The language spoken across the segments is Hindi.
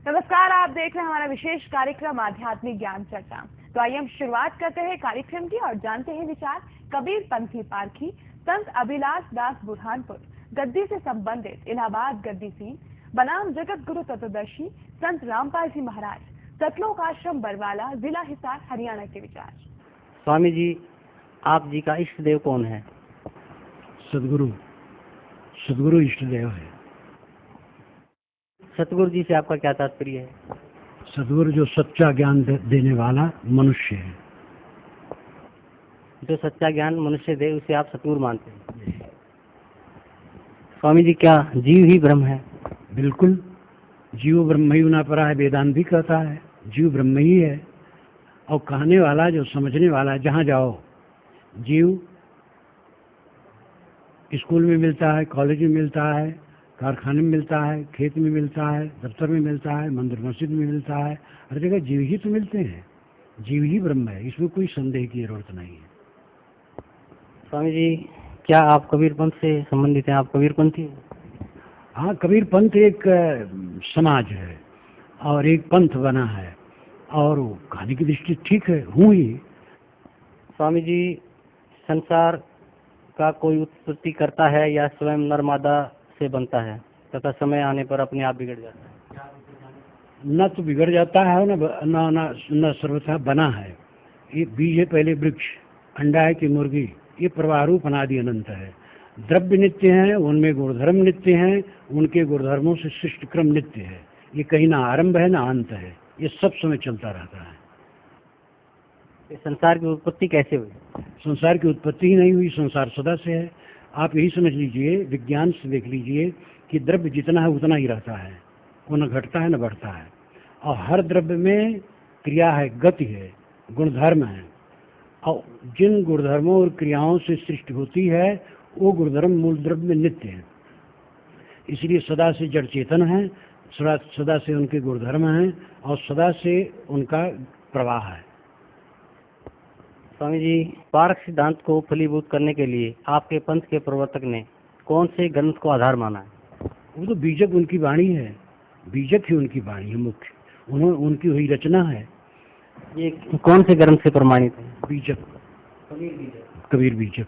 नमस्कार, आप देख रहे हैं हमारा विशेष कार्यक्रम आध्यात्मिक ज्ञान चर्चा। तो आइए हम शुरुआत करते हैं कार्यक्रम की और जानते हैं विचार कबीर पंथी पारखी संत अभिलाष दास बुरहानपुर गद्दी से संबंधित इलाहाबाद गद्दी सीन बनाम जगत गुरु तत्वदर्शी संत रामपाल जी महाराज सतलोक आश्रम बरवाला जिला हिसार हरियाणा के विचार। स्वामी जी, आप जी का इष्ट देव कौन है? सदगुरु इष्ट देव है। सतगुरु जी से आपका क्या तात्पर्य है? सदगुरु जो सच्चा ज्ञान देने वाला मनुष्य है। जो सच्चा ज्ञान मनुष्य दे उसे आप सतगुरु मानते हैं। स्वामी जी, क्या जीव ही ब्रह्म है? बिल्कुल, जीव ब्रह्म ही ना परा है, वेदांत भी कहता है जीव ब्रह्म ही है। और कहने वाला जो समझने वाला है, जहाँ जाओ जीव स्कूल में मिलता है, कॉलेज में मिलता है, कारखाने में मिलता है, खेत में मिलता है, दफ्तर में मिलता है, मंदिर मस्जिद में मिलता है, हर जगह जीव ही तो मिलते हैं। जीव ही ब्रह्म है, इसमें कोई संदेह की जरूरत नहीं है। स्वामी जी, क्या आप कबीर पंथ से संबंधित हैं? आप कबीर पंथी हैं? हाँ, कबीर पंथ एक समाज है और एक पंथ बना है और कहानी की दृष्टि ठीक है, हूँ ही। स्वामी जी, संसार का कोई उत्पत्ति करता है या स्वयं नर मादा से बनता है तथा समय आने पर अपने आप बिगड़ जाता है? न तो बिगड़ जाता है न सर्वथा बना है। ये बीज है पहले वृक्ष, अंडा है कि मुर्गी, ये प्रवाह रूप अनादि अनंत है। द्रव्य नित्य है, उनमें गुणधर्म नित्य हैं, उनके गुणधर्मों से सृष्टि क्रम नित्य है। ये कहीं ना आरंभ है ना अंत है, ये सब समय चलता रहता है। संसार की उत्पत्ति कैसे हुई? संसार की उत्पत्ति ही नहीं हुई, संसार सदा से है। आप यही समझ लीजिए, विज्ञान से देख लीजिए कि द्रव्य जितना है उतना ही रहता है, वो न घटता है न बढ़ता है। और हर द्रव्य में क्रिया है, गति है, गुणधर्म है। और जिन गुणधर्मों और क्रियाओं से सृष्टि होती है वो गुणधर्म मूल द्रव्य में नित्य है। इसलिए सदा से जड़ चेतन है, सदा से उनके गुणधर्म हैं और सदा से उनका प्रवाह है। स्वामी जी, पारख सिद्धांत को फलीभूत करने के लिए आपके पंथ के प्रवर्तक ने कौन से ग्रंथ को आधार माना है? वो तो बीजक उनकी वाणी है, बीजक ही उनकी वाणी है मुख्य, उनकी हुई रचना है। ये कौन से ग्रंथ से प्रमाणित है? बीजक, कबीर बीजक।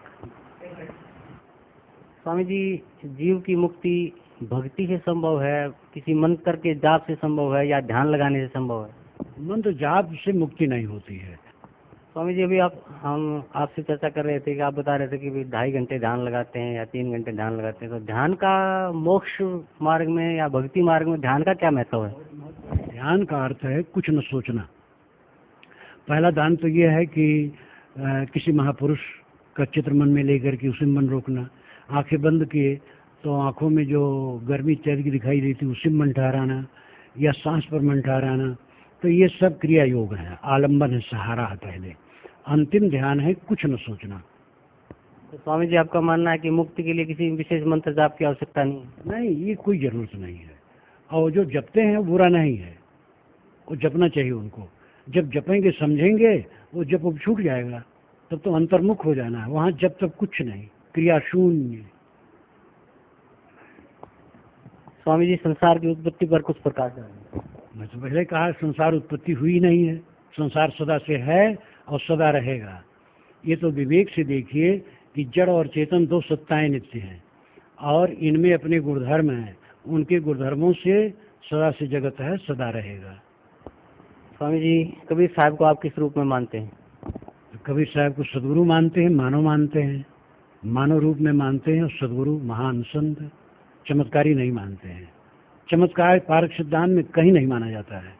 स्वामी जी, जीव की मुक्ति भक्ति से संभव है, किसी मंत्र के जाप से संभव है या ध्यान लगाने से संभव है? मंत्र जाप से मुक्ति नहीं होती है। स्वामी जी, अभी हम आपसे चर्चा कर रहे थे कि आप बता रहे थे कि 2.5 घंटे ध्यान लगाते हैं या 3 घंटे ध्यान लगाते हैं, तो ध्यान का मोक्ष मार्ग में या भक्ति मार्ग में ध्यान का क्या महत्व है? ध्यान का अर्थ है कुछ न सोचना। पहला दान तो यह है कि किसी महापुरुष का चित्र मन में लेकर के उसे मन रोकना, आंखें बंद किए तो आंखों में जो गर्मी इत्यादि की दिखाई देती है उसे मन ठहराना या सांस पर मन ठहराना, तो ये सब क्रिया योग है। आलंबन है, सहारा है पहले। अंतिम ध्यान है कुछ न सोचना। तो स्वामी जी, आपका मानना है कि मुक्ति के लिए किसी विशेष मंत्र जाप की आवश्यकता नहीं है? नहीं, ये कोई जरूरत नहीं है। और जो जपते हैं बुरा नहीं है, वो जपना चाहिए उनको। जब जपेंगे समझेंगे वो जप अब छूट जाएगा, तब तो अंतर्मुख हो जाना है। वहाँ जब तक कुछ नहीं, क्रिया शून्य। स्वामी जी, संसार की उत्पत्ति पर कुछ प्रकाश डालें। मैं तो पहले कहा संसार उत्पत्ति हुई नहीं है, संसार सदा से है और सदा रहेगा। ये तो विवेक से देखिए कि जड़ और चेतन दो सत्ताएं नित्य हैं और इनमें अपने गुणधर्म हैं, उनके गुणधर्मों से सदा से जगत है, सदा रहेगा। स्वामी जी, कबीर साहब को आप किस रूप में मानते हैं? कबीर साहब को सदगुरु मानते हैं, मानव मानते हैं, मानव रूप में मानते हैं। और सदगुरु महान संत, चमत्कारी नहीं मानते हैं। चमत्कार पारक सिद्धांत में कहीं नहीं माना जाता है।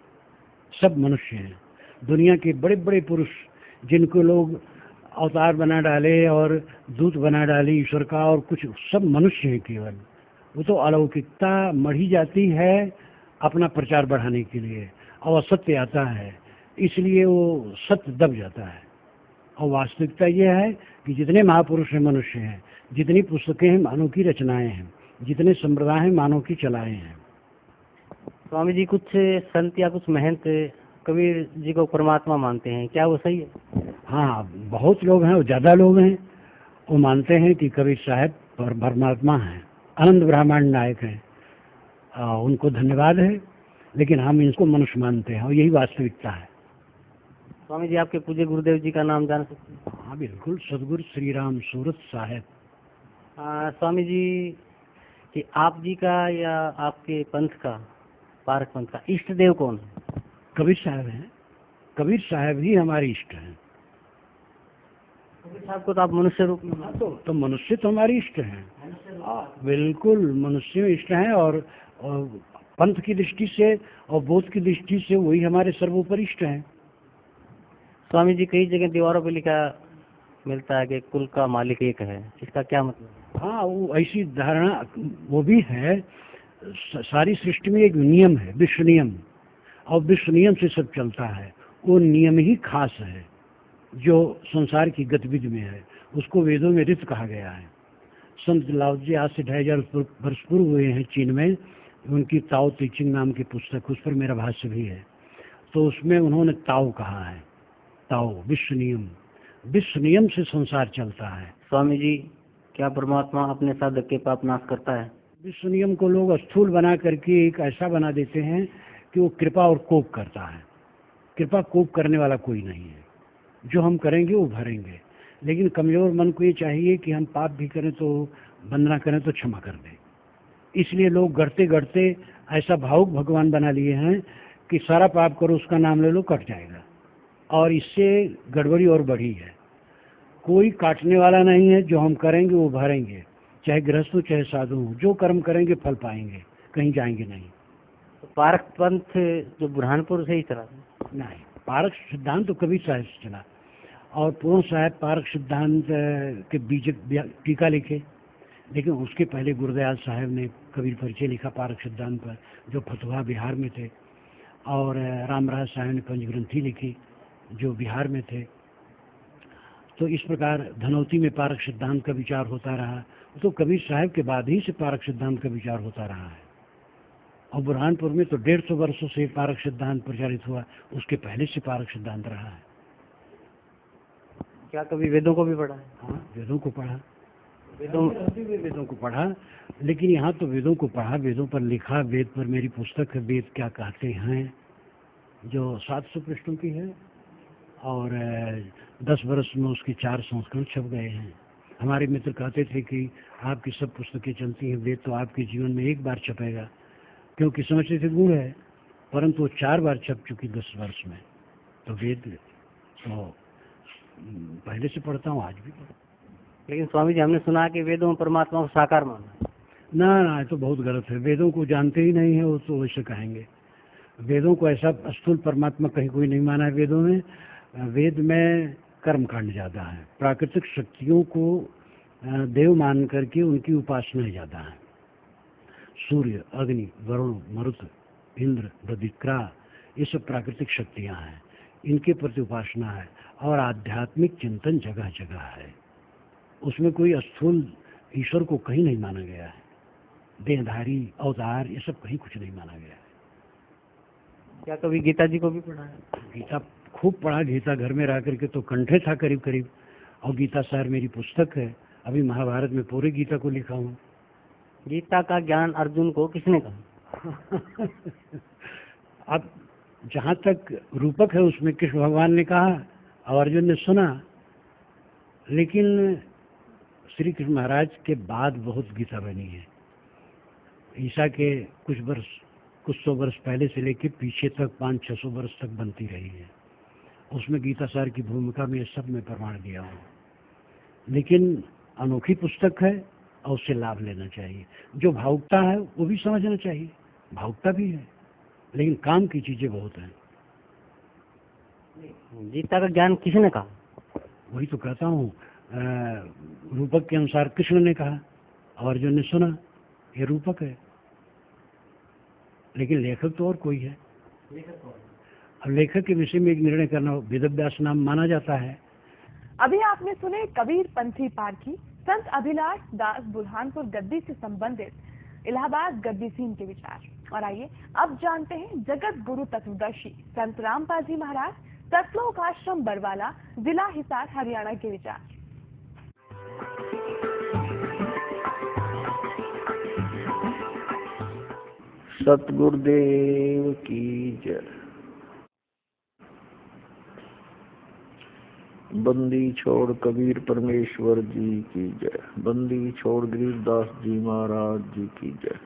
सब मनुष्य हैं। दुनिया के बड़े बड़े पुरुष जिनको लोग अवतार बना डाले और दूत बना डाले ईश्वर का, और कुछ सब मनुष्य हैं केवल। वो तो अलौकिकता मढ़ी जाती है अपना प्रचार बढ़ाने के लिए, और असत्य आता है इसलिए वो सत्य दब जाता है। और वास्तविकता यह है कि जितने महापुरुष हैं मनुष्य हैं, जितनी पुस्तकें हैं मानव की रचनाएं हैं, जितने संप्रदाय हैं मानव की चलाएं हैं। स्वामी जी, कुछ संत या कुछ महंत कबीर जी को परमात्मा मानते हैं, क्या वो सही है? हाँ, बहुत लोग हैं, ज़्यादा लोग हैं, वो मानते हैं कि कबीर साहब परमात्मा हैं, अनंत ब्रह्मांड नायक हैं। उनको धन्यवाद है लेकिन हम इसको मनुष्य मानते हैं और यही वास्तविकता है। स्वामी जी, आपके पूज्य गुरुदेव जी का नाम जान सकते हैं? हाँ बिल्कुल, सदगुरु श्री राम सूरत साहब। स्वामी जी, कि आप जी का या आपके पंथ का, पारक पंथ का इष्ट देव कौन है? कबीर साहब हैं। कबीर साहब ही हमारे इष्ट हैं। कबीर साहब को तो आप मनुष्य रूप में मानते हैं। तो मनुष्य तो हमारे इष्ट हैं। बिल्कुल मनुष्य इष्ट हैं और पंथ की दृष्टि से और बोध की दृष्टि से वही हमारे सर्वोपरि इष्ट हैं। स्वामी जी, कई जगह दीवारों पे लिखा मिलता है कि कुल का मालिक एक है, इसका क्या मतलब है? हाँ, वो ऐसी धारणा वो भी है। सारी सृष्टि में एक नियम है, विश्व नियम, और विश्व नियम से सब चलता है। वो नियम ही खास है जो संसार की गतिविधि में है, उसको वेदों में ऋत कहा गया है। संत लाओ जी आज से 2500 वर्ष पूर्व हुए हैं चीन में। उनकी ताओ ते चिंग नाम की पुस्तक, उस पर मेरा भाष्य भी है। तो उसमें उन्होंने ताओ कहा है। ताओ विश्व नियम, विश्व नियम से संसार चलता है। स्वामी जी, क्या परमात्मा अपने साधक के पाप नाश करता है? विश्व नियम को लोग स्थूल बना करके एक ऐसा बना देते हैं कि वो कृपा और कोप करता है। कृपा कोप करने वाला कोई नहीं है। जो हम करेंगे वो भरेंगे, लेकिन कमजोर मन को ये चाहिए कि हम पाप भी करें तो वंदना करें तो क्षमा कर दें। इसलिए लोग गढ़ते गढ़ते ऐसा भावुक भगवान बना लिए हैं कि सारा पाप करो, उसका नाम ले लो, कट जाएगा। और इससे गड़बड़ी और बढ़ी है। कोई काटने वाला नहीं है। जो हम करेंगे वो भरेंगे, चाहे गृहस्थ हो चाहे साधु हो। जो कर्म करेंगे फल पाएंगे, कहीं जाएंगे नहीं। तो पारक पंथ जो बुरहानपुर से ही चला नहीं, पारक सिद्धांत तो कबीर साहब से चला, और पूर्ण साहब पारक सिद्धांत के बीज टीका लिखे। लेकिन उसके पहले गुरुदयाल साहब ने कबीर परिचय लिखा पारक सिद्धांत पर, जो फतुहा बिहार में थे। और रामराज साहब ने पंचग्रंथी लिखी जो बिहार में थे। तो इस प्रकार धनौती में पारक सिद्धांत का विचार होता रहा। तो कबीर साहब के बाद ही से पारक सिद्धांत का विचार होता रहा है। और बुरहानपुर में तो 150 वर्षों से पारक सिद्धांत प्रचारित हुआ, उसके पहले से पारक सिद्धांत रहा है। क्या कभी वेदों को भी पढ़ा है? हाँ, वेदों को पढ़ा, वेदों को पढ़ा। लेकिन यहाँ तो वेदों को पढ़ा, वेदों पर लिखा। वेद पर मेरी पुस्तक है, वेद क्या कहते हैं, जो 700 पृष्ठों की है। और 10 वर्ष में उसके 4 संस्करण छप गए हैं। हमारे मित्र कहते थे कि आपकी सब पुस्तकें चलती हैं, वेद तो आपके जीवन में एक बार छपेगा, क्योंकि समझते थे गुण है। परंतु वो 4 बार छप चुकी 10 वर्ष में। तो वेद तो पहले से पढ़ता हूँ, आज भी पढ़ता। लेकिन स्वामी जी, हमने सुना कि वेदों में परमात्मा को साकार माना। ना, ये तो बहुत गलत है। वेदों को जानते ही नहीं है वो, तो वैसे कहेंगे। वेदों को ऐसा स्थूल परमात्मा कहीं कोई नहीं माना है वेदों में। वेद में कर्म कांड ज़्यादा है। प्राकृतिक शक्तियों को देव मान करके उनकी उपासना ज़्यादा है। सूर्य, अग्नि, वरुण, मरुत, इंद्र, बदिक्रा, ये सब प्राकृतिक शक्तियाँ हैं। इनके प्रति उपासना है। और आध्यात्मिक चिंतन जगह जगह है। उसमें कोई स्थूल ईश्वर को कहीं नहीं माना गया है। देहधारी, अवतार, ये सब कहीं कुछ नहीं माना गया है। क्या कभी गीता जी को भी पढ़ा है? गीता खूब पढ़ा। गीता घर में रह करके तो कंठे था करीब करीब। और गीता सार मेरी पुस्तक है। अभी महाभारत में पूरे गीता को लिखा हूँ। गीता का ज्ञान अर्जुन को किसने कहा? अब जहाँ तक रूपक है उसमें कृष्ण भगवान ने कहा और अर्जुन ने सुना। लेकिन श्री कृष्ण महाराज के बाद बहुत गीता बनी है। ईसा के कुछ सौ वर्ष पहले से लेकर पीछे तक 500-600 वर्ष तक बनती रही है। उसमें गीता सार की भूमिका में सब में प्रमाण दिया हूँ। लेकिन अनोखी पुस्तक है और उससे लाभ लेना चाहिए। जो भावुकता है वो भी समझना चाहिए। भावुकता भी है, लेकिन काम की चीजें बहुत हैं। गीता का ज्ञान किसने कहा? वही तो कहता हूँ, रूपक के अनुसार कृष्ण ने कहा और अर्जुन ने सुना। ये रूपक है, लेकिन लेखक तो और कोई है। अब लेखक के विषय में एक निर्णय करना वेदव्यास नाम माना जाता है। अभी आपने सुने कबीर पंथी पारखी संत अभिलाष दास बुरहानपुर गद्दी से संबंधित इलाहाबाद गद्दी सीन के विचार। और आइए अब जानते हैं जगत गुरु तत्वदर्शी संत रामपाल जी महाराज सतलोक आश्रम बरवाला, जिला हिसार, हरियाणा के विचार। सतगुरुदेव की जय। बंदी छोड़ कबीर परमेश्वर जी की जय। बंदी छोड़ गरीबदास जी महाराज जी की जय।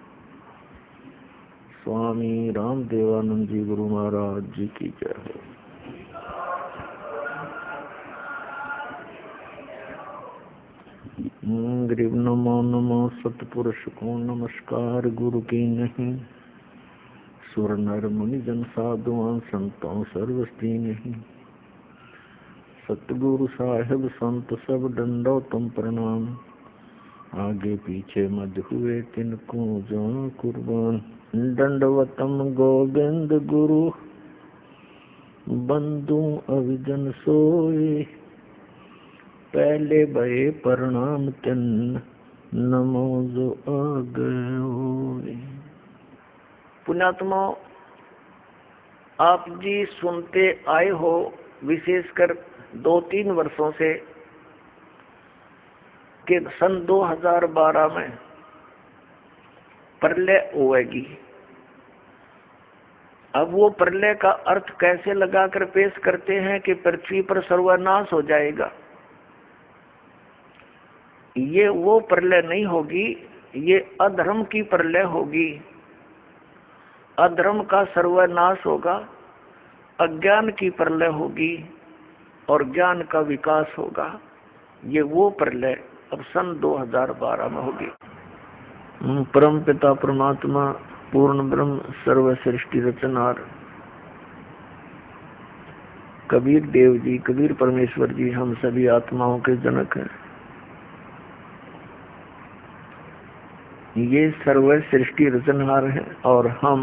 स्वामी रामदेवानंद जी गुरु महाराज जी की जय। गरीब नमो नमो सतपुरुष को नमस्कार गुरु की नहीं। सुर नर मुनि जन साधुआं संतों सर्वस्ती नहीं। सतगुरु साहिब संत सब दंडोतम प्रणाम। आगे पीछे मध हुए तिनको जो कुर्बान। दंडवतम गोविंद गुरु बंधु अविजन सोए। पहले भये प्रणाम तिन नमो जो आगे। पुण्यात्मा, आप जी सुनते आए हो विशेषकर 2-3 वर्षों से कि सन 2012 में प्रलय होएगी। अब वो प्रलय का अर्थ कैसे लगाकर पेश करते हैं कि पृथ्वी पर सर्वनाश हो जाएगा। ये वो प्रलय नहीं होगी, ये अधर्म की प्रलय होगी। अधर्म का सर्वनाश होगा, अज्ञान की प्रलय होगी और ज्ञान का विकास होगा। ये वो प्रलय अब सन 2012 में होगी। परम पिता परमात्मा पूर्ण ब्रह्म सर्व सृष्टि रचनहार कबीर देव जी, कबीर परमेश्वर जी हम सभी आत्माओं के जनक हैं। ये सर्व सृष्टि रचनहार है और हम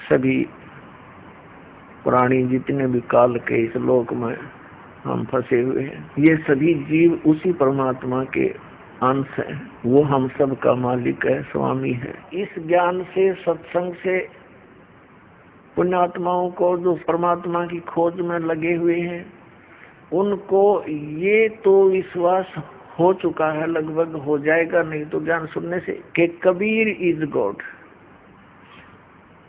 सभी प्राणी जितने भी काल के इस लोक में हम फंसे हुए हैं, ये सभी जीव उसी परमात्मा के अंश हैं। वो हम सब का मालिक है, स्वामी है। इस ज्ञान से, सत्संग से पुण्यात्माओं को जो परमात्मा की खोज में लगे हुए हैं, उनको ये तो विश्वास हो चुका है, लगभग हो जाएगा नहीं तो ज्ञान सुनने से, कि कबीर इज गॉड।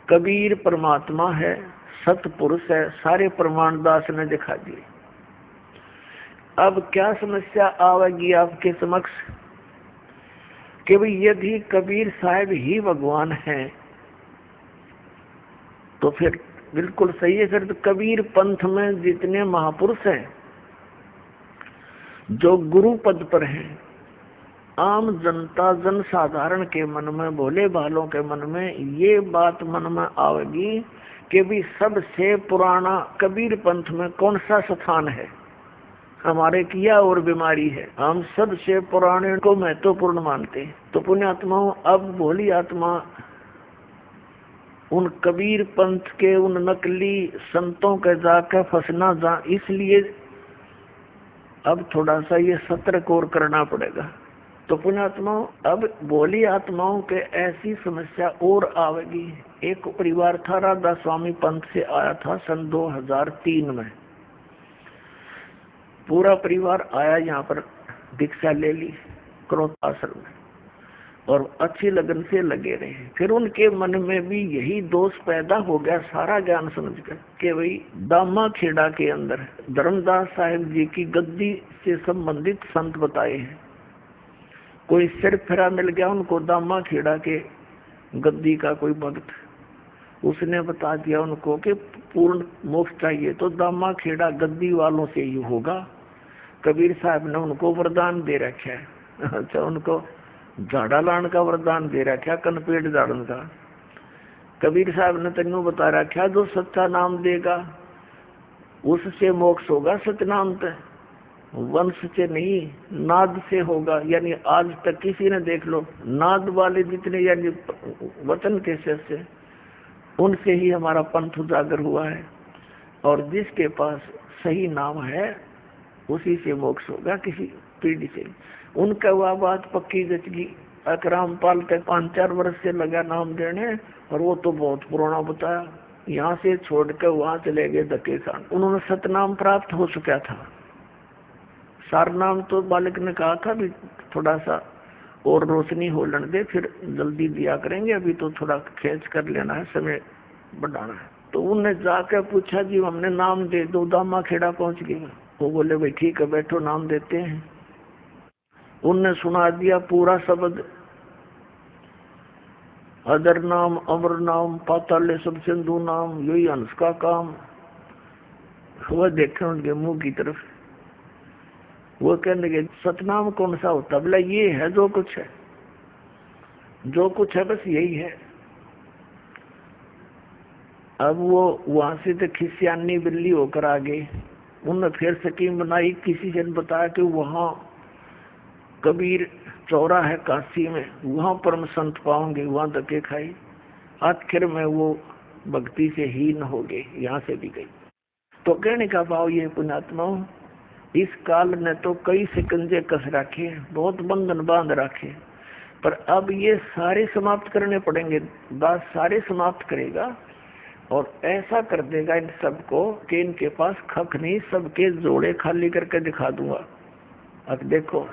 कबीर परमात्मा है, सतपुरुष है। सारे प्रमाण दास ने दिखा दिए। अब क्या समस्या आवेगी आपके समक्ष कि भाई यदि कबीर साहब ही भगवान हैं तो फिर बिल्कुल सही है। फिर तो कबीर पंथ में जितने महापुरुष हैं जो गुरु पद पर हैं, आम जनता जन साधारण के मन में, भोले भालों के मन में ये बात मन में आवेगी कि भी सबसे पुराना कबीर पंथ में कौन सा स्थान है। हमारे किया और बीमारी है, हम सबसे पुराने को महत्वपूर्ण मानते हैं। तो पुण्यात्माओं, अब भोली आत्मा उन कबीर पंथ के उन नकली संतों के जाकर फंसना जा, इसलिए अब थोड़ा सा ये सतर्क और करना पड़ेगा। तो पुण्यात्माओं, अब भोली आत्माओं के ऐसी समस्या और आवेगी। एक परिवार था, राधा स्वामी पंथ से आया था सन 2003 में। पूरा परिवार आया, यहाँ पर दीक्षा ले ली क्रोध आश्रम में और अच्छी लगन से लगे रहे। फिर उनके मन में भी यही दोष पैदा हो गया, सारा ज्ञान समझकर, कि भाई दामा खेड़ा के अंदर धर्मदास साहिब जी की गद्दी से संबंधित संत बताए हैं। कोई सिर फिरा मिल गया उनको दामा खेड़ा के गद्दी का कोई भक्त, उसने बता दिया उनको कि पूर्ण मोक्ष चाहिए तो दामा खेड़ा गद्दी वालों से ही होगा। कबीर साहब ने उनको वरदान दे रखा है। अच्छा, उनको झाड़ा लाने का वरदान दे रखा, कनपेट झाड़न का। कबीर साहब ने तेनू बता रखा जो सच्चा नाम देगा उससे मोक्ष होगा। सतनाम तो वंश से नहीं, नाद से होगा। यानी आज तक किसी ने देख लो, नाद वाले जितने यानी वचन के से उनसे ही हमारा पंथ उजागर हुआ है। और जिसके पास सही नाम है उसी से मोक्ष होगा, किसी पीढ़ी से। उनका वह बात पक्की गचगी। अकराम पाल तक 5-4 वर्ष से लगा नाम देने, और वो तो बहुत पुराना बताया। यहाँ से छोड़कर वहां चले गए धक्के खान। उन्होंने सतनाम प्राप्त हो चुका था। सार नाम तो बालक ने कहा था भी थोड़ा सा और रोशनी हो लेने दे, फिर जल्दी दिया करेंगे, अभी तो थोड़ा खींच कर लेना है, समय बढ़ाना है। तो उनने जाकर पूछा जी हमने नाम दे दो, दामा खेड़ा पहुंच गए। वो बोले भाई ठीक है बैठो नाम देते हैं। उनने सुना दिया पूरा शब्द, अदर नाम अमर नाम पाताल सब सिंधु नाम, यही हंस का काम। वह देखे उनके मुंह की तरफ, वो कहने लगे सतनाम कौन सा होता? बोला ये है जो कुछ है, जो कुछ है बस यही है। अब वो वहां से तो खिसियानी बिल्ली होकर आ गई। उन्होंने फिर स्कीम बनाई, किसी ने बताया कि वहां कबीर चौरा है काशी में, वहां परम संत पाओगे, वहां धक्के खाई। आखिर में वो भक्ति से हीन हो गई, यहाँ से भी गई। तो कहने का भाव ये पुण्यात्माओं, इस काल ने तो कई शिकंजे कस रखे, बहुत बंधन बांध रखे, पर अब ये सारे समाप्त करने पड़ेंगे। बात सारे समाप्त करेगा और ऐसा कर देगा इन सबको कि इनके पास खक नहीं, सबके जोड़े खाली करके दिखा दूंगा। अब देखो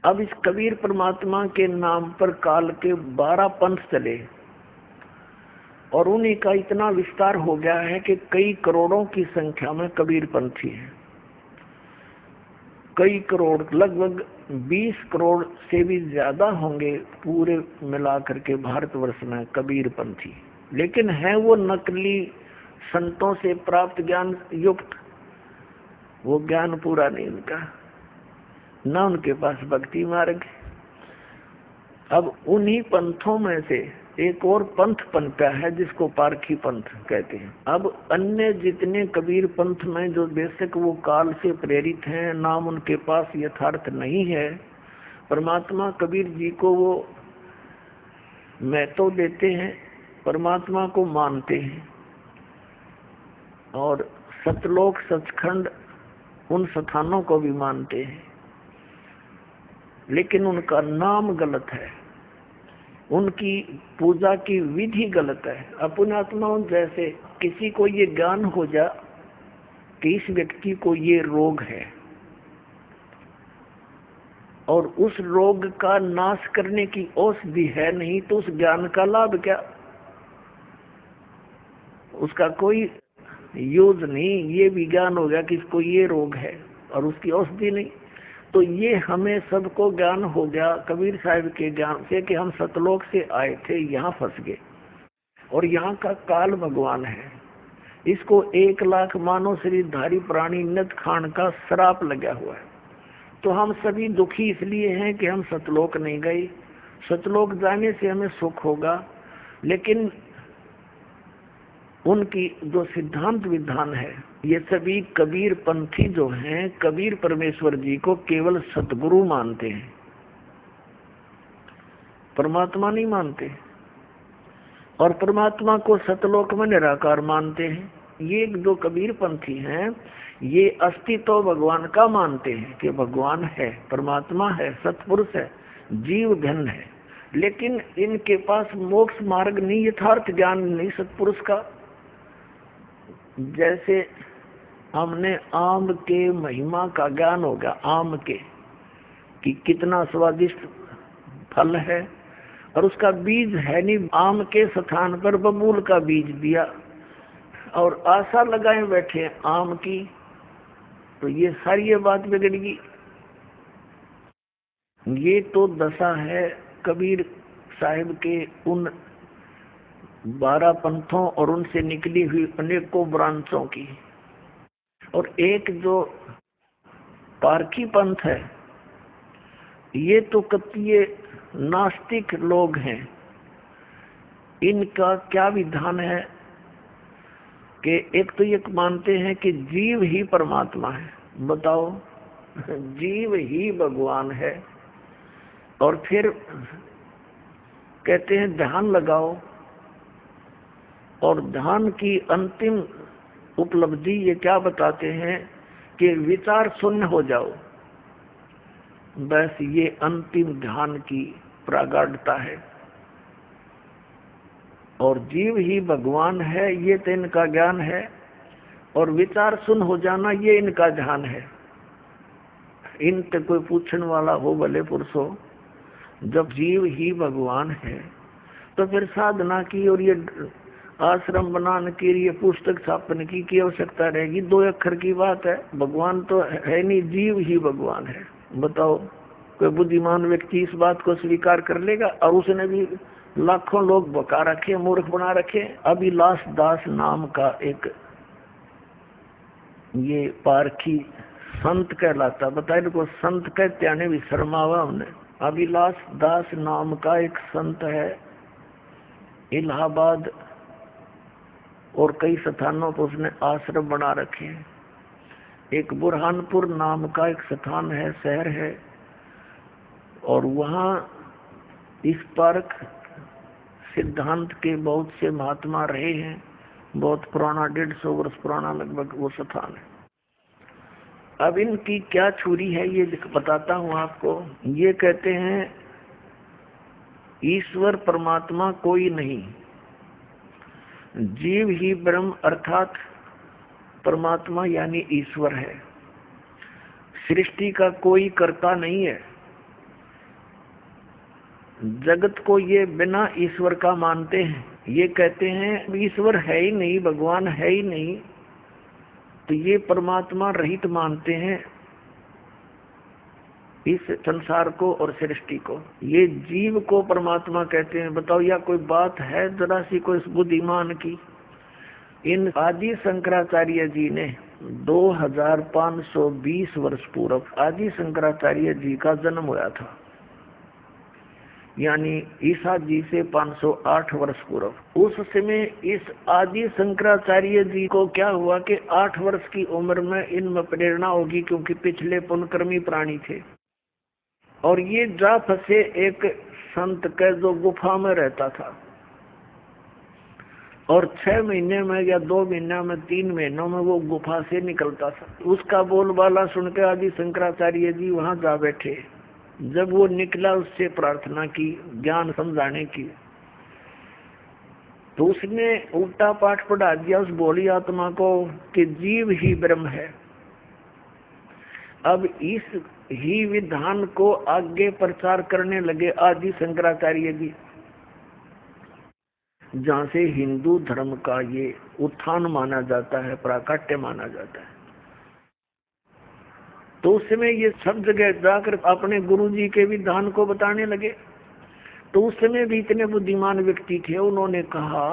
अब इस कबीर परमात्मा के नाम पर काल के 12 पंथ चले और उन्हीं का इतना विस्तार हो गया है कि कई करोड़ों की संख्या में कबीर पंथी है। कई करोड़, लगभग 20 करोड़ से भी ज्यादा होंगे पूरे मिला करके भारतवर्ष में कबीर पंथी। लेकिन है वो नकली संतों से प्राप्त ज्ञान युक्त, वो ज्ञान पूरा नहीं उनका, न उनके पास भक्ति मार्ग। अब उन्हीं पंथों में से एक और पंथ पनपा है जिसको पारखी पंथ कहते हैं। अब अन्य जितने कबीर पंथ में जो बेशक वो काल से प्रेरित हैं, नाम उनके पास यथार्थ नहीं है, परमात्मा कबीर जी को वो महत्व देते हैं, परमात्मा को मानते हैं और सतलोक सचखंड उन स्थानों को भी मानते हैं, लेकिन उनका नाम गलत है, उनकी पूजा की विधि गलत है। अपनात्माओं जैसे किसी को ये ज्ञान हो जा कि इस व्यक्ति को ये रोग है और उस रोग का नाश करने की औषधि है नहीं, तो उस ज्ञान का लाभ क्या? उसका कोई यूज नहीं। ये भी ज्ञान हो गया कि इसको ये रोग है और उसकी औषधि नहीं, तो ये हमें सबको ज्ञान हो गया कबीर साहब के ज्ञान से कि हम सतलोक से आए थे, यहाँ फंस गए और यहाँ का काल भगवान है। इसको 1 लाख मानव शरीरधारी प्राणी नित खान का श्राप लगा हुआ है। तो हम सभी दुखी इसलिए हैं कि हम सतलोक नहीं गए। सतलोक जाने से हमें सुख होगा, लेकिन उनकी जो सिद्धांत विधान है, ये सभी कबीर पंथी जो हैं, कबीर परमेश्वर जी को केवल सतगुरु मानते हैं, परमात्मा नहीं मानते, और परमात्मा को सतलोक में निराकार मानते हैं। ये जो कबीर पंथी हैं, ये अस्तित्व भगवान का मानते हैं कि भगवान है, परमात्मा है, सतपुरुष है, जीव घन है, लेकिन इनके पास मोक्ष मार्ग नहीं, यथार्थ ज्ञान नहीं सतपुरुष का। जैसे हमने आम के महिमा का ज्ञान हो गया, आम के कि कितना स्वादिष्ट फल है, और उसका बीज है नहीं, आम के स्थान पर बबूल का बीज दिया और आशा लगाए बैठे आम की, तो ये सारी ये बात बिगड़ गई। ये तो दशा है कबीर साहिब के उन 12 पंथों और उनसे निकली हुई अनेकों ब्रांचों की। और एक जो पारखी पंथ है, ये तो कतिये नास्तिक लोग हैं। इनका क्या विधान है कि एक तो ये मानते हैं कि जीव ही परमात्मा है। बताओ, जीव ही भगवान है, और फिर कहते हैं ध्यान लगाओ, और ध्यान की अंतिम उपलब्धि ये क्या बताते हैं कि विचार शून्य हो जाओ, बस ये अंतिम ध्यान की प्रागाढ़ता है। और जीव ही भगवान है, ये तो इनका ज्ञान है। और विचार सुन हो जाना, ये इनका ध्यान है। इनसे कोई पूछने वाला हो भले पुरुष हो, जब जीव ही भगवान है तो फिर साधना की और ये आश्रम बनाने के लिए पुस्तक छापने की आवश्यकता रहेगी? 2 अक्षर की बात है, भगवान तो है नहीं, जीव ही भगवान है। बताओ, कोई बुद्धिमान व्यक्ति इस बात को स्वीकार कर लेगा? और उसने भी लाखों लोग बका रखे, मूर्ख बना रखे। अभिलाष दास नाम का एक ये पारखी संत कहलाता, बताए इनको संत कहते आने भी शर्मावा हमने। अभिलाष दास नाम का एक संत है, इलाहाबाद और कई स्थानों पर उसने आश्रम बना रखे हैं। एक बुरहानपुर नाम का एक स्थान है, शहर है, और वहाँ इस पार्क सिद्धांत के बहुत से महात्मा रहे हैं। बहुत पुराना, 150 वर्ष पुराना लगभग वो स्थान है। अब इनकी क्या छुरी है ये बताता हूँ आपको। ये कहते हैं ईश्वर परमात्मा कोई नहीं, जीव ही ब्रह्म अर्थात परमात्मा यानी ईश्वर है। सृष्टि का कोई कर्ता नहीं है। जगत को ये बिना ईश्वर का मानते हैं। ये कहते हैं ईश्वर है ही नहीं, भगवान है ही नहीं, तो ये परमात्मा रहित मानते हैं इस संसार को और सृष्टि को। ये जीव को परमात्मा कहते हैं। बताओ, या कोई बात है जरा सी कोई बुद्धिमान की? इन आदि शंकराचार्य जी ने 2520 वर्ष पूर्व आदि शंकराचार्य जी का जन्म हुआ था, यानी ईसा जी से 508 वर्ष पूर्व। उस समय इस आदि शंकराचार्य जी को क्या हुआ कि 8 वर्ष की उम्र में इनमें प्रेरणा होगी, क्योंकि पिछले पुण्यकर्मी प्राणी थे, और ये जा फंसे एक संत के जो गुफा में रहता था, और 6 महीने में या 2 महीने में 3 महीनों में वो गुफा से निकलता था। उसका बोलबाला सुनकर आदि शंकराचार्य जी वहां जा बैठे। जब वो निकला, उससे प्रार्थना की ज्ञान समझाने की, तो उसने उल्टा पाठ पढ़ा दिया उस भोली आत्मा को कि जीव ही ब्रह्म है। अब इस ही विधान को आगे प्रचार करने लगे आदि शंकराचार्य जी, जहाँ से हिंदू धर्म का ये उत्थान माना जाता है, प्राकट्य माना जाता है। तो उस समय ये सब जगह जाकर अपने गुरुजी के विधान को बताने लगे। तो उस समय भी इतने बुद्धिमान व्यक्ति थे, उन्होंने कहा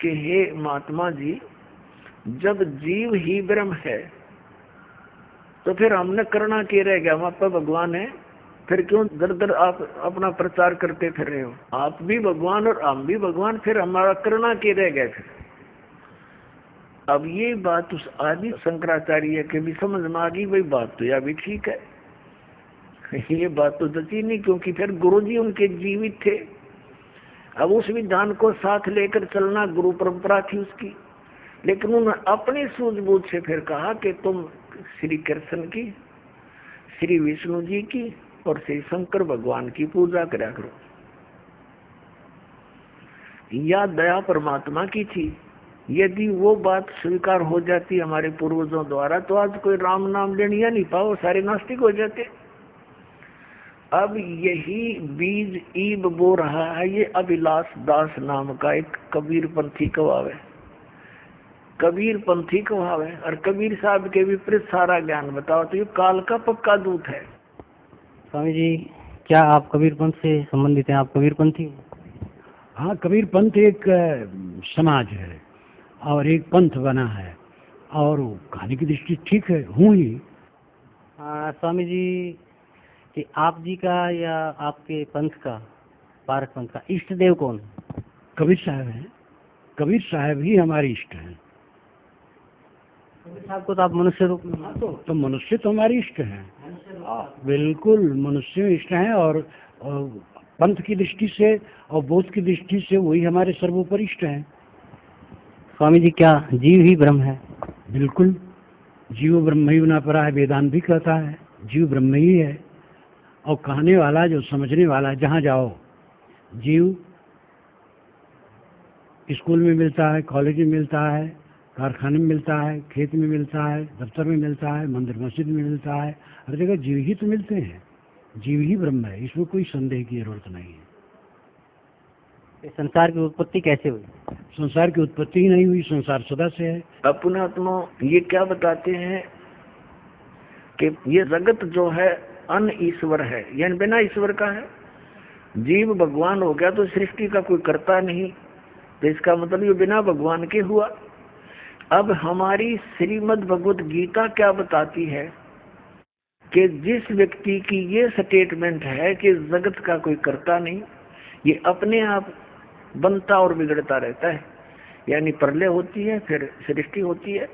कि हे महात्मा जी, जब जीव ही ब्रह्म है तो फिर हमने करना क्या रह गया? हम आप भगवान है, फिर क्यों दर दर आप अपना प्रचार करते फिर रहे हो? आप भी भगवान और हम भी भगवान, फिर हमारा करना क्या रह गया? फिर अब ये बात उस आदि शंकराचार्य के भी समझ में आ गई। वही बात तो यह भी ठीक है, ये बात तो जची नहीं, क्योंकि फिर गुरुजी उनके जीवित थे। अब उस विधान को साथ लेकर चलना गुरु परंपरा थी उसकी, लेकिन उन्होंने अपनी सूझबूझ से फिर कहा कि तुम श्री कृष्ण की, श्री विष्णु जी की और श्री शंकर भगवान की पूजा करा करो। या दया परमात्मा की थी। यदि वो बात स्वीकार हो जाती हमारे पूर्वजों द्वारा, तो आज कोई राम नाम लेने नहीं पाओ, सारे नास्तिक हो जाते। अब यही बीज ईब बो रहा है ये अभिलाष दास नाम का एक कबीर पंथी कवाव है। कबीर पंथी कवाव है, और कबीर साहब के विपरीत सारा ज्ञान बताओ, तो ये काल का पक्का दूत है। स्वामी जी, क्या आप कबीर पंथ से संबंधित हैं? आप कबीर पंथी? हाँ, कबीर पंथ एक समाज है और एक पंथ बना है, और कहानी की दृष्टि ठीक है, हूँ ही। स्वामी जी, कि आप जी का या आपके पंथ का, पारक पंथ का इष्ट देव कौन है? कबीर साहब हैं। कबीर साहब ही हमारे इष्ट हैं। कबीर साहब को तो आप मनुष्य रूप में, तो मनुष्य तो हमारे इष्ट हैं, बिल्कुल मनुष्य इष्ट हैं, और पंथ की दृष्टि से और बोध की दृष्टि से वही हमारे सर्वोपरि इष्ट हैं। स्वामी जी, क्या जीव ही ब्रह्म है? बिल्कुल, जीव ब्रह्म ही न परा है, वेदांत भी कहता है जीव ब्रह्म ही है। और कहने वाला जो समझने वाला, जहाँ जाओ जीव स्कूल में मिलता है, कॉलेज में मिलता है, कारखाने में मिलता है, खेत में मिलता है, दफ्तर में मिलता है, मंदिर मस्जिद में मिलता है, हर जगह जीव ही तो मिलते हैं। जीव ही ब्रह्म है, इसमें कोई संदेह की जरूरत नहीं है। इस संसार की उत्पत्ति कैसे हुई? संसार की उत्पत्ति ही नहीं हुई, संसार सदा से है। अपना आत्मा ये क्या बताते हैं कि ये जगत जो है अन ईश्वर है, यानी बिना ईश्वर का है। जीव भगवान हो गया तो सृष्टि का कोई करता नहीं, तो इसका मतलब ये बिना भगवान के हुआ। अब हमारी श्रीमद् भगवत गीता क्या बताती है कि जिस व्यक्ति की ये स्टेटमेंट है कि जगत का कोई करता नहीं, ये अपने आप बनता और बिगड़ता रहता है, यानी प्रलय होती है फिर सृष्टि होती है।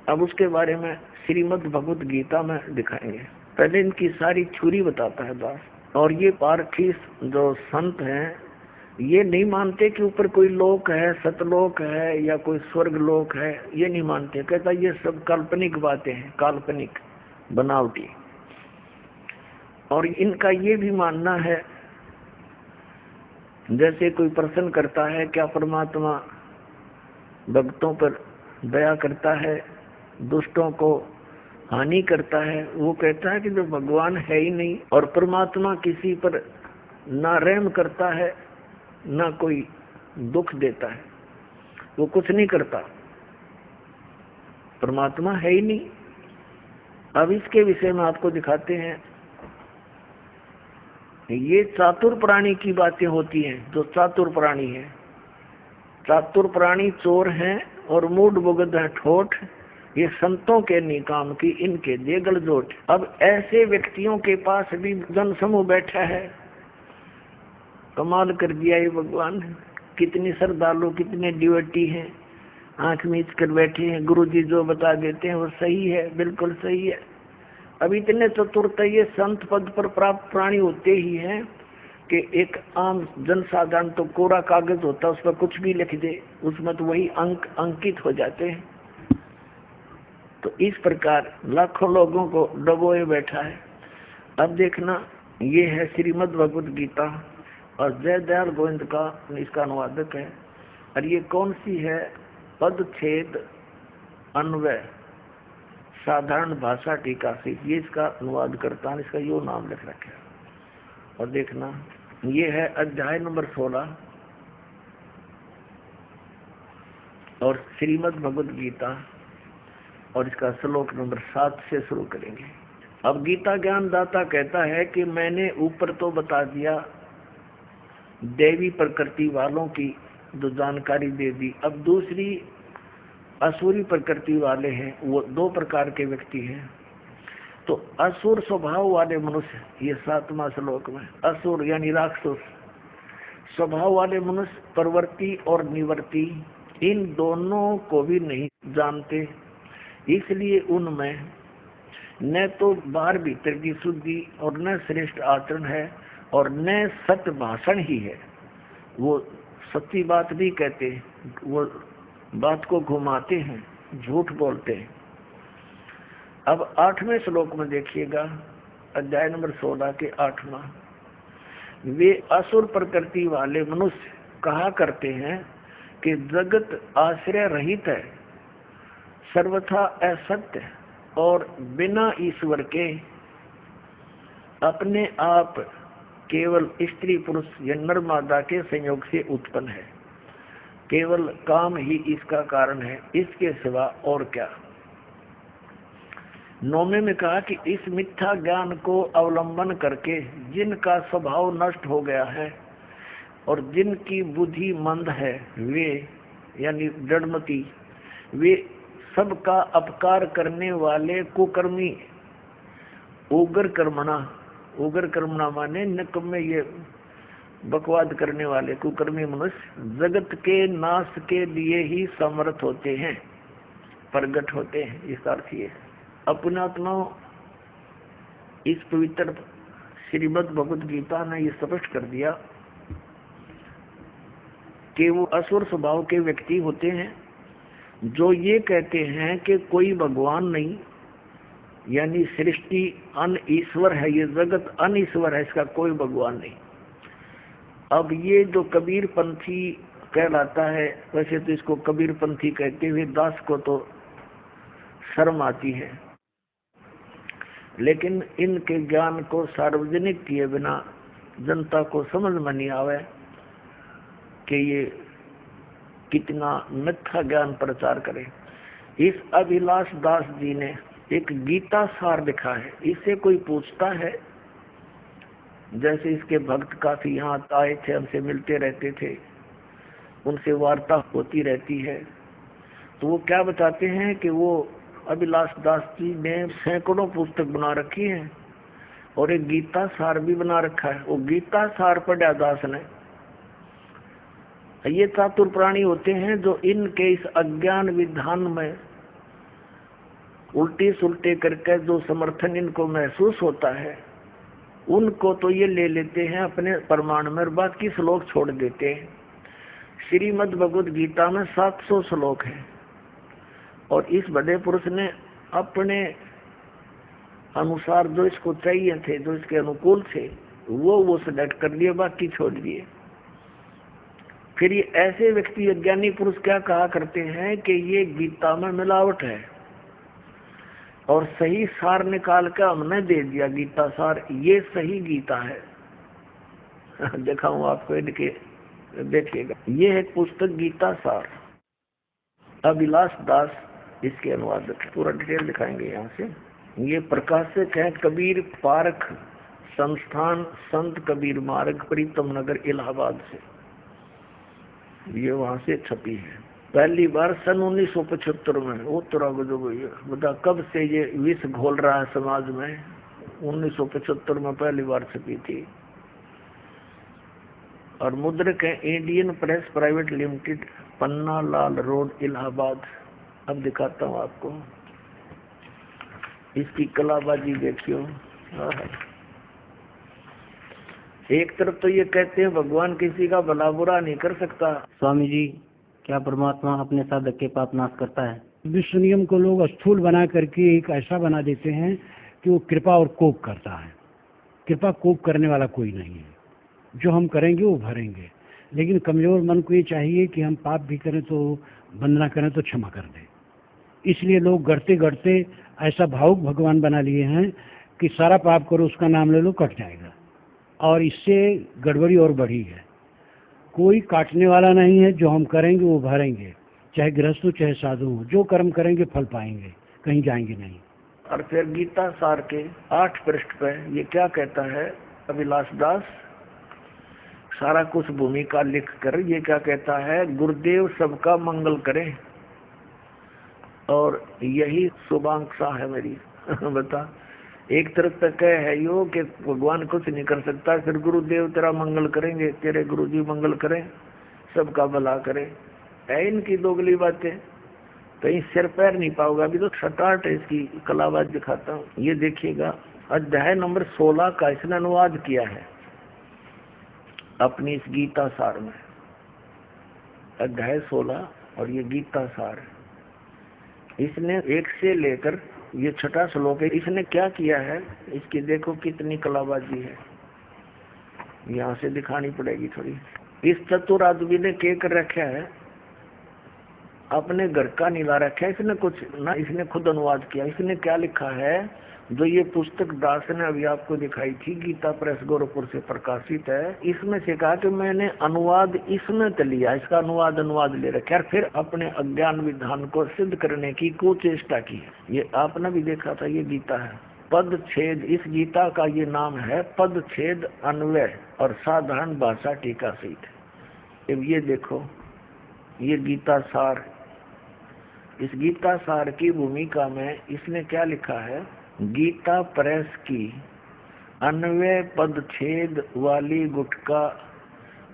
अब उसके बारे में श्रीमद् भगवत गीता में दिखाएंगे। पहले इनकी सारी थ्योरी बताता है दास। और ये पारखी जो संत हैं ये नहीं मानते कि ऊपर कोई लोक है, सतलोक है या कोई स्वर्ग लोक है, ये नहीं मानते। कहता ये सब काल्पनिक बातें हैं, काल्पनिक बनावटी। और इनका ये भी मानना है, जैसे कोई प्रश्न करता है क्या परमात्मा भक्तों पर दया करता है, दुष्टों को हानि करता है, वो कहता है कि जो भगवान है ही नहीं और परमात्मा किसी पर ना रहम करता है ना कोई दुख देता है, वो कुछ नहीं करता, परमात्मा है ही नहीं। अब इसके विषय में आपको दिखाते हैं। ये चातुर प्राणी की बातें होती हैं। जो चातुर प्राणी है, चातुर प्राणी चोर हैं और मूड बुगद है ठोठ, ये संतों के निकाम की इनके दे गलजोट। अब ऐसे व्यक्तियों के पास भी जन समूह बैठा है। कमाल कर दिया ये भगवान, कितनी श्रद्धालु, कितने डिवोटी हैं, आंख मीच कर बैठे हैं। गुरुजी जो बता देते हैं वो सही है, बिल्कुल सही है। अब इतने चतुरता ये संत पद पर प्राप्त प्राणी होते ही हैं कि एक आम जनसाधारण तो कोरा कागज होता है, उस पर कुछ भी लिख दे, उसमें तो वही अंक अंकित हो जाते हैं। तो इस प्रकार लाखों लोगों को डबोए बैठा है। अब देखना, ये है श्रीमद् भगवत गीता और जय दयाल गोविंद का इसका अनुवादक है। और ये कौन सी है? पदच्छेद अन्वय साधारण भाषा टीका से ये इसका अनुवाद करता है, इसका यो नाम लिख रखा है। और देखना, ये है अध्याय नंबर 16 और श्रीमद् भगवत गीता, और इसका श्लोक नंबर 7 से शुरू करेंगे। अब गीता ज्ञान दाता कहता है कि मैंने ऊपर तो बता दिया देवी प्रकृति वालों की जो जानकारी दे दी। अब दूसरी असुरी प्रकृति वाले हैं, वो 2 प्रकार के व्यक्ति हैं। तो असुर स्वभाव वाले मनुष्य, ये 7वां श्लोक में, असुर यानी राक्षस स्वभाव वाले मनुष्य प्रवृत्ति और निवृत्ति इन दोनों को भी नहीं जानते, इसलिए उनमें न तो बाहर भीतर की शुद्धि और न श्रेष्ठ आचरण है और न सत्य भाषण ही है। वो सच्ची बात भी कहते, वो बात को घुमाते हैं, झूठ बोलते हैं। अब 8वें श्लोक में देखिएगा, अध्याय नंबर 16 के 8वां। वे असुर प्रकृति वाले मनुष्य कहा करते हैं कि जगत आश्रय रहित है, सर्वथा असत्य और बिना ईश्वर के अपने आप केवल स्त्री पुरुष या नर मादा के संयोग से उत्पन्न है। केवल काम ही इसका कारण है, इसके सिवा और क्या। 9वें में कहा कि इस मिथ्या ज्ञान को अवलंबन करके जिनका स्वभाव नष्ट हो गया है और जिनकी बुद्धि मंद है, वे यानी जड़मती, वे सबका अपकार करने वाले कुकर्मी उग्र कर्मणा माने निकम्मे, ये बकवाद करने वाले कुकर्मी मनुष्य जगत के नाश के लिए ही समर्थ होते हैं, प्रगट होते हैं। इसका अर्थ ये अपने आत्मा इस पवित्र श्रीमद् भगवत गीता ने ये स्पष्ट कर दिया कि वो असुर स्वभाव के व्यक्ति होते हैं जो ये कहते हैं कि कोई भगवान नहीं, यानी सृष्टि अन ईश्वर है, ये जगत अन ईश्वर है, इसका कोई भगवान नहीं। अब ये जो कहलाता है। वैसे तो इसको कबीरपंथी कहते हुए दास को तो शर्म आती है, लेकिन इनके ज्ञान को सार्वजनिक किए बिना जनता को समझ में नहीं आवे कि ये कितना मिथ्या ज्ञान प्रचार करे। इस अभिलाष दास जी ने एक गीता सार लिखा है। इससे कोई पूछता है, जैसे इसके भक्त काफी यहाँ आए थे, हमसे मिलते रहते थे, उनसे वार्ता होती रहती है, तो वो क्या बताते हैं कि वो अभिलाष दास जी ने सैकड़ों पुस्तक बना रखी है और एक गीता सार भी बना रखा है। वो गीता सार पढ़ा दास ने। ये चातुर प्राणी होते हैं जो इनके इस अज्ञान विधान में उल्टी सुलटे करके जो समर्थन इनको महसूस होता है, उनको तो ये ले लेते हैं अपने प्रमाण में और बाकी श्लोक छोड़ देते हैं। श्रीमद् भगवद गीता में 700 श्लोक हैं और इस बड़े पुरुष ने अपने अनुसार जो इसको चाहिए थे, जो इसके अनुकूल थे, वो सिलेक्ट कर लिए, बाकी छोड़ दिए। फिर ये ऐसे व्यक्ति, अज्ञानी पुरुष क्या कहा करते हैं कि ये गीता में मिलावट है और सही सार निकाल के हमने दे दिया गीता सार, ये सही गीता है। दिखाऊं आपको, इनके देखिएगा, ये है पुस्तक गीता सार, अभिलाष दास इसके अनुवादक है। पूरा डिटेल दिखाएंगे यहाँ से। ये प्रकाशक है कबीर पारख संस्थान, संत कबीर मार्ग, प्रीतम नगर, इलाहाबाद से। ये वहां से छपी है। पहली बार सन 1975 में। वो तरह बता कब से ये विष घोल रहा है समाज में। 1975 में पहली बार छपी थी और मुद्रक है Indian press private limited, Panna Lal road, Allahabad. अब दिखाता हूँ आपको इसकी कलाबाजी, देखियो। एक तरफ तो ये कहते हैं भगवान किसी का भला बुरा नहीं कर सकता। स्वामी जी, क्या परमात्मा अपने साधक के पाप नाश करता है? विश्व नियम को लोग स्थूल बना करके एक ऐसा बना देते हैं कि वो कृपा और कोप करता है। कृपा कोप करने वाला कोई नहीं है। जो हम करेंगे वो भरेंगे, लेकिन कमजोर मन को ये चाहिए कि हम पाप भी करें तो वंदना करें तो क्षमा कर दें। इसलिए लोग गढ़ते गढ़ते ऐसा भावुक भगवान बना लिए हैं कि सारा पाप करो, उसका नाम ले लो, कट जाएगा। और इससे गड़बड़ी और बढ़ी है। कोई काटने वाला नहीं है। जो हम करेंगे वो भरेंगे, चाहे गृहस्थ हो चाहे साधु हो। जो कर्म करेंगे फल पाएंगे, कहीं जाएंगे नहीं। और फिर गीता सार के 8 पृष्ठ पे ये क्या कहता है अभिलाष दास, सारा कुछ भूमिका लिख कर ये क्या कहता है, गुरुदेव सबका मंगल करें और यही शुभाकांक्षा है मेरी। बता, एक तरफ तक है यो कि भगवान कुछ नहीं कर सकता, फिर गुरुदेव तेरा मंगल करेंगे, तेरे गुरुजी मंगल करें, सबका भला करें। है इनकी दोगली बातें, कहीं सिर पैर नहीं पाओगे। अभी तो सटाट है इसकी कलाबाज दिखाता हूँ। ये देखिएगा, अध्याय नंबर 16 का इसने अनुवाद किया है अपनी इस गीता सार में। अध्याय 16 और ये गीता सार, इसने 1 से लेकर ये 6वां श्लोक है। इसने क्या किया है, इसकी देखो कितनी कलाबाजी है। यहाँ से दिखानी पड़ेगी थोड़ी। इस चतुर आदमी ने क्या कर रखा है, अपने घर का नीला रखा है इसने कुछ ना, इसने खुद अनुवाद किया। इसने क्या लिखा है, जो ये पुस्तक दास ने अभी आपको दिखाई थी, गीता प्रेस गोरखपुर से प्रकाशित है, इसमें से कहा कि मैंने अनुवाद इसमें तो लिया, इसका अनुवाद ले रखा है, फिर अपने अज्ञान विधान को सिद्ध करने की कुचेष्टा की है। ये आपने भी देखा था, ये गीता है। पद छेद, इस गीता का ये नाम है पद छेद अन्वय और साधारण भाषा टीका सहित। अब ये देखो, ये गीता सार, इस गीता सार की भूमिका में इसने क्या लिखा है, गीता प्रेस की अन्वय पद छेद वाली गुटका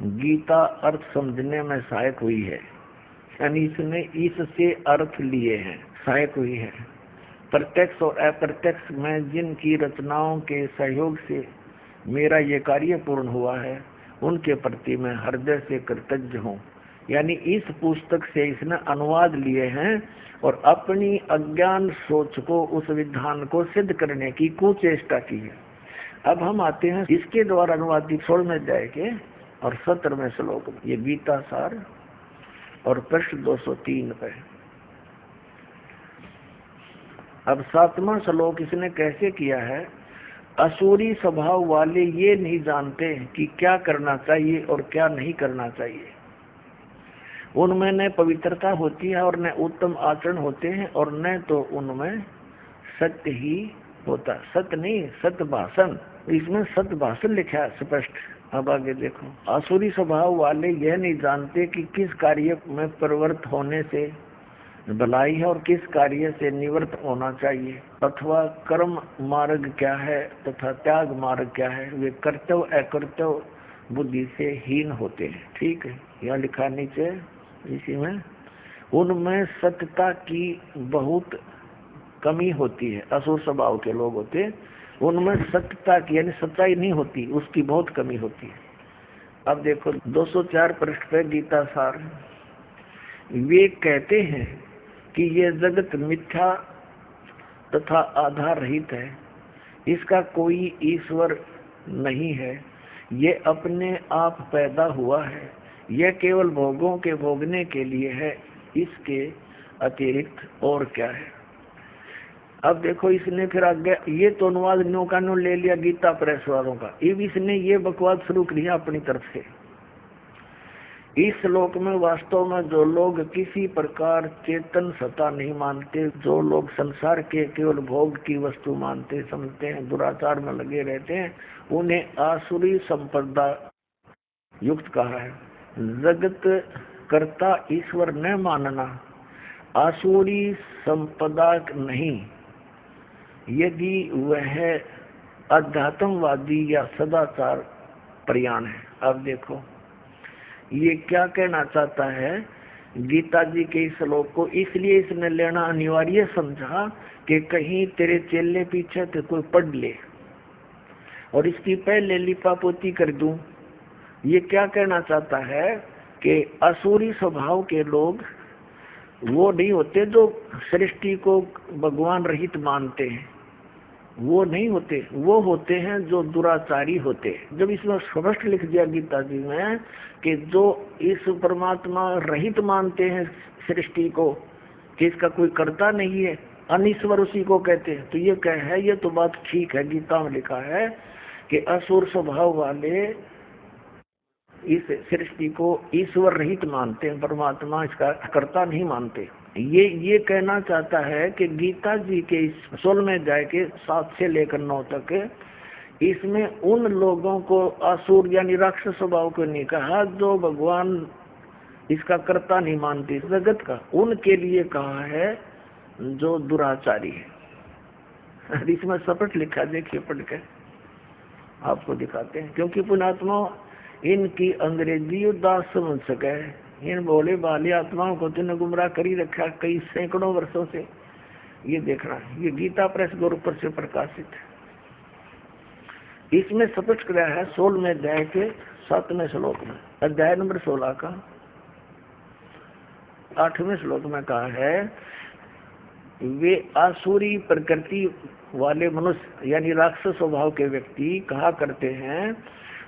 गीता अर्थ समझने में सहायक हुई है। यानी इसने इससे अर्थ लिए हैं, सहायक हुई है। प्रत्यक्ष और अप्रत्यक्ष में जिनकी रचनाओं के सहयोग से मेरा ये कार्य पूर्ण हुआ है, उनके प्रति मैं हृदय से कृतज्ञ हूँ। यानी इस पुस्तक से इसने अनुवाद लिए हैं और अपनी अज्ञान सोच को, उस विधान को सिद्ध करने की कुचेष्टा की है। अब हम आते हैं इसके द्वारा अनुवादित 16वें अध्याय के और 17वें श्लोक में। ये गीता सार और पृष्ठ 203 पे। अब 7वां श्लोक इसने कैसे किया है? असुरी स्वभाव वाले ये नहीं जानते कि क्या करना चाहिए और क्या नहीं करना चाहिए। उनमें न पवित्रता होती है और न उत्तम आचरण होते हैं और न तो उनमें सत्य ही होता। सत्य नहीं, सत्य भाषण। इसमें सत्य भाषण लिखा है स्पष्ट। अब आगे देखो, आसुरी स्वभाव वाले यह नहीं जानते कि किस कार्य में प्रवृत्त होने से भलाई है और किस कार्य से निवृत्त होना चाहिए, अथवा कर्म मार्ग क्या है तथा त्याग मार्ग क्या है। वे कर्तव्य अकर्तव्य बुद्धि से हीन होते हैं। ठीक है, यह लिखा नीचे इसी में। उनमें सत्यता की बहुत कमी होती है। असुर स्वभाव के लोग होते हैं, उनमें सत्यता की यानी सच्चाई नहीं होती, उसकी बहुत कमी होती है। अब देखो 204 पृष्ठ पे गीता सार। वे कहते हैं कि ये जगत मिथ्या तथा आधार रहित है, इसका कोई ईश्वर नहीं है, ये अपने आप पैदा हुआ है, यह केवल भोगों के भोगने के लिए है, इसके अतिरिक्त और क्या है। अब देखो इसने फिर आगे ये तो अनुवाद न्यू का न्यू ले लिया गीता प्रेस वालों का। अब इसने ये बकवास शुरू कर दिया अपनी तरफ से। इस श्लोक में वास्तव में जो लोग किसी प्रकार चेतन सत्ता नहीं मानते, जो लोग संसार के केवल भोग की वस्तु मानते समझते हैं, दुराचार में लगे रहते हैं, उन्हें आसुरी संपदा युक्त कहा है। जगत कर्ता ईश्वर न मानना आसुरी संपदा नहीं, यदि वह अध्यात्मवादी या सदाचार प्रयाण है। अब देखो ये क्या कहना चाहता है गीता जी के इस श्लोक को, इसलिए इसने लेना अनिवार्य समझा कि कहीं तेरे चेले पीछे तो कोई पढ़ ले और इसकी पहले लिपापोती कर दूं। ये क्या कहना चाहता है कि असुरी स्वभाव के लोग वो नहीं होते जो सृष्टि को भगवान रहित मानते हैं, वो नहीं होते, वो होते हैं जो दुराचारी होते हैं। जब इसमें स्पष्ट लिख दिया गीता जी में कि जो इस परमात्मा रहित मानते हैं सृष्टि को, कि इसका कोई कर्ता नहीं है, अनीश्वर उसी को कहते हैं, तो ये क्या है, ये तो बात ठीक है। गीता में लिखा है कि असुर स्वभाव वाले इस सृष्टि को ईश्वर रहित मानते हैं, परमात्मा इसका कर्ता नहीं मानते। ये कहना चाहता है कि गीता जी के इस 16वें अध्याय के 7 से लेकर 9 तक इसमें उन लोगों को असुर यानी राक्षस स्वभाव को नहीं कहा जो भगवान इसका कर्ता नहीं मानते इस जगत का, उनके लिए कहा है जो दुराचारी है। इसमें स्पष्ट लिखा, देखिए पढ़ के आपको दिखाते हैं, क्योंकि पुण्यात्मा इनकी अंग्रेजी उदास समझ सके। इन भोले भाले आत्माओं को तुमने गुमराह करी रखा कई सैकड़ों वर्षों से। ये देखना, ये गीता प्रेस गोरखपुर से प्रकाशित है। इसमें स्पष्ट किया है 16वें अध्याय के 7वें श्लोक में, अध्याय नंबर 16 का 8वें श्लोक में कहा है, वे आसुरी प्रकृति वाले मनुष्य यानी राक्षस स्वभाव के व्यक्ति कहा करते हैं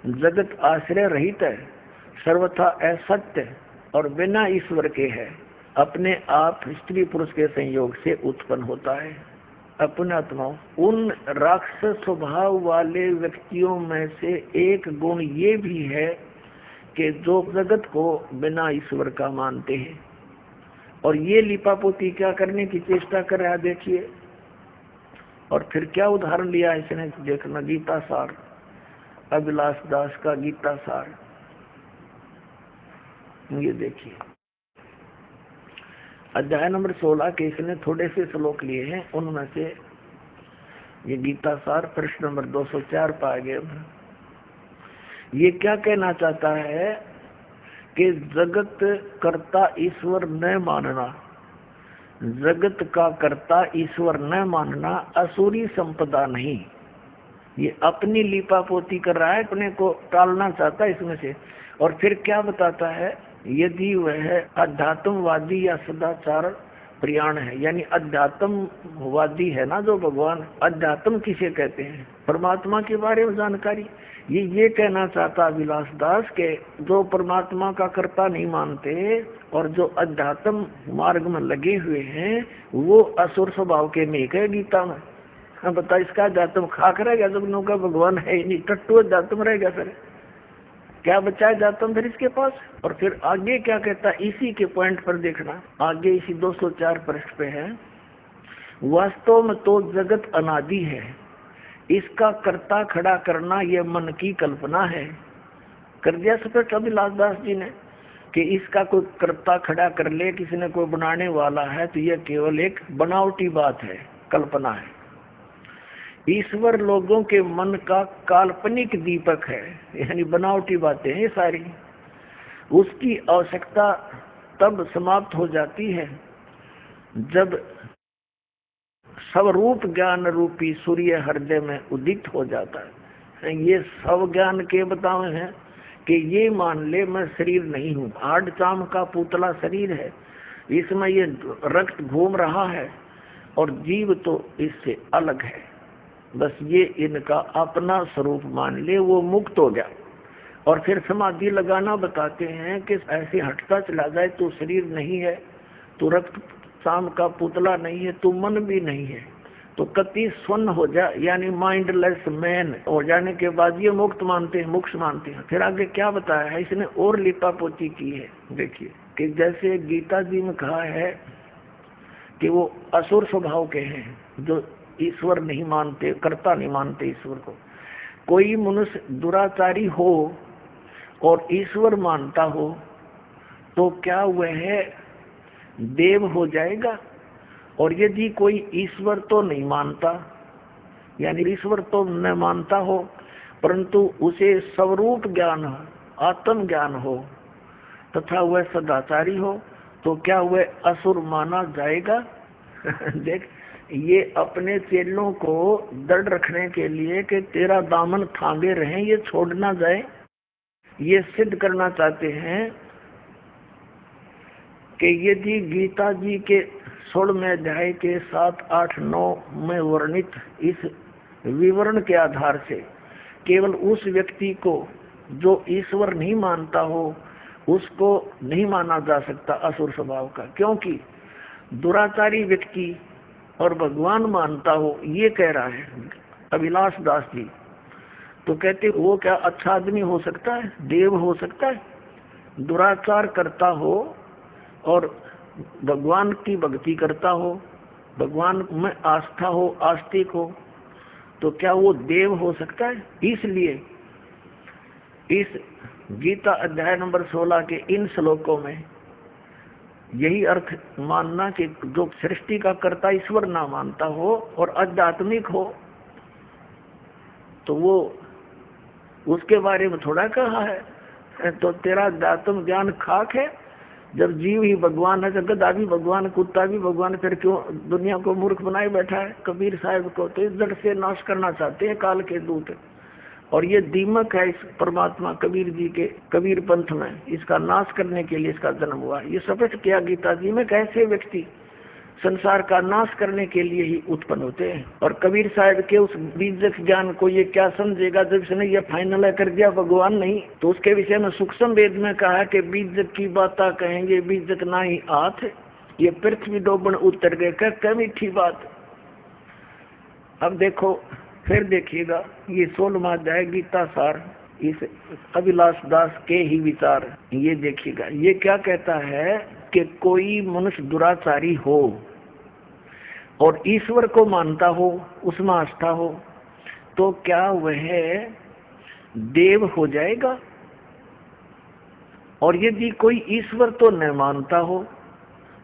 जगत आश्रय रहित है, सर्वथा असत्य और बिना ईश्वर के है, अपने आप स्त्री पुरुष के संयोग से उत्पन्न होता है। अपने आत्माओं, उन राक्षस स्वभाव वाले व्यक्तियों में से एक गुण ये भी है कि जो जगत को बिना ईश्वर का मानते हैं। और ये लिपापोती क्या करने की चेष्टा कर रहा है देखिए। और फिर क्या उदाहरण लिया इसने, देखना गीता सार, अभिलाष दास का गीता सार, ये देखिए अध्याय नंबर 16 के इसने थोड़े से श्लोक लिए हैं, उनमें से ये गीता सार पृष्ठ नंबर 204 पा गए। ये क्या कहना चाहता है कि जगत कर्ता ईश्वर न मानना, जगत का कर्ता ईश्वर न मानना असुरी संपदा नहीं। ये अपनी लिपापोती कर रहा है, अपने को टालना चाहता है इसमें से। और फिर क्या बताता है, यदि वह अध्यात्मवादी या सदाचार प्रयाण है, यानी अध्यात्मवादी है ना जो भगवान, अध्यात्म किसे कहते हैं, परमात्मा के बारे में जानकारी। ये कहना चाहता विलास दास के जो परमात्मा का कर्ता नहीं मानते और जो अध्यात्म मार्ग में लगे हुए हैं वो असुर स्वभाव के नहीं कहे गीता में। हाँ बता, इसका अध्यात्म खाक रहेगा जब लोगों का भगवान है नहीं, टट्टू अध्यात्म रहेगा। फिर क्या बचा है अध्यात्म फिर इसके पास? और फिर आगे क्या कहता, इसी के पॉइंट पर देखना, आगे इसी 204 पृष्ठ पे है, वास्तव में तो जगत अनादि है, इसका कर्ता खड़ा करना यह मन की कल्पना है। कर दिया स्पष्ट अभिलाष दास जी ने कि इसका कोई कर्ता खड़ा कर ले, किसी ने कोई बनाने वाला है, तो यह केवल एक बनावटी बात है, कल्पना है। ईश्वर लोगों के मन का काल्पनिक दीपक है, यानी बनावटी बातें हैं ये सारी। उसकी आवश्यकता तब समाप्त हो जाती है जब स्वरूप ज्ञान रूपी सूर्य हृदय में उदित हो जाता है। ये सब ज्ञान के बतावे हैं कि ये मान ले मैं शरीर नहीं हूँ, हाड़ चाम का पुतला शरीर है, इसमें ये रक्त घूम रहा है और जीव तो इससे अलग है, बस ये इनका अपना स्वरूप मान ले, वो मुक्त हो गया। और फिर समाधि लगाना बताते हैं कि ऐसे हटता चला जाए, तो शरीर नहीं है, तो रक्त शाम का पुतला नहीं है, तो मन भी नहीं है, तो कति स्वर्ण हो जाए, यानी माइंडलेस मैन हो जाने के बाद ये मुक्त मानते हैं, मोक्ष मानते हैं। फिर आगे क्या बताया है इसने और लिपा पोती की है, देखिए कि जैसे गीता जी में कहा है कि वो असुर स्वभाव के हैं जो ईश्वर नहीं मानते, कर्ता नहीं मानते ईश्वर को। कोई मनुष्य दुराचारी हो और ईश्वर मानता हो तो क्या वह देव हो जाएगा? और यदि कोई ईश्वर तो नहीं मानता, यानी ईश्वर तो न मानता हो परंतु उसे स्वरूप ज्ञान, आत्म ज्ञान हो तथा वह सदाचारी हो, तो क्या वह असुर माना जाएगा? देख, ये अपने चेलों को दृढ़ रखने के लिए कि तेरा दामन थामे रहे, ये छोड़ ना जाए, ये सिद्ध करना चाहते हैं कि यदि गीता जी के 16वें अध्याय के 7, 8, 9 में वर्णित इस विवरण के आधार से केवल उस व्यक्ति को जो ईश्वर नहीं मानता हो उसको नहीं माना जा सकता असुर स्वभाव का, क्योंकि दुराचारी व्यक्ति और भगवान मानता हो, ये कह रहा है अभिलाष दास जी। तो कहते वो क्या अच्छा आदमी हो सकता है, देव हो सकता है? दुराचार करता हो और भगवान की भक्ति करता हो, भगवान में आस्था हो, आस्तिक हो, तो क्या वो देव हो सकता है? इसलिए इस गीता अध्याय नंबर 16 के इन श्लोकों में यही अर्थ मानना कि जो सृष्टि का कर्ता ईश्वर ना मानता हो और आध्यात्मिक हो तो वो उसके बारे में थोड़ा कहा है। तो तेरा अध्यात्म ज्ञान खाक है, जब जीव ही भगवान है, गधा भी भगवान, कुत्ता भी भगवान, फिर क्यों दुनिया को मूर्ख बनाए बैठा है? कबीर साहब को तो इस जड़ से नाश करना चाहते हैं काल के दूत, और ये दीमक है इस परमात्मा कबीर जी के कबीर पंथ में, इसका नाश करने के लिए इसका जन्म हुआ। ये स्पष्ट किया गीता जी में कैसे व्यक्ति संसार का नाश करने के लिए ही उत्पन्न होते हैं। और कबीर साहब के उस बीजक ज्ञान को ये क्या समझेगा जब इसने ये फाइनल कर दिया भगवान नहीं, तो उसके विषय में सूक्ष्म वेद में कहा कि बीजक की बात कहेंगे बीजक ना ही आथ, ये पृथ्वी डोबन उतर गए, क्या मीठी बात। अब देखो फिर देखिएगा ये 16वां अध्याय गीता सार, इस अभिलाष दास के ही विचार, ये देखिएगा ये क्या कहता है कि कोई मनुष्य दुराचारी हो और ईश्वर को मानता हो, उसमें आस्था हो, तो क्या वह देव हो जाएगा? और यदि कोई ईश्वर तो न मानता हो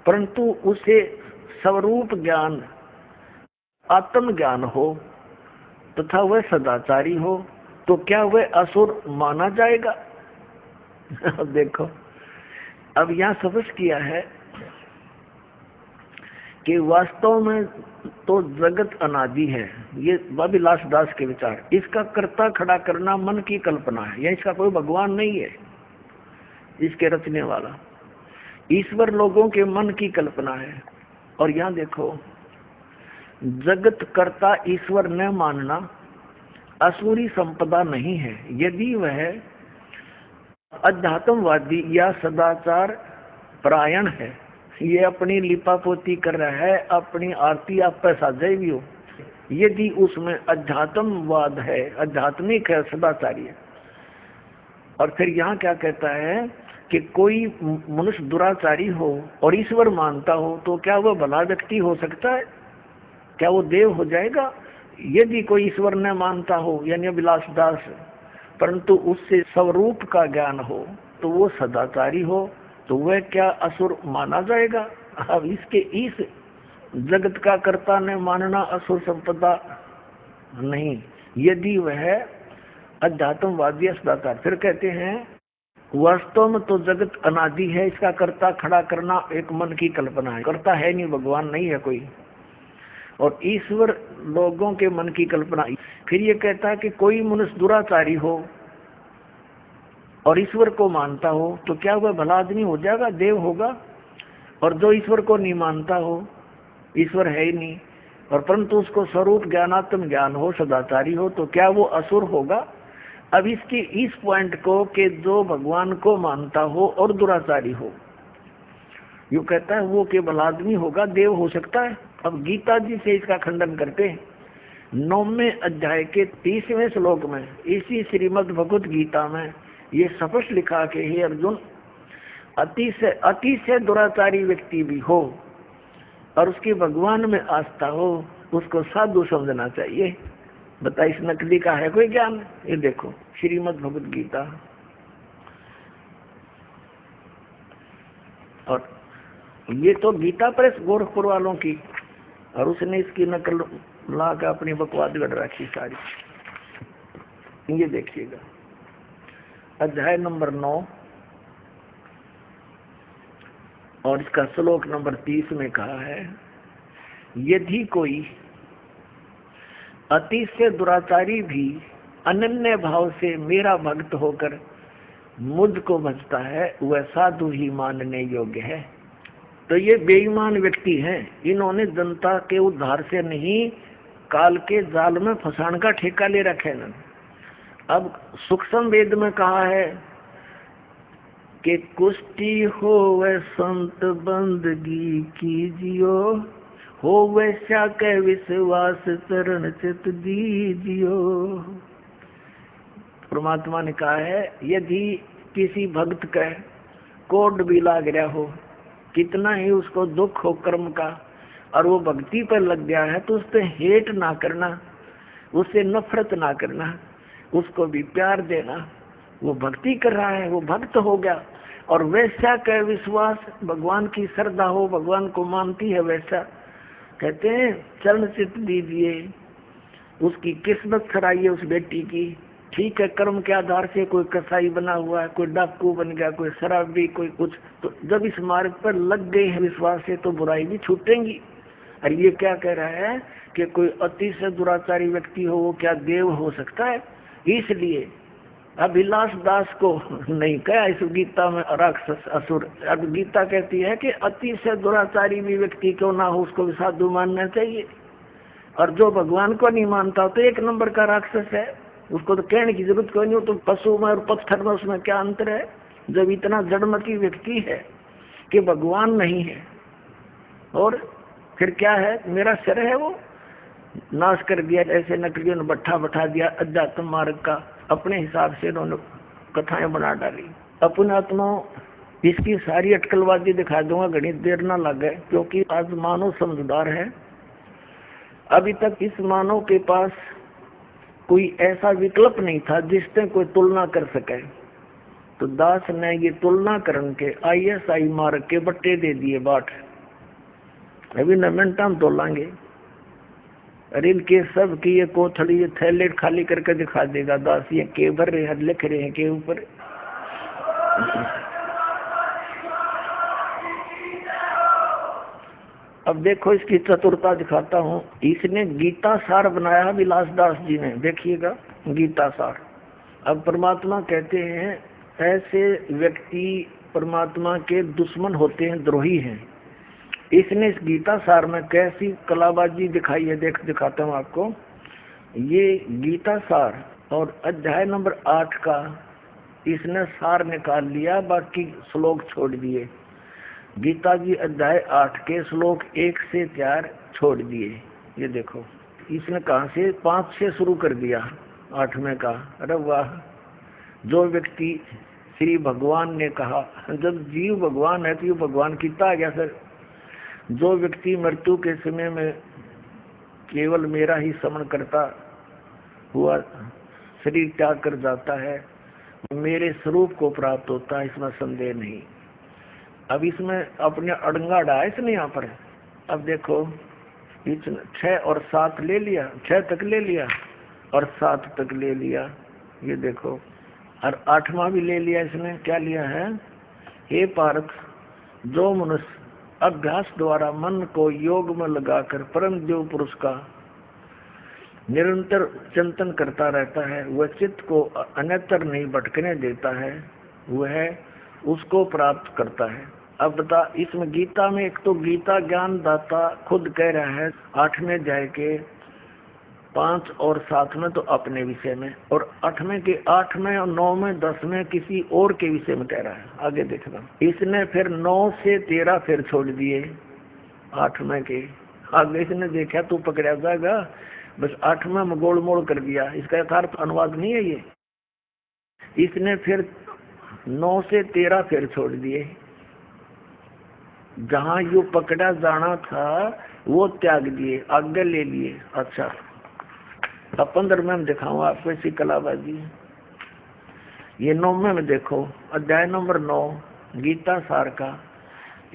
परंतु उसे स्वरूप ज्ञान, आत्म ज्ञान हो तथा वह सदाचारी हो, तो क्या वह असुर माना जाएगा? देखो अब यहाँ स्पष्ट किया है कि वास्तव में तो जगत अनादि है, ये अभिलाष दास के विचार। इसका कर्ता खड़ा करना मन की कल्पना है, या इसका कोई भगवान नहीं है इसके रचने वाला, ईश्वर लोगों के मन की कल्पना है। और यहाँ देखो जगत कर्ता ईश्वर न मानना असुरी संपदा नहीं है। यदि वह अध्यात्मवादी या सदाचार परायण है, ये अपनी लिपापोती कर रहा है, अपनी आरती आप पे साझे भी हो, यदि उसमें अध्यात्मवाद है, आध्यात्मिक है, सदाचारी है। और फिर यहाँ क्या कहता है कि कोई मनुष्य दुराचारी हो और ईश्वर मानता हो तो क्या वह भला व्यक्ति हो सकता है? क्या वो देव हो जाएगा? यदि कोई ईश्वर न मानता हो यानी अभिलाष दास, परंतु उससे स्वरूप का ज्ञान हो तो वो सदाचारी हो, तो वह क्या असुर माना जाएगा? अब इसके इस जगत का कर्ता ने मानना असुर संपदा नहीं, यदि वह अध्यात्मवादी सदाचार। फिर कहते हैं वास्तव में तो जगत अनादि है, इसका कर्ता खड़ा करना एक मन की कल्पना है, कर्ता है नहीं, भगवान नहीं है कोई, और ईश्वर लोगों के मन की कल्पना। फिर ये कहता है कि कोई मनुष्य दुराचारी हो और ईश्वर को मानता हो तो क्या वह भला आदमी हो जाएगा, देव होगा? और जो ईश्वर को नहीं मानता हो, ईश्वर है ही नहीं, और परंतु उसको स्वरूप ज्ञानात्म ज्ञान हो, सदाचारी हो, तो क्या वो असुर होगा? अब इसकी इस पॉइंट को कि जो भगवान को मानता हो और दुराचारी हो, यू कहता है वो केवल आदमी होगा, देव हो सकता है। अब गीता जी से इसका खंडन करते हैं। 9वें अध्याय के 30वें श्लोक में इसी श्रीमद् भगवत गीता में ये स्पष्ट लिखा कि हे अर्जुन, अति से दुराचारी व्यक्ति भी हो और उसकी भगवान में आस्था हो, उसको साधु समझना चाहिए। बता इस नकली का है कोई ज्ञान? ये देखो श्रीमद् भगवत गीता, और ये तो गीता प्रेस गोरखपुर वालों की, और उसने इसकी नकल ला के अपनी बकवास गढ़ रखी सारी। ये देखिएगा अध्याय नंबर 9 और इसका श्लोक नंबर 30 में कहा है, यदि कोई अति से दुराचारी भी अनन्य भाव से मेरा भक्त होकर मुझको भजता है, वह साधु ही मानने योग्य है। तो ये बेईमान व्यक्ति हैं, इन्होंने जनता के उद्धार से नहीं काल के जाल में फंसाने का ठेका ले रखे हैं। अब सूक्ष्म वेद में कहा है कि कुष्टी हो वह संत बंदगी कीजियो, हो वैसा के विश्वास चरण चित दीजियो। परमात्मा ने कहा है यदि किसी भक्त का कोड भी लाग रहा हो, कितना ही उसको दुख हो कर्म का, और वो भक्ति पर लग गया है, तो उससे हेट ना करना, उससे नफरत ना करना, उसको भी प्यार देना। वो भक्ति कर रहा है, वो भक्त हो गया, और वैसा का विश्वास, भगवान की श्रद्धा हो, भगवान को मानती है, वैसा कहते हैं चरण चित दीजिए, उसकी किस्मत सराइए उस बेटी की। ठीक है, कर्म के आधार से कोई कसाई बना हुआ है, कोई डाकू बन गया, कोई शराबी, कोई कुछ, तो जब इस मार्ग पर लग गए हैं विश्वास से तो बुराई भी छूटेंगी। और ये क्या कह रहा है कि कोई अति से दुराचारी व्यक्ति हो वो क्या देव हो सकता है? इसलिए अभिलाष दास को नहीं कहा इस गीता में राक्षस असुर। अब गीता कहती है कि अति से दुराचारी भी व्यक्ति क्यों ना हो उसको भी साधु मानना चाहिए, और जो भगवान को नहीं मानता तो एक नंबर का राक्षस है, उसको तो कहने की जरूरत कोई नहीं हो। तो पशु में और पत्थर में उसमें क्या अंतर है? जब इतना जड़मती व्यक्ति है कि भगवान नहीं है, और फिर क्या है, मेरा सिर है वो नाश कर दिया, ऐसे नकलियों ने बट्ठा बैठा दिया अध्यात्म मार्ग का, अपने हिसाब से उन्होंने कथाएं बना डाली। अपने आत्मा इसकी सारी अटकलबाजी दिखा दूंगा, घनी देर ना लगे, क्योंकि आज मानव समझदार है। अभी तक इस मानव के पास कोई ऐसा विकल्प नहीं था जिससे कोई तुलना कर सके, तो दास ने ये तुलना करने के ISI मार्ग के बट्टे दे दिए बाट। अभी न मिनट हम तोलांगे, अरे इनके सब की ये कोथड़ी ये थैले खाली करके दिखा देगा दास, ये के भर रहे हैं, लिख रहे हैं के ऊपर। अब देखो इसकी चतुरता दिखाता हूँ। इसने गीता सार बनाया विलास दास जी ने, देखिएगा गीता सार। अब परमात्मा कहते हैं ऐसे व्यक्ति परमात्मा के दुश्मन होते हैं, द्रोही हैं। इसने इस गीता सार में कैसी कलाबाजी दिखाई है, दिखाता हूँ आपको। ये गीता सार और अध्याय नंबर 8 का इसने सार निकाल लिया, बाकी श्लोक छोड़ दिए। गीता जी अध्याय 8 के श्लोक 1 से 4 छोड़ दिए। ये देखो इसने कहा से 5 से शुरू कर दिया 8वें का। अरे वाह, जो व्यक्ति श्री भगवान ने कहा, जब जीव भगवान है तो ये भगवान कितना आ गया सर। जो व्यक्ति मृत्यु के समय में केवल मेरा ही स्मरण करता हुआ शरीर त्याग कर जाता है, मेरे स्वरूप को प्राप्त होता है, इसमें संदेह नहीं। अब इसमें अपने अड़ंगा डाला इसने यहाँ पर। अब देखो 6 और 7 ले लिया, 6 तक ले लिया और 7 तक ले लिया। ये देखो और 8वां भी ले लिया इसने। क्या लिया है? हे पार्थ, जो मनुष्य अभ्यास द्वारा मन को योग में लगाकर परम देव पुरुष का निरंतर चिंतन करता रहता है, वह चित्त को अन्यत्र नहीं भटकने देता है, वह उसको प्राप्त करता है। अब बता, इसमें गीता में एक तो गीता ज्ञान दाता खुद कह रहा है 8वें अध्याय के 5 और 7 में तो अपने विषय में, और 8वें के 8वें और 9वें 10वें किसी और के विषय में कह रहा है। आगे देखना, इसने फिर 9 से 13 फिर छोड़ दिए 8वें के। आगे इसने देखा तू पकड़ा जाएगा, बस 8वें में गोल मोड़ कर दिया। इसका यथार्थ अनुवाद नहीं है ये। इसने फिर 9 से 13 फिर छोड़ दिए। जहां यू पकड़ा जाना था वो त्याग दिए, आगे ले लिए। अच्छा, अब 15वें में दिखाऊंगा आपको ऐसी कलाबाजी। ये 9वें में देखो, अध्याय नंबर 9 गीता सार का।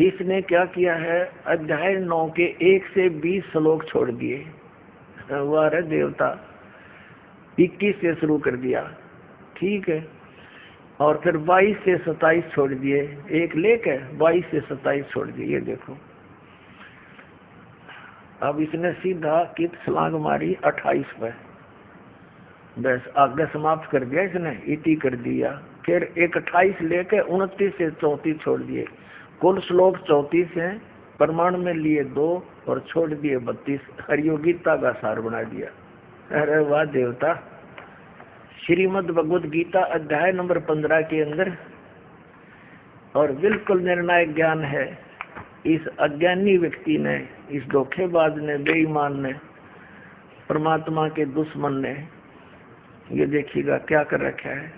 इसने क्या किया है? अध्याय 9 के 1 से 20 श्लोक छोड़ दिए। वाह रे देवता, 21 से शुरू कर दिया, ठीक है। और फिर 22 से 27 छोड़ दिए, एक लेके 22 से 27 छोड़ दिए। ये देखो अब इसने सीधा कित छलांग मारी 28 पे, बस आगे समाप्त कर दिया इसने, इति कर दिया। फिर एक 28 लेके 29 से 34 छोड़ दिए। कुल श्लोक 34 हैं, प्रमाण में लिए 2 और छोड़ दिए 32। हरियो गीता का सार बना दिया। अरे वाह देवता। श्रीमद् भगवद गीता अध्याय नंबर 15 के अंदर और बिल्कुल निर्णायक ज्ञान है। इस अज्ञानी व्यक्ति ने, इस धोखेबाज ने, बेईमान ने, परमात्मा के दुश्मन ने, ये देखिएगा क्या कर रखा है।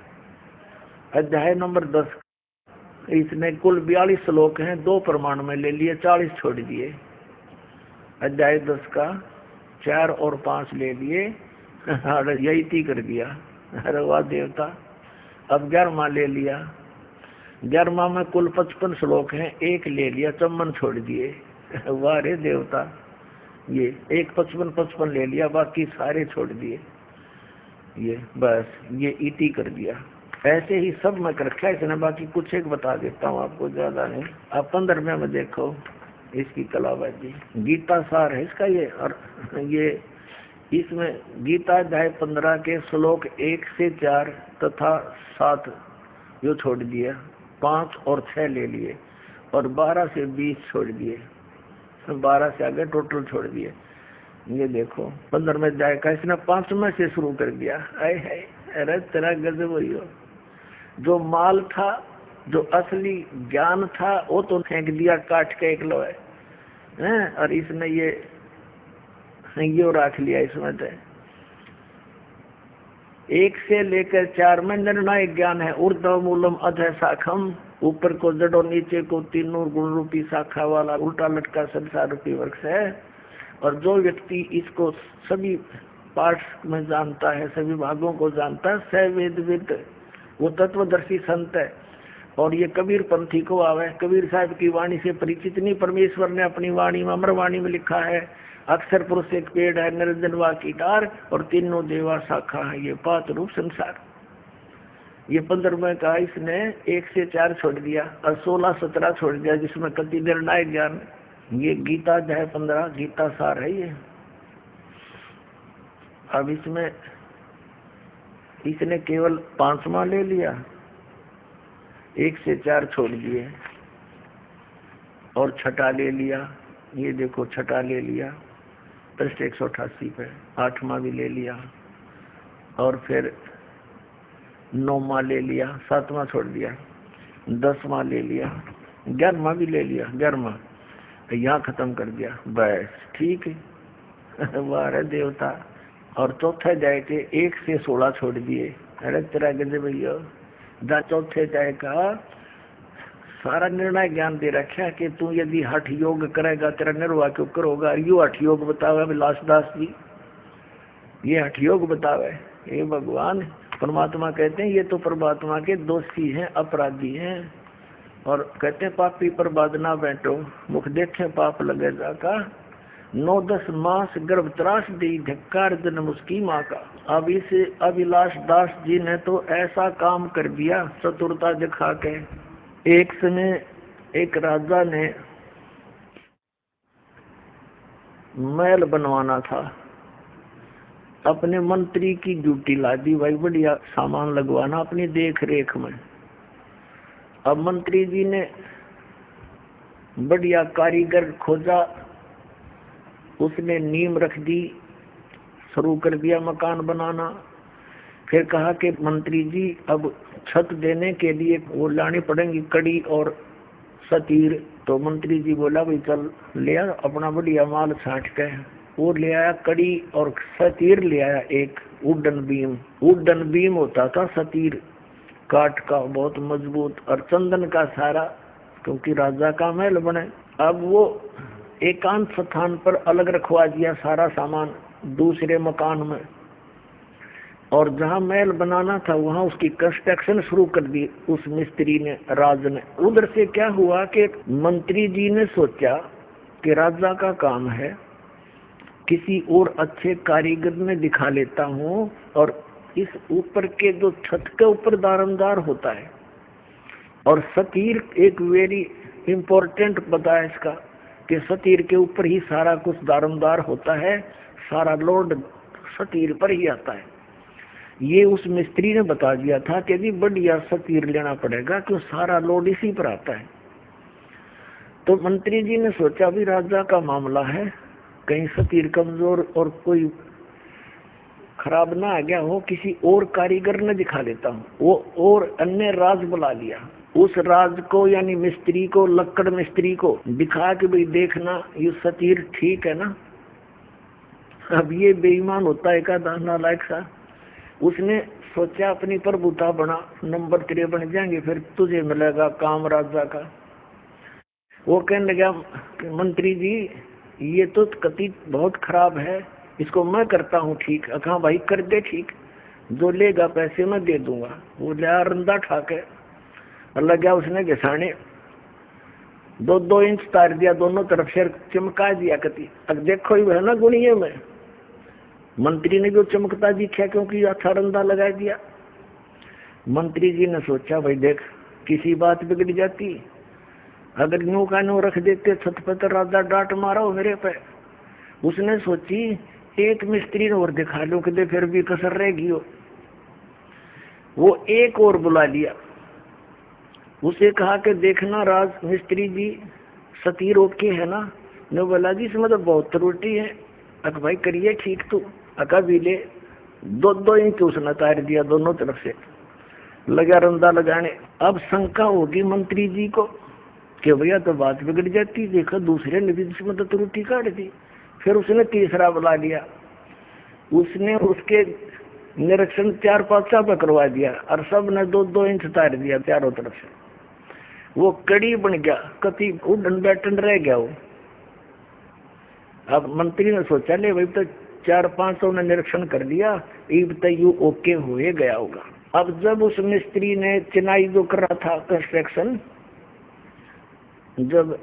अध्याय नंबर 10 इसने कुल 42 श्लोक हैं, 2 प्रमाण में ले लिए, 40 छोड़ दिए। अध्याय 10 का 4 और 5 ले लिए, यही कर दिया। अरे वाह देवता। अब 11वां ले लिया। 11वां में कुल 55 श्लोक हैं, 1 ले लिया, 54 छोड़ दिए। वाह रे देवता। ये 1 55 ले लिया, बाकी सारे छोड़ दिए। ये बस ये इति कर दिया। ऐसे ही सब में कर रखा है इसने। बाकी कुछ एक बता देता हूँ आपको, ज्यादा नहीं। अब 15वें में देखो इसकी कलाबाजी। गीता सार है इसका ये। और ये इसमें गीता अध्याय 15 के श्लोक 1 से 4 तथा 7 जो छोड़ दिया, 5 और 6 ले लिए, और 12 से 20 छोड़ दिए, 12 से आगे टोटल छोड़ दिए। ये देखो 15वें अध्याय का इसने 5वें से शुरू कर दिया। अरे तेरा गजब हुई हो। जो माल था, जो असली ज्ञान था, वो तो फेंक दिया काट के एक लोहे हैं, और इसने ये रख लिया इसमें। तो 1 से लेकर 4 में निर्णायक ज्ञान है। ऊर्ध्व मूलम अधः शाखम, ऊपर को जड़ और नीचे को तीनों गुण रूपी शाखा वाला उल्टा लटका संसार रूपी वृक्ष है। और जो व्यक्ति इसको सभी पार्ट में जानता है, सभी भागों को जानता है, स वेदविद, वो तत्वदर्शी संत है। और ये कबीर पंथी को आवे। कबीर साहब की वाणी से परिचित नहीं। परमेश्वर ने अपनी वाणी में, अमर वाणी में लिखा है, अक्षर पुरुष एक पेड़ है, निरंजन वा की डार, और तीनों देवा शाखा है, ये 5 रूप संसार। ये 15वें का इसने 1 से 4 छोड़ दिया, और 16-17 छोड़ दिया, जिसमें कति निर्णायक ज्ञान। ये गीता अध्याय 15 गीता सार है ये। अब इसमें इसने केवल 5वां ले लिया, 1 से 4 छोड़ दिए, और छठा ले लिया। ये देखो छठा ले लिया, पृष्ठ 188 पे 8वां भी ले लिया, और फिर 9वां ले लिया, 7वां छोड़ दिया, 10वां ले लिया, 11वां भी ले लिया, 11वां यहाँ खत्म कर दिया, बस ठीक है। वाह देवता। और चौथे जाए के 1 से 16 छोड़ दिए। अरे तेरा गजब भैया, जहाँ चौथे जाए का सारा निर्णय ज्ञान दे रखा है कि तू यदि हठ योग करेगा तेरा निर्वाह क्यों करोगा। यो हठ योग बतावे विलास दास जी, ये हठ योग बतावे। ये भगवान परमात्मा कहते हैं ये तो परमात्मा के दोषी हैं, अपराधी हैं, और कहते हैं पापी पर बाद ना बैठो, मुख देखे पाप लगे जाका, 9-10 मास गर्भ त्रास दी धिक्कार जन्म उसकी माँ का। अब इस अभिलाष दास जी ने तो ऐसा काम कर दिया चतुरता दिखा के। एक समय एक राजा ने महल बनवाना था, अपने मंत्री की ड्यूटी ला दी, भाई बढ़िया सामान लगवाना अपनी देख रेख में। अब मंत्री जी ने बढ़िया कारीगर खोजा, उसने नींव रख दी, शुरू कर दिया मकान बनाना। फिर कहा कि मंत्री जी अब छत देने के लिए वो लानी पड़ेंगी कड़ी और सतीर। तो मंत्री जी बोला भाई चल ले आ अपना बढ़िया माल छांट के। वो ले आया कड़ी और सतीर ले आया, एक वुडन बीम। वुडन बीम होता था सतीर, काठ का बहुत मजबूत, और चंदन का सारा, क्योंकि राजा का महल बने। अब वो एकांत स्थान पर अलग रखवा दिया सारा सामान दूसरे मकान में, और जहाँ महल बनाना था वहाँ उसकी कंस्ट्रक्शन शुरू कर दी उस मिस्त्री ने, राज ने। उधर से क्या हुआ कि मंत्री जी ने सोचा कि राजा का काम है, किसी और अच्छे कारीगर में दिखा लेता हूँ, और इस ऊपर के जो छत के ऊपर दारमदार होता है, और सतीर एक वेरी इम्पोर्टेंट पता है इसका कि सतीर के ऊपर ही सारा कुछ दारमदार होता है, सारा लोड सतीर पर ही आता है। ये उस मिस्त्री ने बता दिया था कि जी बढ़िया सतीर लेना पड़ेगा क्यों सारा लोड इसी पर आता है। तो मंत्री जी ने सोचा भी राजा का मामला है, कहीं सतीर कमजोर और कोई खराब ना आ गया हो, किसी और कारीगर ने दिखा लेता हूँ। वो और अन्य राज बुला लिया, उस राज को यानी मिस्त्री को, लक्कड़ मिस्त्री को दिखा कि भाई देखना ये सतीर ठीक है ना। अब ये बेईमान होता है का दाना लायक सा, उसने सोचा अपनी प्रभुता बना, नंबर 3 बन जाएंगे फिर तुझे मिलेगा काम राजा का। वो कहने लगा मंत्री जी ये तो कति बहुत खराब है, इसको मैं करता हूँ ठीक। कहा भाई कर दे ठीक, जो लेगा पैसे मैं दे दूंगा। वो लिया रंदा ठाके लगा, उसने घिसाने 2-2 इंच तार दिया दोनों तरफ से, चमका दिया कति। अब देखो ये है ना गुणिये में, मंत्री ने जो चमकता दिखा क्योंकि अच्छा रंदा लगा दिया। मंत्री जी ने सोचा भाई देख किसी बात बिगड़ जाती, अगर न्यू का न्यू रख देते छत पर तो राजा डांट मारा हो मेरे पे। उसने सोची एक मिस्त्री और दिखा लो कि फिर भी कसर रहेगी हो। वो एक और बुला लिया, उसे कहा कि देखना राज मिस्त्री जी सतीर ओके है ना। ने बोला जी इसमें तो बहुत त्रुटि है। अक भाई करिए ठीक, तो अका भी ले 2-2 इंच उसने तार दिया दोनों तरफ से, लगा रंदा लगाने। अब शंका होगी मंत्री जी को कि भैया तो बात बिगड़ जाती, देखो दूसरे ने भी इसमें तो त्रुटि काट दी। फिर उसने तीसरा बुला लिया, उसने उसके निरीक्षण 4-5 पे करवा दिया, और सब ने 2-2 इंच तार दिया चारों तरफ से। वो कड़ी बन गया, कति उड़न बैठन रह गया वो। अब मंत्री ने सोचा ले भाई तो 4-5 ने निरीक्षण कर लिया, अब तो यू ओके हुए गया होगा। अब जब उस मिस्त्री ने चिनाई जो कर रहा था कंस्ट्रक्शन, जब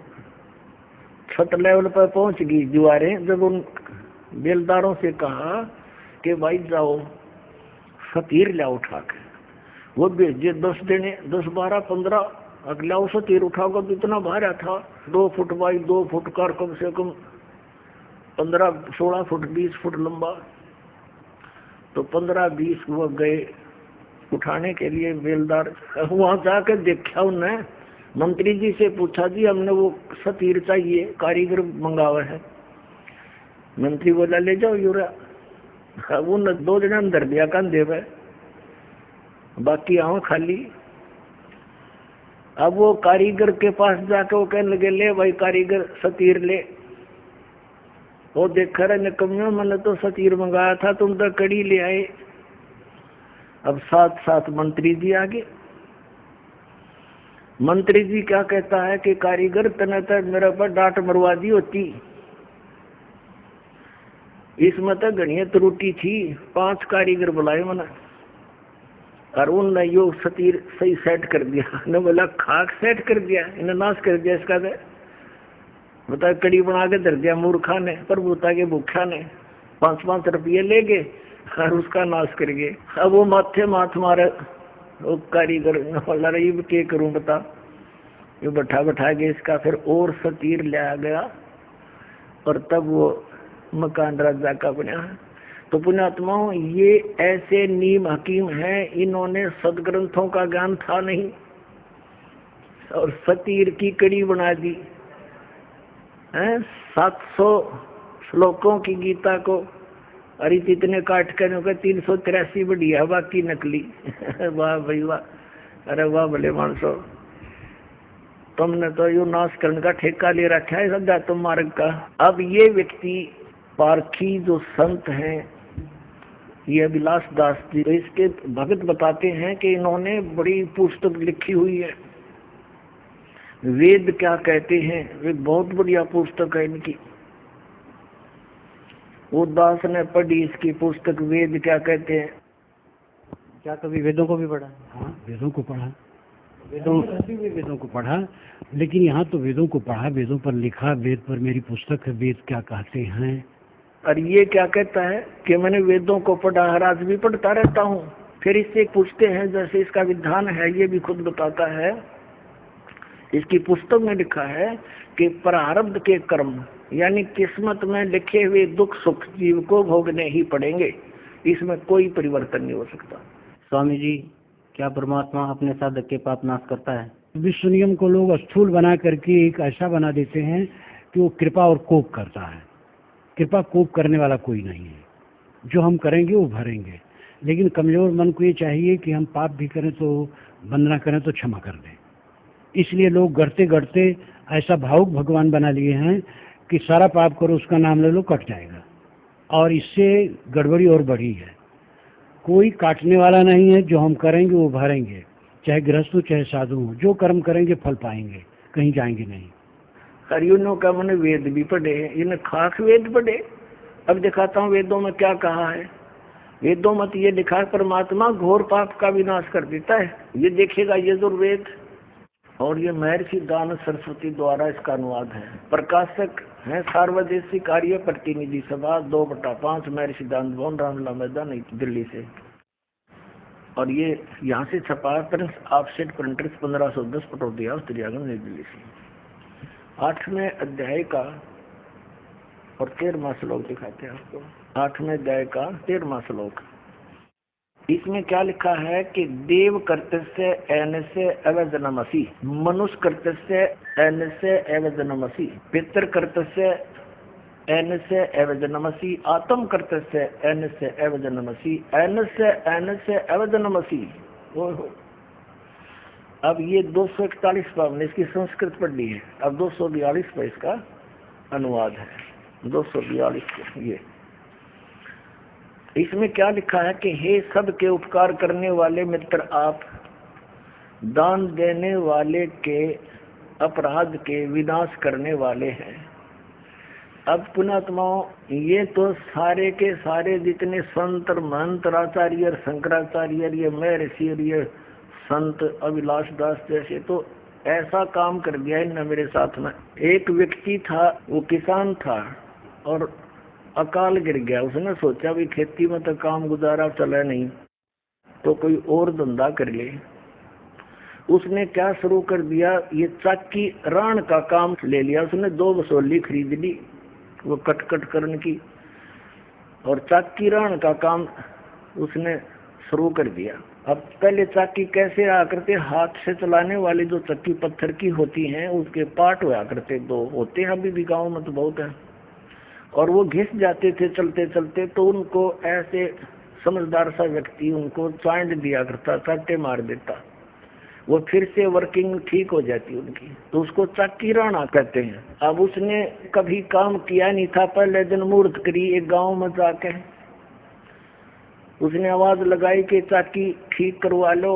छत लेवल पर पहुंच गई दीवारें, जब उन बेलदारों से कहा कि भाई जाओ सतीर लाओ उठा के, वो भेजे 10 देने 10, 12, 15 अगला वो सतीर उठाओगा तो इतना भारा था, 2 फुट बाई 2 फुट का, कम से कम 15-16 फुट 20 फुट लंबा। तो 15-20 वो गए उठाने के लिए बेलदार। वहां जाकर देखा उन्हें, मंत्री जी से पूछा जी हमने वो सतीर चाहिए, कारीगर मंगावा है। मंत्री बोला ले जाओ यूरा। वो न 2 जना अंदर दिया कंधे पे, बाकी आँख खाली। अब वो कारीगर के पास जाके वो कहने लगे ले भाई कारीगर सतीर ले। वो देख रहे निकम्मियों, मैंने तो सतीर मंगाया था, तुम तो कड़ी ले आए। अब साथ साथ मंत्री जी आगे। मंत्री जी क्या कहता है कि कारीगर तने तो मेरे पर डांट मरवा दी होती, इसमें तो घनी त्रुटि थी। 5 कारीगर बुलाए मैंने और उनने यो सतीर सही सेट कर दिया। ने बोला खाक सेट कर दिया, इन्हें नाश कर दिया इसका। बता कड़ी बना के धर दिया मूर्खा ने, प्रभुता के भूखा ने। 5-5 रुपये ले गए और उसका नाश कर गए। अब वो माथे माथ मारे वो कारीगर, बोला रही क्या करूं बता। ये बैठा बैठा के इसका फिर और सतीर लाया गया और तब वो मकान राजा का बना। तो पुण्यात्माओं, ये ऐसे नीम हकीम हैं, इन्होंने सदग्रंथों का ज्ञान था नहीं और सतीर की कड़ी बना दी है। 700 श्लोकों की गीता को अरे इतने काट कर 383 बढ़िया, बाकी नकली। वाह भाई वाह, अरे वाह भले मानसो, तुमने तो यो नाश करने का ठेका ले रखा है सदा तुम मार्ग का। अब ये व्यक्ति पारखी जो संत हैं, ये अभिलाष दास जी, तो इसके भगत बताते हैं कि इन्होंने बड़ी पुस्तक लिखी हुई है, वेद क्या कहते हैं, वे बहुत बढ़िया पुस्तक है इनकी। वो दास ने पढ़ी इसकी पुस्तक वेद क्या कहते हैं। क्या कभी वेदों को भी पढ़ा? हाँ, वेदों को पढ़ा, वेदों को पढ़ा, लेकिन यहाँ तो वेदों को पढ़ा, वेदों पर लिखा, वेद पर मेरी पुस्तक है, वेद क्या कहते हैं। और ये क्या कहता है कि मैंने वेदों को पढ़ा, हर आज भी पढ़ता रहता हूँ। फिर इससे पूछते हैं, जैसे इसका विधान है, ये भी खुद बताता है, इसकी पुस्तक में लिखा है कि प्रारब्ध के कर्म यानी किस्मत में लिखे हुए दुख सुख जीव को भोगने ही पड़ेंगे, इसमें कोई परिवर्तन नहीं हो सकता। स्वामी जी, क्या परमात्मा अपने साधक के पाप नाश करता है? विश्व नियम को लोग स्थूल बना करके एक ऐसा बना देते हैं कि वो कृपा और कोप करता है। कृपा कोप करने वाला कोई नहीं है, जो हम करेंगे वो भरेंगे। लेकिन कमजोर मन को ये चाहिए कि हम पाप भी करें तो वंदना करें तो क्षमा कर दें। इसलिए लोग गढ़ते गढ़ते ऐसा भावुक भगवान बना लिए हैं कि सारा पाप करो उसका नाम ले लो कट जाएगा, और इससे गड़बड़ी और बढ़ी है। कोई काटने वाला नहीं है, जो हम करेंगे वो भरेंगे, चाहे गृहस्थ हो चाहे साधु हो, जो कर्म करेंगे फल पाएंगे, कहीं जाएंगे नहीं। हरियों का मैंने वेद भी पढ़े, इन्हें खास वेद पढ़े। अब दिखाता हूँ वेदों में क्या कहा है। वेदों में तो ये लिखा है परमात्मा घोर पाप का विनाश कर देता है, ये देखेगा यजुर्वेद। और ये महर्षि दान सरस्वती द्वारा इसका अनुवाद है। प्रकाशक है सार्वदेशिक कार्य प्रतिनिधि सभा 2/5 महर्षि दान भवन, रामला मैदान, नई दिल्ली से। और ये यहाँ से छपा है प्रिंस ऑफसेट प्रिंटर्स 1510 पटौदिया उत्तरियागंज, नई दिल्ली से। 8वें अध्याय का और 13वां श्लोक दिखाते हैं आपको। 8वें अध्याय का 13वां श्लोक, इसमें क्या लिखा है कि देव कर्तस्य एनस्य अवजनमसि, मनुष्य कर्तस्य एनस्य अवजनमसि, पितृ कर्तस्य एनस्य अवजनमसि, आत्म कर्तस्य एनस्य अवजनमसि, एनस्य अवजनमसि। ओहो, अब ये 241 पर हमने इसकी संस्कृत पढ़ ली है, अब 242 पर इसका अनुवाद है। 242 ये इसमें क्या लिखा है कि हे सबके उपकार करने वाले मित्र आप, दान देने वाले के अपराध के विनाश करने वाले हैं। अब पुण्यात्माओं, ये तो सारे के सारे जितने संत महंत आचार्य शंकराचार्य, ये महर्षि, ये संत अभिलाष दास जैसे, तो ऐसा काम कर दिया इन्होंने मेरे साथ में। एक व्यक्ति था, वो किसान था और अकाल गिर गया। उसने सोचा भी खेती में तो काम गुजारा चला नहीं, तो कोई और धंधा कर ले। उसने क्या शुरू कर दिया, ये चाकी राण का काम ले लिया। उसने 2 बसोली खरीद ली, वो कट करने की, और चाकी राण का काम उसने शुरू कर दिया। अब पहले चाकी कैसे आया करते, हाथ से चलाने वाली जो चक्की पत्थर की होती हैं, उसके पार्ट हुआ करते 2 होते हैं, अभी भी गाँव में तो बहुत है। और वो घिस जाते थे चलते चलते, तो उनको ऐसे समझदार सा व्यक्ति उनको चांट दिया करता, चांटे मार देता, वो फिर से वर्किंग ठीक हो जाती उनकी, तो उसको चाकी राणा कहते हैं। अब उसने कभी काम किया नहीं था, पहले दिन मुहूर्त करी एक गांव में जाके, उसने आवाज लगाई कि चाकी ठीक करवा लो।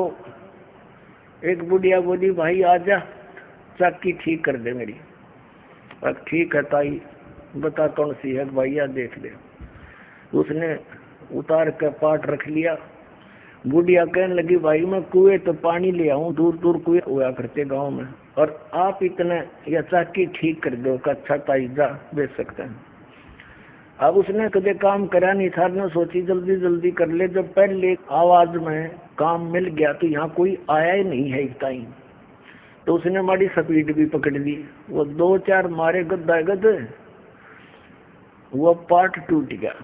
एक बुढ़िया बोली भाई आजा चाकी ठीक कर दे मेरी। अब ठीक है ताई, बता कौन सी है भैया देख ले। उसने उतार के पाट रख लिया। बुढ़िया कहने लगी भाई मैं कुएं तो पानी ले आऊं, दूर दूर कुएं हुआ करते गांव में, और आप इतने या चाकी ठीक कर दो। अच्छा ताई जा बेच सकते हैं। अब उसने कदे काम करा नहीं था, ने सोची जल्दी जल्दी कर ले। जब पहले आवाज में काम मिल गया तो यहाँ कोई आया ही नहीं है एक टाइम, तो उसने माड़ी स्पीड भी पकड़ ली। वो 2-4 मारे गद्दा गद, वो पार्ट टूट गया।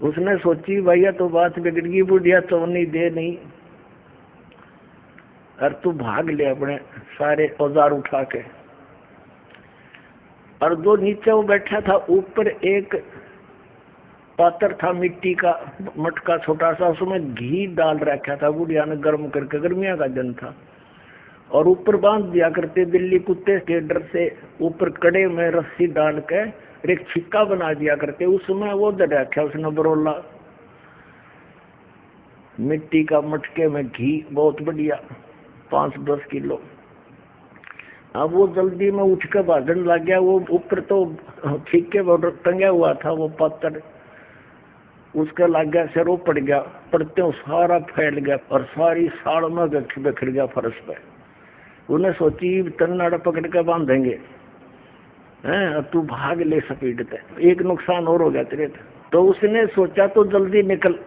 उसने सोची भैया तो बात बिगड़ गई, बुढ़िया तो नहीं दे नहीं, और तू भाग ले अपने सारे औजार उठा के। और जो नीचे वो बैठा था, ऊपर एक पात्र था मिट्टी का मटका छोटा सा, उसमें घी डाल रखा था बुढ़िया ने गर्म करके, गर्मिया का दिन था, और ऊपर बांध दिया करते बिल्ली कुत्ते के डर से। ऊपर कड़े में रस्सी डाल के एक छिक्का बना दिया करते, उसमें वो दे रखा उसने बरोला मिट्टी का मटके में घी बहुत बढ़िया 5-10 किलो। अब वो जल्दी में उठ के भागने लग गया। वो ऊपर तो छिक्के टंगा हुआ था वो पत्थर, उसका लग गया सिर, वो पड़ गया, पड़ते सारा फैल गया और सारी साड़ में बिखर गया फर्श पे। उन्हें सोची तन्नाड़ा पकड़ के बांधेंगे हैं, अब तू भाग ले स्पीड पे, एक नुकसान और हो गया तेरे। तो उसने सोचा तो जल्दी निकल।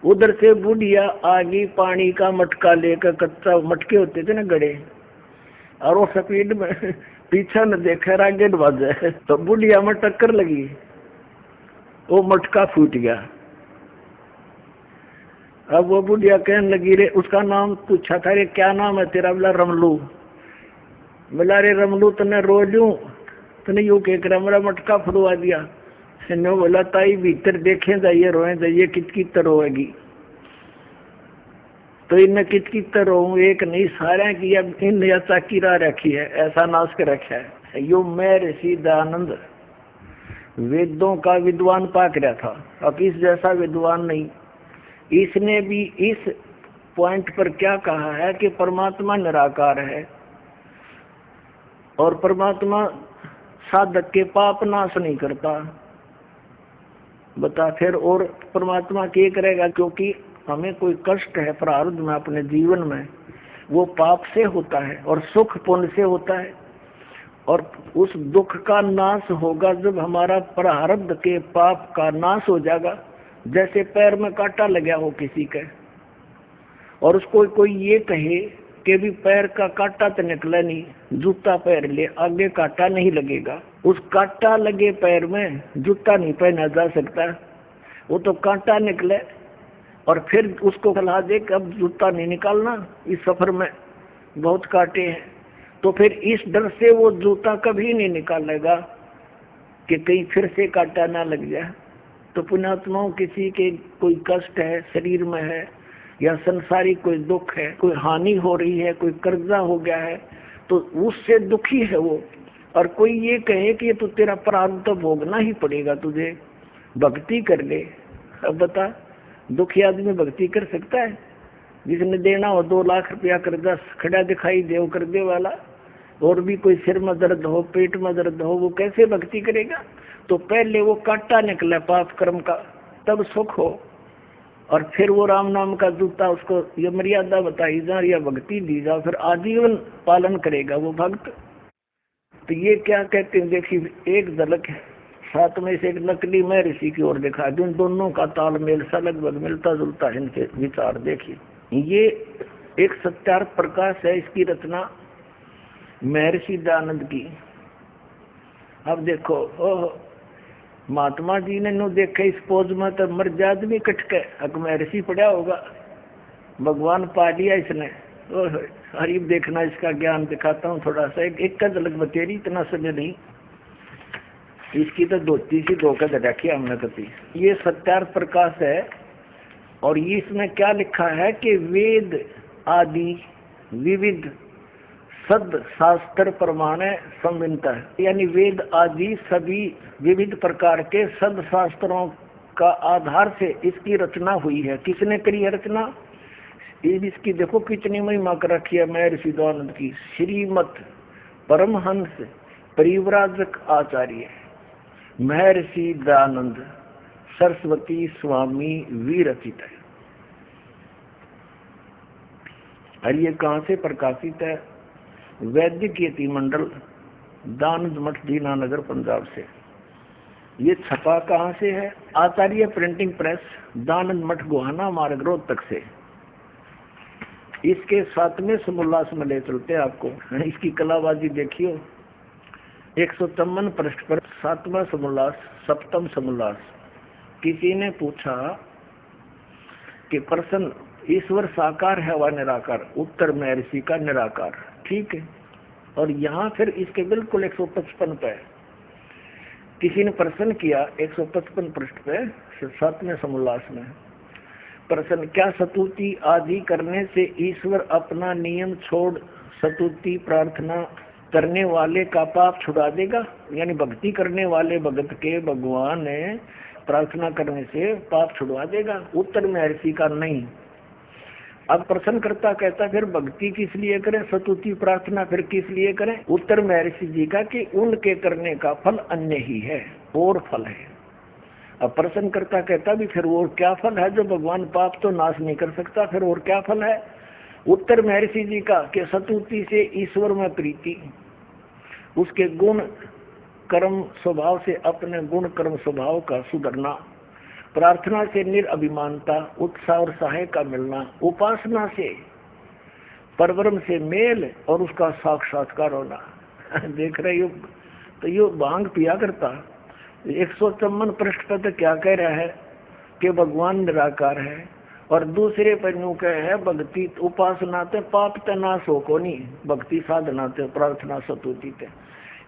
उधर से बुढ़िया आगे पानी का मटका लेकर, कच्चा मटके होते थे ना गड़े, और वो स्पीड में पीछा न देखा आगे बाजे, तो बुढ़िया में टक्कर लगी, वो मटका फूट गया। अब वो बुढ़िया कहने लगी रे, उसका नाम पूछा था, रे क्या नाम है तेरा? बोला रमलू। बोला रे रमलू तने रो लूं, तने यूं कह कर मेरा मटका फुड़वा दिया। ने बोला ताई भीतर देखे जाइए, रोए जाइए, कित रोएगी। तो इनने कित रो एक नहीं सारे की, अब इन या चाकी रा रखी है, ऐसा नाश कर रखा है। यो मैं ऋषि दयानंद वेदों का विद्वान पाक रहा था, अब इस जैसा विद्वान नहीं। इसने भी इस पॉइंट पर क्या कहा है कि परमात्मा निराकार है, और परमात्मा साधक के पाप नाश नहीं करता। बता फिर और परमात्मा क्या करेगा? क्योंकि हमें कोई कष्ट है प्रारब्ध में अपने जीवन में, वो पाप से होता है और सुख पुण्य से होता है, और उस दुख का नाश होगा जब हमारा प्रारब्ध के पाप का नाश हो जाएगा। जैसे पैर में कांटा लगा हो किसी के, और उसको कोई ये कहे कि भी पैर का कांटा तो निकला नहीं, जूता पैर ले, आगे कांटा नहीं लगेगा। उस कांटा लगे पैर में जूता नहीं पहना जा सकता, वो तो कांटा निकले, और फिर उसको सलाह दे कि अब जूता नहीं निकालना, इस सफर में बहुत कांटे हैं। तो फिर इस डर से वो जूता कभी नहीं निकालेगा कि कहीं फिर से कांटा ना लग जाए। तो पुण्यात्माओं, किसी के कोई कष्ट है शरीर में है, या संसारिक कोई दुख है, कोई हानि हो रही है, कोई कर्जा हो गया है, तो उससे दुखी है वो, और कोई ये कहे कि ये तो तेरा प्रारब्ध तो भोगना ही पड़ेगा, तुझे भक्ति कर ले। अब बता, दुखी आदमी भक्ति कर सकता है? जिसने देना हो 2 लाख रुपया कर्जा खड़ा दिखाई दे कर दे वाला, और भी कोई सिर में दर्द हो, पेट में दर्द हो, वो कैसे भक्ति करेगा? तो पहले वो कांटा निकले पाप कर्म का, तब सुख हो, और फिर वो राम नाम का जूता उसको ये मर्यादा बताई जा, या भक्ति दी जा, फिर आजीवन पालन करेगा वो भक्त। तो ये क्या कहते हैं, देखिए एक झलक है, साथ में से एक नकली मैं ऋषि की ओर दिखा दूं, दोनों का तालमेल सा लगभग मिलता जुलता है इनके विचार। देखिए ये एक सत्यार्थ प्रकाश है, इसकी रचना महर्षि दयानंद की। अब देखो, महात्मा जी ने नो देखे इस पोज में तो मर जाद भी कटके, अक महर्षि पड़ा होगा, भगवान पा लिया इसने। हरीब देखना, इसका ज्ञान दिखाता हूँ थोड़ा सा, एक का झलक बतेरी, इतना समय नहीं। इसकी तो धोती सी धोकर रखी हमने कभी। ये सत्यार्थ प्रकाश है और ये इसमें क्या लिखा है कि वेद आदि विविध सद शास्त्र प्रमाणे संवित है, यानी वेद आदि सभी विविध प्रकार के सद शास्त्रों का आधार से इसकी रचना हुई है। किसने करी है रचना? इसकी देखो कितनी महिमा कर रखी है महर्षि दयानंद की। श्रीमत परमहंस परिव्राजक आचार्य महर्षि दयानंद सरस्वती स्वामी विरचित है। और ये कहाँ से प्रकाशित है? वैदिक यति मंडल दानंद मठ दीनानगर पंजाब से। ये छपा कहाँ से है? आचार्य प्रिंटिंग प्रेस दानंद मठ गोहाना मार्ग रोहतक से। इसके 7वें समोल्लास में ले चलते हैं आपको। इसकी कलाबाजी देखियो। 153 पृष्ठ पर 7वां समोल्लास सप्तम समोल्लास। किसी ने पूछा कि प्रश्न ईश्वर साकार है व निराकार? उत्तर महर्षि का निराकार। ठीक है। और यहाँ फिर इसके बिल्कुल 155 पे किसी ने प्रश्न किया 155 पृष्ठ पे 7वें समोल्लास में प्रश्न, क्या स्तुति आदि करने से ईश्वर अपना नियम छोड़ स्तुति प्रार्थना करने वाले का पाप छुड़ा देगा? यानी भक्ति करने वाले भगत के भगवान ने प्रार्थना करने से पाप छुड़वा देगा? उत्तर महर्षि का नहीं। अब प्रश्नकर्ता कहता फिर भक्ति किस लिए करें, स्तुति प्रार्थना फिर किस लिए करें? उत्तर महर्षि जी का कि उनके करने का फल अन्य ही है, और फल है। अब प्रश्नकर्ता कहता भी फिर और क्या फल है जो भगवान पाप तो नाश नहीं कर सकता, फिर और क्या फल है? उत्तर महर्षि जी का कि स्तुति से ईश्वर में प्रीति, उसके गुण कर्म स्वभाव से अपने गुण कर्म स्वभाव का सुधरना, प्रार्थना से निरअभिमानता उत्साह और सहाय का मिलना, उपासना से परब्रह्म से मेल और उसका साक्षात्कार होना। देख रहे हो तो यो भांग पिया करता। 154 पृष्ठ पर तो क्या कह रहा है कि भगवान निराकार है, और दूसरे पर यूं कह है भक्ति उपासना ते पाप ते नाश हो को नहीं, भक्ति साधना ते प्रार्थना स्तुति ते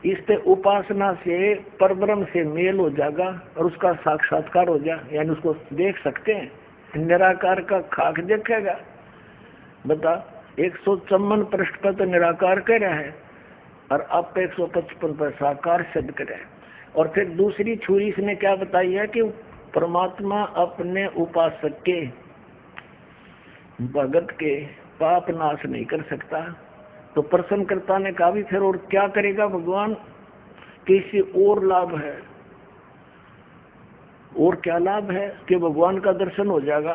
इससे उपासना से परब्रह्म से मेल हो जाएगा और उसका साक्षात्कार हो जाए, यानी उसको देख सकते हैं। निराकार का खाक देखेगा। बता 154 पृष्ठ पर तो निराकार कह रहा है और अब 155 पर साकार सिद्ध करे। और फिर दूसरी छुरी इसने क्या बताई है कि परमात्मा अपने उपासक के भगत के पाप नाश नहीं कर सकता। तो प्रश्नकर्ता ने कहा भी फिर और क्या करेगा भगवान? किसी और लाभ है? और क्या लाभ है? कि भगवान का दर्शन हो जाएगा।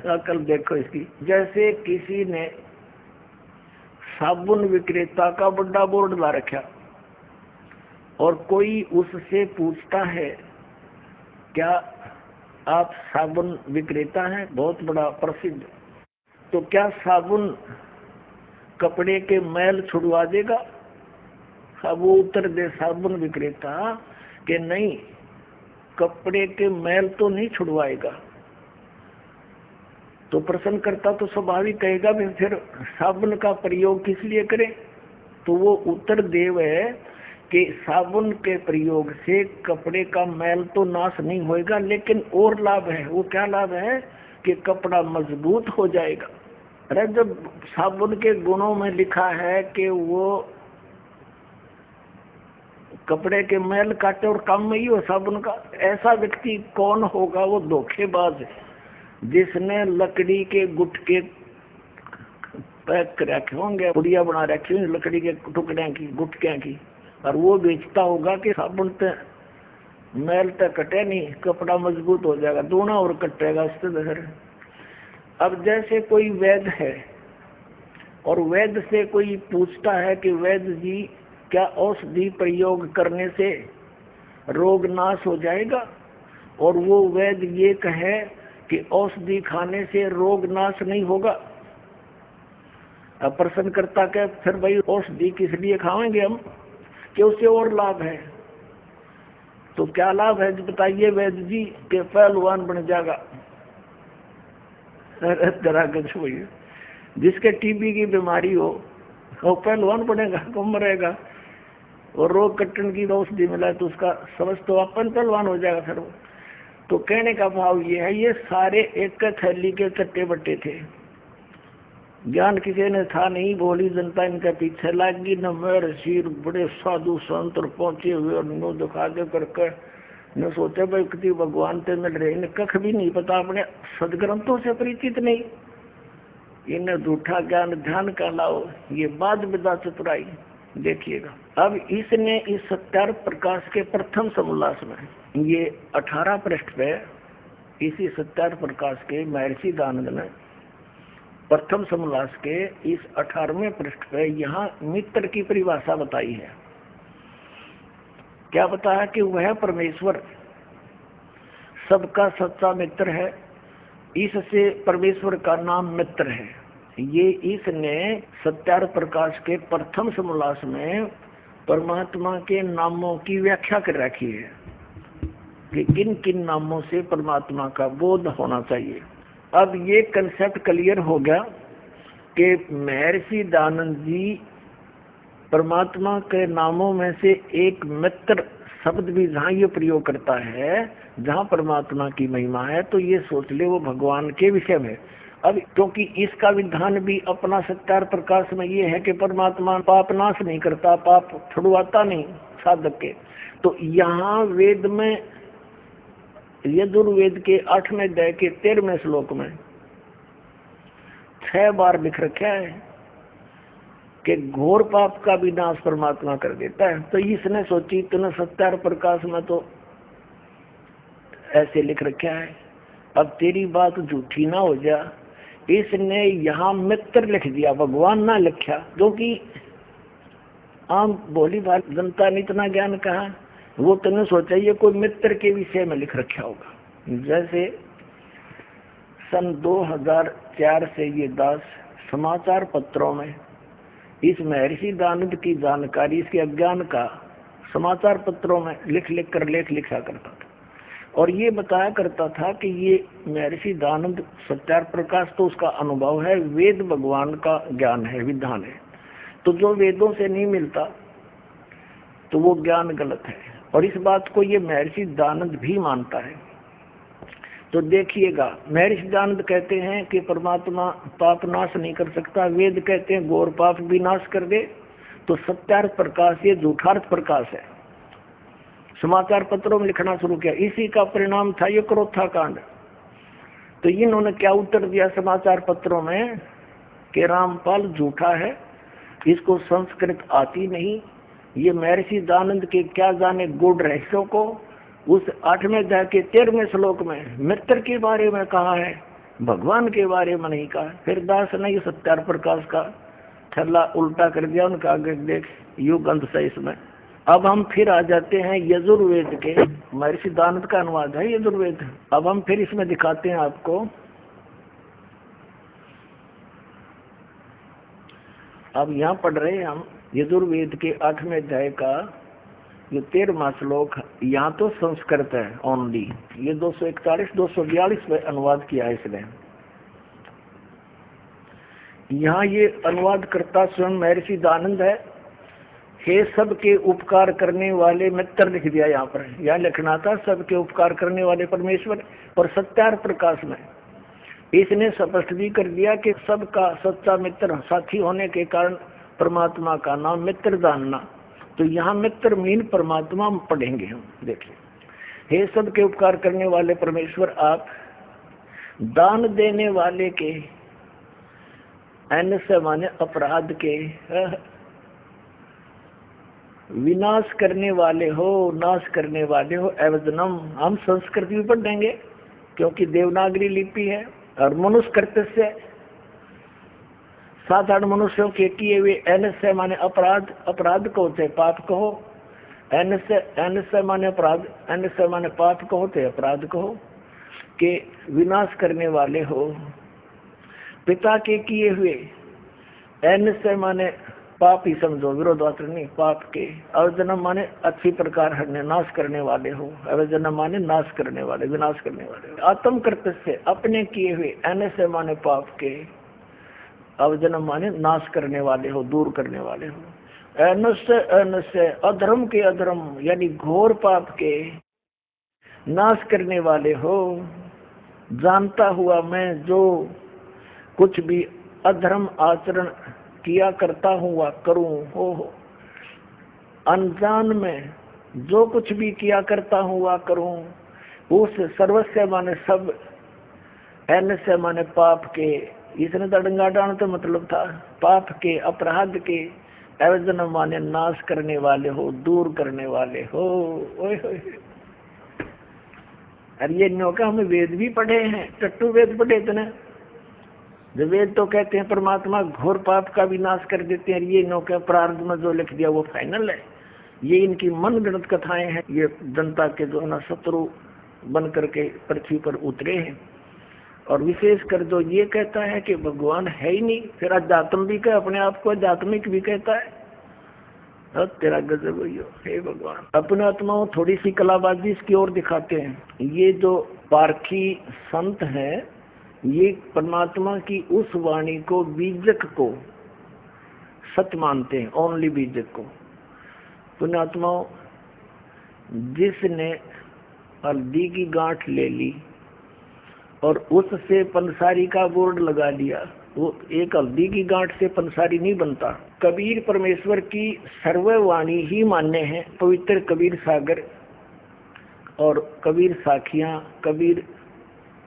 अकल देखो इसकी। जैसे किसी ने साबुन विक्रेता का बड़ा बोर्ड ला रखा और कोई उससे पूछता है क्या आप साबुन विक्रेता हैं, बहुत बड़ा प्रसिद्ध, तो क्या साबुन कपड़े के मैल छुड़वा देगा? अब वो उत्तर दे साबुन विक्रेता कि नहीं, कपड़े के मैल तो नहीं छुड़वाएगा। तो प्रश्नकर्ता तो स्वाभाविक कहेगा भी फिर साबुन का प्रयोग किस लिए करें? तो वो उत्तर देव है कि साबुन के प्रयोग से कपड़े का मैल तो नाश नहीं होएगा, लेकिन और लाभ है। वो क्या लाभ है? कि कपड़ा मजबूत हो जाएगा। अरे जब साबुन के गुणों में लिखा है कि वो कपड़े के मैल काटे और काम में ही हो साबुन का, ऐसा व्यक्ति कौन होगा? वो धोखेबाज जिसने लकड़ी के गुटके पैक कर रखे होंगे, पुड़िया बना रखी होंगी लकड़ी के टुकड़े की गुटके की, और वो बेचता होगा कि साबुन पे मैल पे कटे नहीं, कपड़ा मजबूत हो जाएगा, दूना और कटेगा उससे। अब जैसे कोई वैद्य है और वैद्य से कोई पूछता है कि वैद्य जी क्या औषधि प्रयोग करने से रोग नाश हो जाएगा, और वो वैद्य ये कहे कि औषधि खाने से रोग नाश नहीं होगा। अब प्रश्नकर्ता के फिर भाई औषधि किस लिए खाएंगे हम, कि उससे और लाभ है। तो क्या लाभ है बताइए वैद्य जी? के पहलवान बन जाएगा। जिसके टीबी की बीमारी हो वो पहलवान बनेगा, कम मरेगा। और रोग कट्टन की औषधि मिला तो उसका समझ तो अपन पहलवान हो जाएगा फिर वो। तो कहने का भाव ये है, ये सारे एक थैली के चट्टे बट्टे थे, ज्ञान किसी ने था नहीं, भोली जनता इनके पीछे लागी, न मेर शीर बड़े साधु संत और पहुंचे हुए और नो दिखा दे करके न सोचे भाई किसी भगवान से मिल रहे, इन्हें कख भी नहीं पता, अपने सदग्रंथों से परिचित नहीं, इन्हें झूठा ज्ञान ध्यान का लाओ, ये बाद विदा चतुराई। देखिएगा अब इसने इस सत्यार्थ प्रकाश के प्रथम समोल्लास में ये 18 पृष्ठ पे इसी सत्यार्थ प्रकाश के महर्षि दयानंद ने प्रथम समोल्लास के इस 18वें पृष्ठ पे यहाँ मित्र की परिभाषा बताई है। क्या बताया कि वह परमेश्वर सबका सच्चा मित्र है, इससे परमेश्वर का नाम मित्र है। ये इसने सत्यार्थ प्रकाश के प्रथम समोल्लास में परमात्मा के नामों की व्याख्या कर रखी है कि किन किन नामों से परमात्मा का बोध होना चाहिए। अब ये कंसेप्ट क्लियर हो गया कि महर्षि दयानंद जी परमात्मा के नामों में से एक मित्र शब्द भी जहाँ ये प्रयोग करता है, जहाँ परमात्मा की महिमा है, तो ये सोच ले वो भगवान के विषय में। अब क्योंकि इसका विधान भी अपना सत्यार्थ प्रकाश में ये है कि परमात्मा पाप नाश नहीं करता, पाप छुड़वाता नहीं साधक के, तो यहाँ वेद में यजुर्वेद के 8वें अध्याय के 13वें श्लोक में 6 बार लिख रखा है कि घोर पाप का भी नाश परमात्मा कर देता है। तो इसने सोची इतने सत्यार्थ प्रकाश में तो ऐसे लिख रखा है, अब तेरी बात झूठी ना हो जा, इसने यहाँ मित्र लिख दिया, भगवान ना लिखा, क्योंकि आम भोली भात जनता ने इतना ज्ञान कहा, वो तुमने सोचा ये कोई मित्र के विषय में लिख रखा होगा। जैसे सन 2004 से ये दास समाचार पत्रों में इस महर्षि दयानंद की जानकारी, इसके अज्ञान का समाचार पत्रों में लिख लिख कर लेख लिखा करता था और ये बताया करता था कि ये महर्षि दयानंद सत्यार्थ प्रकाश तो उसका अनुभव है, वेद भगवान का ज्ञान है, विधान है, तो जो वेदों से नहीं मिलता तो वो ज्ञान गलत है। और इस बात को ये महर्षि दयानंद भी मानता है। तो देखिएगा, महर्षि दयानंद कहते हैं कि परमात्मा पाप नाश नहीं कर सकता, वेद कहते हैं घोर पाप भी नाश कर दे, तो सत्यार्थ प्रकाश ये झूठार्थ प्रकाश है। समाचार पत्रों में लिखना शुरू किया, इसी का परिणाम था ये क्रोथा कांड। तो इन्होंने क्या उत्तर दिया समाचार पत्रों में कि रामपाल झूठा है, इसको संस्कृत आती नहीं, ये महर्षि दयानंद के क्या जाने गूढ़ रहस्यों को उस 8वें अध्याय के 13वें श्लोक में मित्र के बारे में कहा है, भगवान के बारे में नहीं कहा। फिर दास ने ये सत्यार्थ प्रकाश का छल्ला उल्टा कर दिया, उनका आगे देख युग अंत से इसमें। अब हम फिर आ जाते हैं यजुर्वेद के, महर्षि दयानंद का अनुवाद है यजुर्वेद। अब हम फिर इसमें दिखाते हैं आपको, अब यहाँ पढ़ रहे हैं हम यजुर्वेद के 8वें अध्याय का जो 13वां श्लोक, यहाँ तो संस्कृत है ओनली, ये 241-242 में अनुवाद किया है इसने। यहाँ ये अनुवाद करता स्वयं महर्षि दयानंद है। हे सबके उपकार करने वाले मित्र लिख दिया यहाँ पर, यहाँ लिखना था सबके उपकार करने वाले परमेश्वर। और सत्यार्थ प्रकाश में इसने स्पष्ट भी कर दिया कि सबका सच्चा मित्र साथी होने के कारण परमात्मा का नाम मित्र जानना। तो यहाँ मित्र मीन परमात्मा पढ़ेंगे हम। देखिए, हे सबके उपकार करने वाले परमेश्वर, आप दान देने वाले के से माने अपराध के विनाश करने वाले हो, नाश करने वाले हो। एवजनम हम संस्कृत भी पढ़ देंगे क्योंकि देवनागरी लिपि है। और मनुष्य कर्तव्य साधारण मनुष्यों के किए हुए एनस्य माने अपराध, अपराध को चाहे पाप कहो, एनस्य माने अपराध, एनस्य माने पाप कहो चाहे अपराध कहो, के विनाश करने वाले हो। पिता के किए हुए एनस्य माने पाप ही समझो, विरोधाचरण नहीं, पाप के। अवजनम माने अच्छी प्रकार हरने, नाश करने वाले हो। अवजनम माने नाश करने वाले, विनाश करने वाले। आत्म कर्तव्य अपने किए हुए, एनस्य माने पाप के, अवजनम माने नाश करने वाले हो, दूर करने वाले हो। अनस्य अधर्म के अधर्म यानी घोर पाप के नाश करने वाले हो। जानता हुआ मैं जो कुछ भी अधर्म आचरण किया करता हुआ करूं हो, अनजान में जो कुछ भी किया करता हुआ करूं, उस सर्वस्व माने सब, एन से माने पाप के, इसने दड़ंगा डाण तो मतलब था पाप के, अपराध के, अवजन माने नाश करने वाले हो, दूर करने वाले हो। ओए होए, अरे ये नौका हमें वेद भी पढ़े हैं, टट्टू वेद पढ़े इतने। जो वेद तो कहते हैं परमात्मा घोर पाप का भी नाश कर देते हैं, ये नौका प्रारब्ध में जो लिख दिया वो फाइनल है। ये इनकी मन गणत कथाएं हैं, ये जनता के जो ना शत्रु बन करके पृथ्वी पर उतरे हैं। और विशेष कर जो ये कहता है कि भगवान है ही नहीं, फिर अध्यात्म भी कहे, अपने आप को आध्यात्मिक भी कहता है, और तेरा गजब हो, हे भगवान। अपने आत्माओं थोड़ी सी कलाबाजी इसकी ओर दिखाते हैं। ये जो पारखी संत है, ये परमात्मा की उस वाणी को, बीजक को सत्य मानते हैं, ओनली बीजक को। पुण्यात्माओं, जिसने हल्दी की गांठ ले ली और उससे पंसारी का बोर्ड लगा लिया, वो एक हल्दी की गांठ से पंसारी नहीं बनता। कबीर परमेश्वर की सर्ववाणी ही मान्य है, पवित्र कबीर सागर और कबीर साखियां, कबीर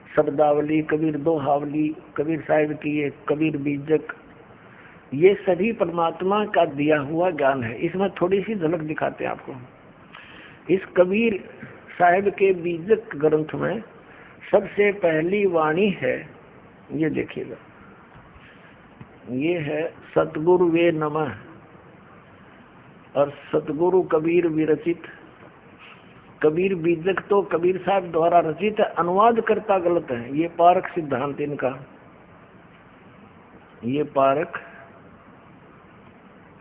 शब्दावली, कबीर दोहावली, कबीर साहिब की ये कबीर बीजक, ये सभी परमात्मा का दिया हुआ ज्ञान है। इसमें थोड़ी सी झलक दिखाते हैं आपको। इस कबीर साहिब के बीजक ग्रंथ में सबसे पहली वाणी है, ये देखिएगा, ये है सतगुरु वे नमः, और सतगुरु कबीर विरचित। कबीर बीजक तो कबीर साहब द्वारा रचित है, अनुवाद करता गलत है। ये पारक सिद्धांत इनका, ये पारक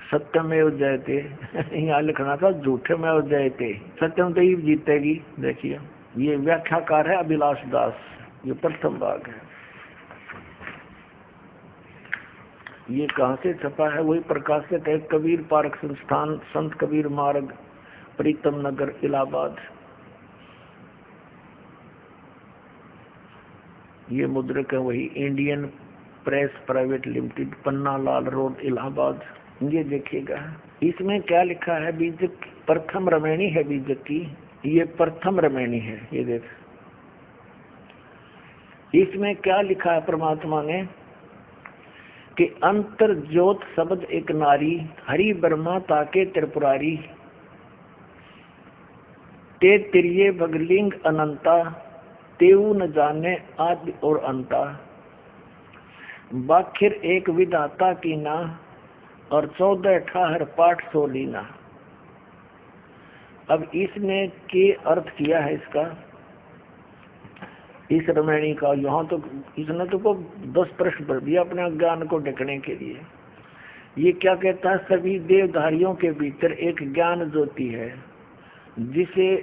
सत्यमेव जयते, यहाँ लिखना था झूठमेव जयते, सत्यम तो ही जीतेगी। देखिए ये व्याख्याकार है अभिलाष दास, ये प्रथम भाग है। ये कहाँ से छपा है? वही प्रकाशित है, कबीर पारक संस्थान, संत कबीर मार्ग, प्रीतम नगर, इलाहाबाद। ये मुद्रक है वही, Indian press private limited, Panna Lal road, Allahabad. ये देखिएगा इसमें क्या लिखा है। बीजक प्रथम रमैनी है बीजक की, ये प्रथम रमैनी है। ये देख, इसमें क्या लिखा है परमात्मा ने कि अंतर ज्योत शब्द एक नारी, हरि ब्रह्मा ताके त्रिपुरारी, ते तिरिये भगलिंग अनंता, तेऊ न जाने आदि और अंता, बाखिर एक विधाता की ना, और 14 ठाहर पाठ सो लीना। अब इसने के अर्थ किया है इसका, इस रमैनी का। यहाँ तो इसने तो को 10 प्रश्न भर दिया अपने ज्ञान को ढकने के लिए। ये क्या कहता है? सभी देवधारियों के भीतर एक ज्ञान ज्योति है, जिसे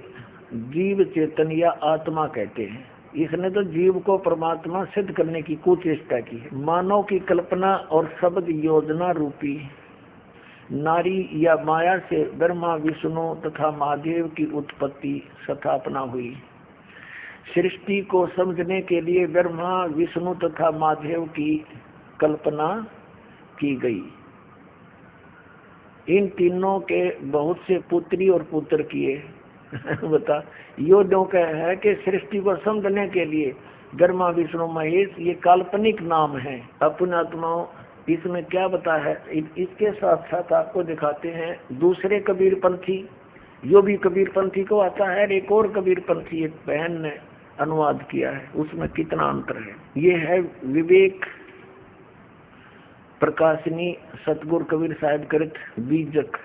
जीव चेतन या आत्मा कहते हैं। इसने तो जीव को परमात्मा सिद्ध करने की कुचेष्टा की है। मानव की कल्पना और शब्द योजना रूपी नारी या माया से ब्रह्मा विष्णु तथा महादेव की उत्पत्ति स्थापना हुई। सृष्टि को समझने के लिए ब्रह्मा विष्णु तथा महादेव की कल्पना की गई। इन तीनों के बहुत से पुत्री और पुत्र किए। बता, योद्यों का है कि सृष्टि को समझने के लिए ब्रह्मा विष्णु महेश ये काल्पनिक नाम है। अपने आत्माओं, इसमें क्या बता है? इसके साथ साथ आपको दिखाते हैं दूसरे कबीर पंथी, जो भी कबीर पंथी को आता है, एक और कबीर पंथी एक बहन ने अनुवाद किया है, उसमें कितना अंतर है। ये है विवेक प्रकाशनी सतगुरु कबीर साहिब कृत बीजक।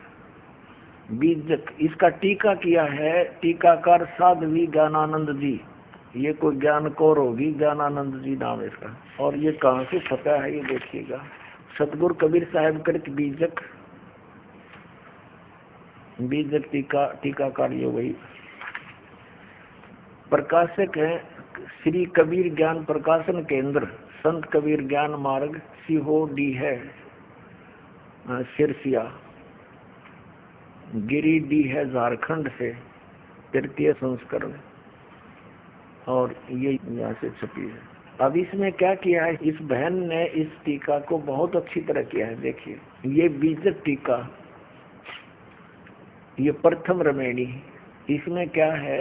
बीजक इसका टीका किया है टीकाकार साध्वी ज्ञानानंद जी। ये कोई ज्ञान कौर होगी, ज्ञानानंद जी नाम है इसका। और ये कहाँ से छपा है ये देखिएगा, सतगुरु कबीर साहिब कृत बीजक, बीजक टीकाकार ये वही। प्रकाशक है श्री कबीर ज्ञान प्रकाशन केंद्र, संत कबीर ज्ञान मार्ग, सीहो डी है सिरसिया। गिरिडीह है झारखंड से, तृतीय संस्करण, और ये यहाँ से छपी है। अब इसमें क्या किया है, इस बहन ने इस टीका को बहुत अच्छी तरह किया है। देखिए ये बीजक टीका, ये प्रथम रमेणी। इसमें क्या है,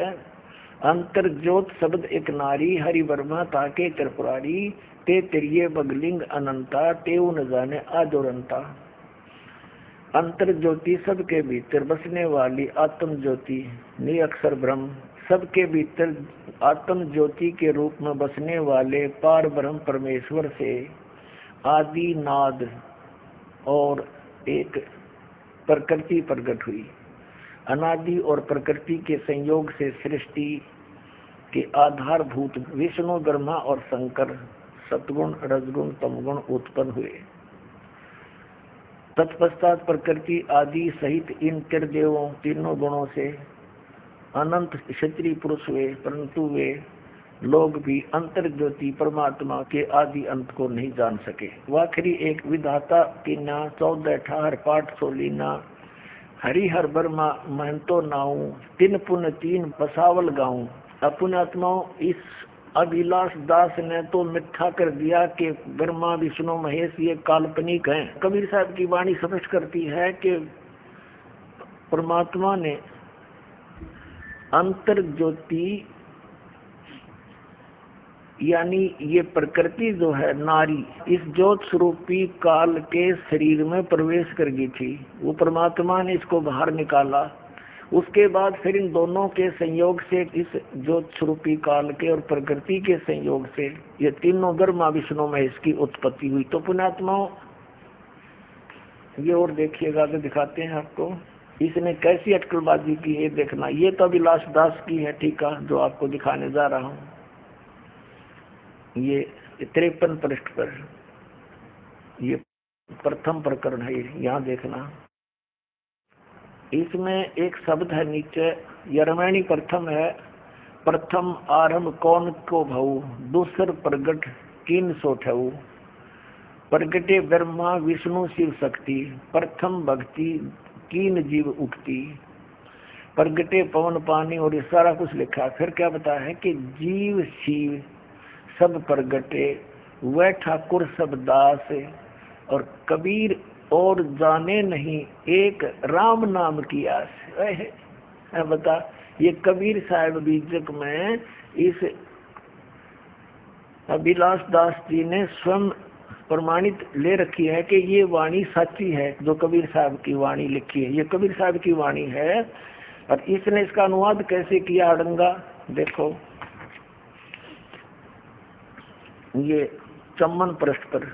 अंतर्ज्योत शब्द एक नारी, हरि वर्मा ताके त्रिपुरारी, ते तिरिये बगलिंग अनंता, ते न जाने आदोरंता। अंतर ज्योति सबके भीतर बसने वाली आत्म ज्योति, नि अक्षर ब्रह्म, सबके भीतर आत्म ज्योति के रूप में बसने वाले पार ब्रह्म परमेश्वर से आदि नाद और एक प्रकृति प्रकट हुई। अनादि और प्रकृति के संयोग से सृष्टि के आधारभूत विष्णु, ब्रह्मा और शंकर सतगुण, रजगुण, तमगुण उत्पन्न हुए। तत्पश्चात प्रकृति आदि सहित इन त्रिदेवों तीनों गुणों से अनंत क्षत्रिय पुरुष हुए, परंतु वे लोग भी अंतर ज्योति परमात्मा के आदि अंत को नहीं जान सके। वाखरी एक विधाता कीना, 14 18 पाठ सोलीना, हरिहर वर्मा महंतो नाऊ, तीन पुण्य तीन पसावल गाऊं। अपुण्यात्माओं, इस अभिलाष दास ने तो मिथ्या कर दिया कि ब्रह्मा विष्णु महेश ये काल्पनिक हैं। कबीर साहब की वाणी स्पष्ट करती है कि परमात्मा ने अंतर ज्योति यानी ये प्रकृति जो है नारी, इस ज्योत स्वरूपी काल के शरीर में प्रवेश कर गई थी। वो परमात्मा ने इसको बाहर निकाला। उसके बाद फिर इन दोनों के संयोग से, इस ज्योत स्वरूपी काल के और प्रकृति के संयोग से ये तीनों ब्रह्मा विष्णु महेश की उत्पत्ति हुई। तो पुण्यात्माओं, ये और देखिएगा तो दिखाते हैं आपको इसने कैसी अटकलबाजी की है। देखना, ये तो अभिलाष दास की है टीका जो आपको दिखाने जा रहा हूँ। ये 53 पृष्ठ पर ये प्रथम प्रकरण है। यहाँ देखना, इसमें एक शब्द है नीचे, यरमैणी प्रथम है। प्रथम आरंभ कौन को भऊ, दूसर प्रगट किन सोठऊ। प्रगटे ब्रह्मा विष्णु शिव शक्ति, प्रथम भक्ति कीन जीव उठती। प्रगटे पवन पानी, और ये सारा कुछ लिखा है। फिर क्या बताया है कि जीव शिव सब प्रगटे, वह ठाकुर सब दास, और कबीर और जाने नहीं एक राम नाम की आस। बता, ये कबीर साहब बीजक में इस अभिलाष दास जी ने स्वयं प्रमाणित ले रखी है कि ये वाणी सच्ची है। जो कबीर साहब की वाणी लिखी है, ये कबीर साहब की वाणी है। और इसने इसका अनुवाद कैसे किया अड़ंगा, देखो ये 54 पृष्ठ पर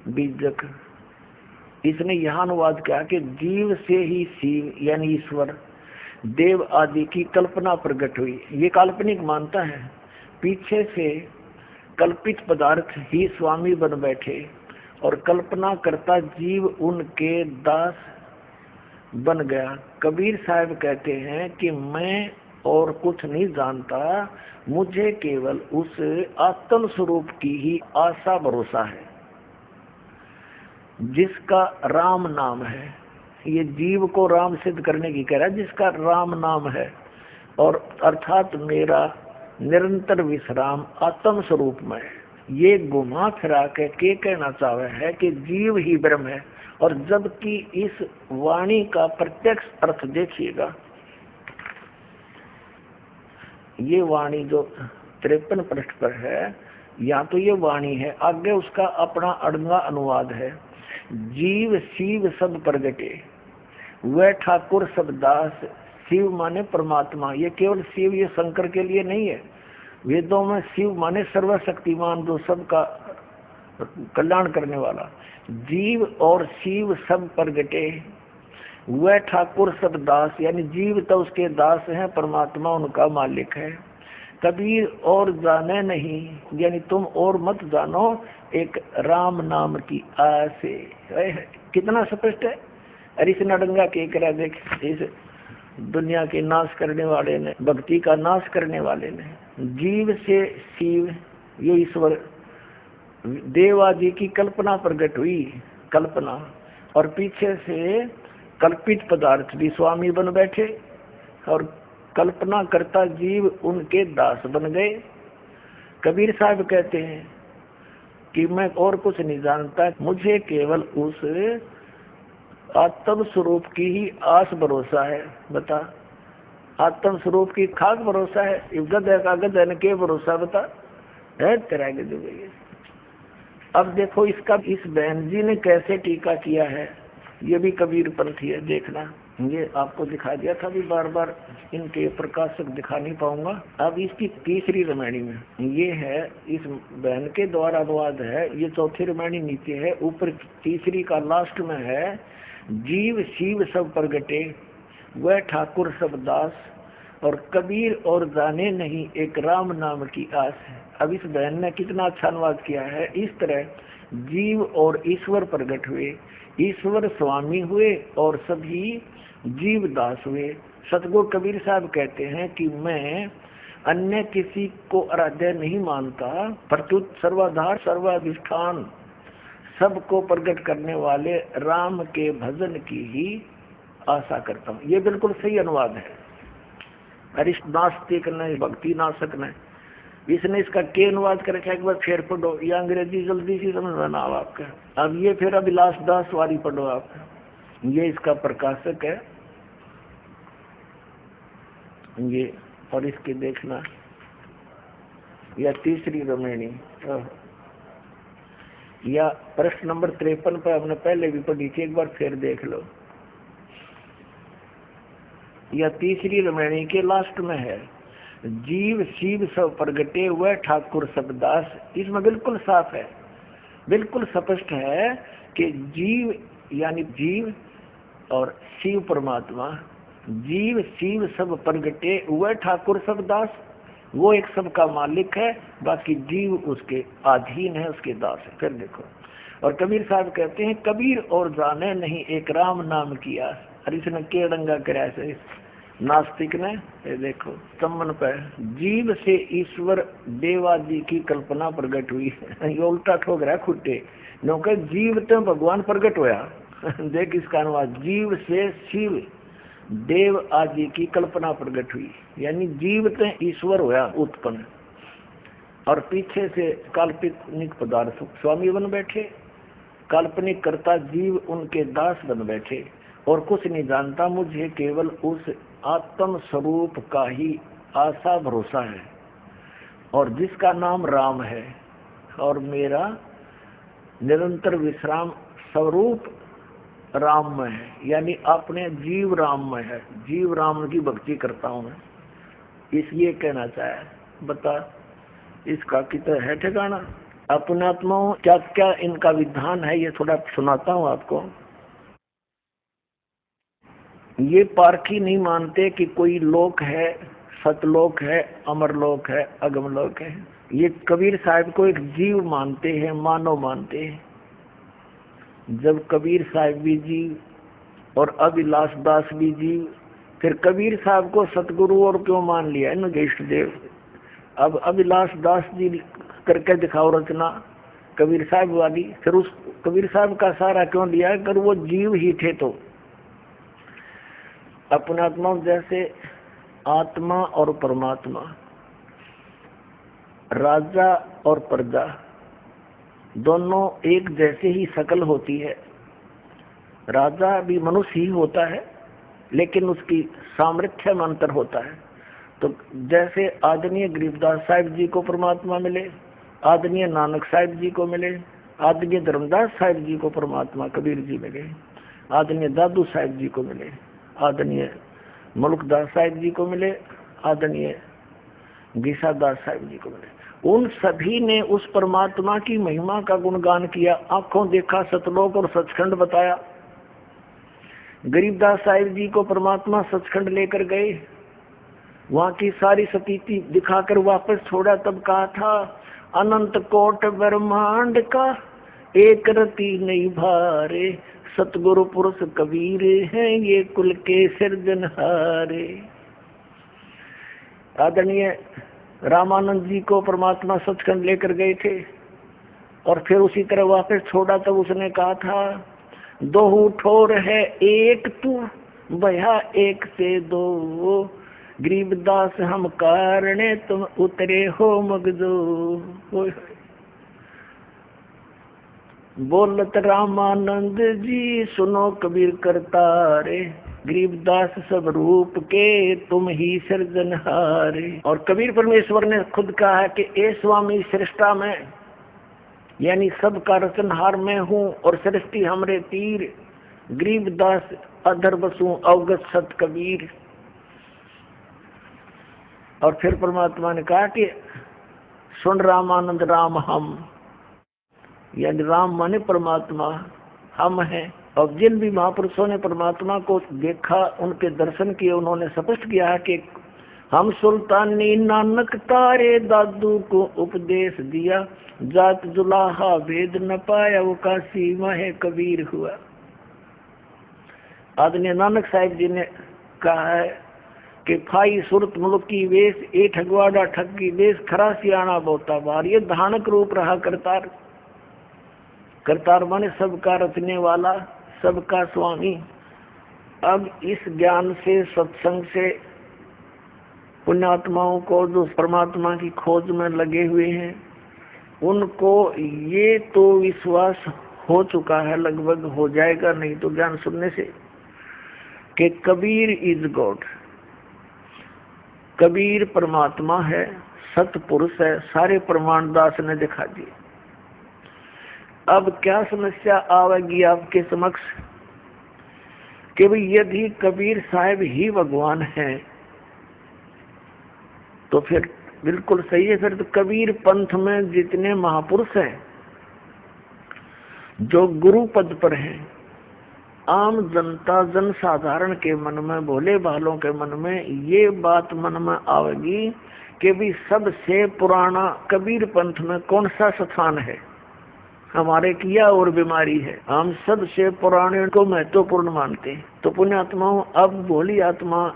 बीजक, इसने यहाँ अनुवाद किया कि जीव से ही शिव यानी ईश्वर, देव आदि की कल्पना प्रकट हुई। ये काल्पनिक मानता है। पीछे से कल्पित पदार्थ ही स्वामी बन बैठे और कल्पना करता जीव उनके दास बन गया। कबीर साहब कहते हैं कि मैं और कुछ नहीं जानता, मुझे केवल उस आत्म स्वरूप की ही आशा भरोसा है जिसका राम नाम है। ये जीव को राम सिद्ध करने की कह रहा है, जिसका राम नाम है, और अर्थात मेरा निरंतर विश्राम आत्म स्वरूप में। ये घुमा फिरा के कहना चाहे है कि जीव ही ब्रह्म है। और जबकि इस वाणी का प्रत्यक्ष अर्थ देखिएगा, ये वाणी जो 53 पृष्ठ पर है, या तो ये वाणी है, आगे उसका अपना अड़ंगा अनुवाद है। जीव शिव सब प्रगटे, वह ठाकुर सब दास। शिव माने परमात्मा, ये केवल शिव ये शंकर के लिए नहीं है। वेदों में शिव माने सर्वशक्तिमान, जो सबका कल्याण करने वाला। जीव और शिव सब प्रगटे, वह ठाकुर सब दास, यानी जीव तो उसके दास हैं, परमात्मा उनका मालिक है। कबीर और जाने नहीं, यानी तुम और मत जानो एक राम नाम की आस। कितना स्पष्ट है। अरे इस नडंगा के करा देख, इस दुनिया के नाश करने वाले ने, भक्ति का नाश करने वाले ने, जीव से शिव ये ईश्वर देवादि की कल्पना प्रकट हुई, कल्पना, और पीछे से कल्पित पदार्थ भी स्वामी बन बैठे और कल्पना करता जीव उनके दास बन गए। कबीर साहब कहते हैं कि मैं और कुछ नहीं जानता, मुझे केवल उस आत्म स्वरूप की ही आस भरोसा है। बता, आत्म स्वरूप की खाक भरोसा है, गध का गधन के भरोसा बता है तेरा गध गई। अब देखो इसका इस बहन जी ने कैसे टीका किया है, ये भी कबीर पंथी है, देखना। ये आपको दिखा दिया था भी, बार बार इनके प्रकाशक दिखा नहीं पाऊंगा। अब इसकी तीसरी रामायणी में ये है, इस बहन के द्वारा अनुवाद है, ये चौथी रामायणी नीचे है, ऊपर तीसरी का लास्ट में है, जीव शिव सब प्रगटे वह ठाकुर सब दास, और कबीर और जाने नहीं एक राम नाम की आस है। अब इस बहन ने कितना अच्छा अनुवाद किया है। इस तरह जीव और ईश्वर प्रकट हुए, ईश्वर स्वामी हुए और सभी जीव दास हुए। सतगुरु कबीर साहब कहते हैं कि मैं अन्य किसी को आराध्य नहीं मानता, प्रत्युत सर्वाधार सर्वाधिष्ठान सबको प्रकट करने वाले राम के भजन की ही आशा करता हूँ। ये बिल्कुल सही अनुवाद है। अरिष्ट नास्तिक ने, भक्ति नाशक ने, इसने इसका के अनुवाद करके एक बार फिर पढ़ो, ये अंग्रेजी जल्दी से समझ में ना आपका। अब ये फिर अभिलाष दास वाली पढ़ो आप, ये इसका प्रकाशक है ये, और इसके देखना या तीसरी रामायणी या प्रश्न नंबर 53 पर हमने पहले भी पढ़ी थी, एक बार फिर देख लो। या तीसरी रामायणी के लास्ट में है, जीव शिव सब प्रगटे हुए ठाकुर सबदास। इसमें बिल्कुल साफ है, बिल्कुल स्पष्ट है कि जीव यानी जीव और शिव परमात्मा, जीव शिव सब प्रगटे हुए ठाकुर सबदास, वो एक सबका मालिक है, बाकी जीव उसके अधीन है, उसके दास है। फिर देखो, और कबीर साहब कहते हैं कबीर और जाने नहीं एक राम नाम की आस। और इसने के डंगा कराया से नास्तिक ने, ये देखो तमन पे जीव से ईश्वर देवादि की कल्पना प्रकट हुई है। ये उल्टा ठोक रहा है खुट्टे, नौके जीव तो भगवान प्रकट होया। देख इसका अनुवाद, जीव से शिव देव आदि की कल्पना प्रकट हुई, यानी जीव तो ईश्वर होया उत्पन्न, और पीछे से काल्पनिक पदार्थ स्वामी बन बैठे, काल्पनिक करता जीव उनके दास बन बैठे, और कुछ नहीं जानता, मुझे केवल उस आत्म स्वरूप का ही आशा भरोसा है, और जिसका नाम राम है, और मेरा निरंतर विश्राम स्वरूप राम में है, यानी अपने जीव राम में है, जीव राम की भक्ति करता हूं मैं, इसलिए कहना चाहे। बता इसका कितना है ठिकाना। अपनात्माओं क्या क्या इनका विधान है, ये थोड़ा सुनाता हूं आपको। ये पारखी नहीं मानते कि कोई लोक है, सतलोक है, अमरलोक है, अगमलोक है। ये कबीर साहब को एक जीव मानते हैं, मानव मानते हैं। जब कबीर साहब भी जीव और अभिलाष दास भी जीव, फिर कबीर साहब को सतगुरु और क्यों मान लिया इनके इष्ट देव। अब अभिलाष दास जी करके दिखाओ रचना कबीर साहब वाली, फिर उस कबीर साहब का सारा क्यों लिया, अगर वो जीव ही थे तो। अपना आत्मा जैसे आत्मा और परमात्मा, राजा और प्रजा दोनों एक जैसे ही शकल होती है। राजा भी मनुष्य ही होता है, लेकिन उसकी सामर्थ्य में अंतर होता है। तो जैसे आदरणीय गरीबदास साहिब जी को परमात्मा मिले, आदरणीय नानक साहिब जी को मिले, आदरणीय धर्मदास साहिब जी को परमात्मा कबीर जी मिले, आदरणीय दादू साहिब जी को मिले, आदरणीय मलुकदास साहिब जी को मिले, आदरणीय गीसादास साहिब जी को मिले। उन सभी ने उस परमात्मा की महिमा का गुणगान किया, आंखों देखा सतलोक और सचखंड बताया। गरीबदास साहिब जी को परमात्मा सचखंड लेकर गए, वहां की सारी सतीति दिखाकर वापस छोड़ा, तब कहा था अनंत कोट ब्रह्मांड का एक रति नहीं भारे, सतगुरु पुरुष कबीर हैं ये कुल के सिरजनहारे। आदरणीय रामानंद जी को परमात्मा सचखंड लेकर गए थे, और फिर उसी तरह वापस छोड़ा, तब उसने कहा था दोहू ठोर है एक तू, भया एक से दो, गरीबदास हम कारणे तुम उतरे हो मगजो। बोलत रामानंद जी सुनो कबीर करतारे, गरीबदास सब रूप के तुम ही सृजनहारे। और कबीर परमेश्वर ने खुद कहा है कि ए स्वामी सृष्टा में, यानी सबका रचनहार मैं हूँ और सृष्टि हमरे तीर, गरीबदास अधर बसू अवगत सत कबीर। और फिर परमात्मा ने कहा कि सुन रामानंद राम हम, यानी राम माने परमात्मा, हम हैं। और जिन भी महापुरुषों ने परमात्मा को देखा, उनके दर्शन किए, उन्होंने स्पष्ट किया है कि हम सुल्तानी नानक तारे दादू को उपदेश दिया, जात जुलाहा भेद न पाया वो काशी माहे कबीर हुआ। आदरणीय नानक साहिब जी ने कहा है कि फाई सुरत मुल्की वेश ए ठगवाड़ा ठगी देश, खरा सियाणा बोता बार। ये धानक रूप रहा करतार। करतार माने सबका रचने वाला, सबका स्वामी। अब इस ज्ञान से, सत्संग से पुण्यात्माओं को जो परमात्मा की खोज में लगे हुए हैं, उनको ये तो विश्वास हो चुका है, लगभग हो जाएगा नहीं तो ज्ञान सुनने से, कि कबीर इज गॉड। कबीर परमात्मा है, सतपुरुष है, सारे प्रमाण दास ने दिखा दिए। अब क्या समस्या आवेगी आपके समक्ष कि भाई यदि कबीर साहब ही भगवान है तो फिर बिल्कुल सही है। फिर तो कबीर पंथ में जितने महापुरुष हैं जो गुरु पद पर हैं, आम जनता जनसाधारण के मन में, भोले भालों के मन में ये बात मन में आवेगी कि भी सबसे पुराना कबीर पंथ में कौन सा स्थान है, हमारे किया और बीमारी है। हम सबसे पुराने को महत्वपूर्ण मानते हैं। तो पुण्यात्माओं, अब भोली आत्मा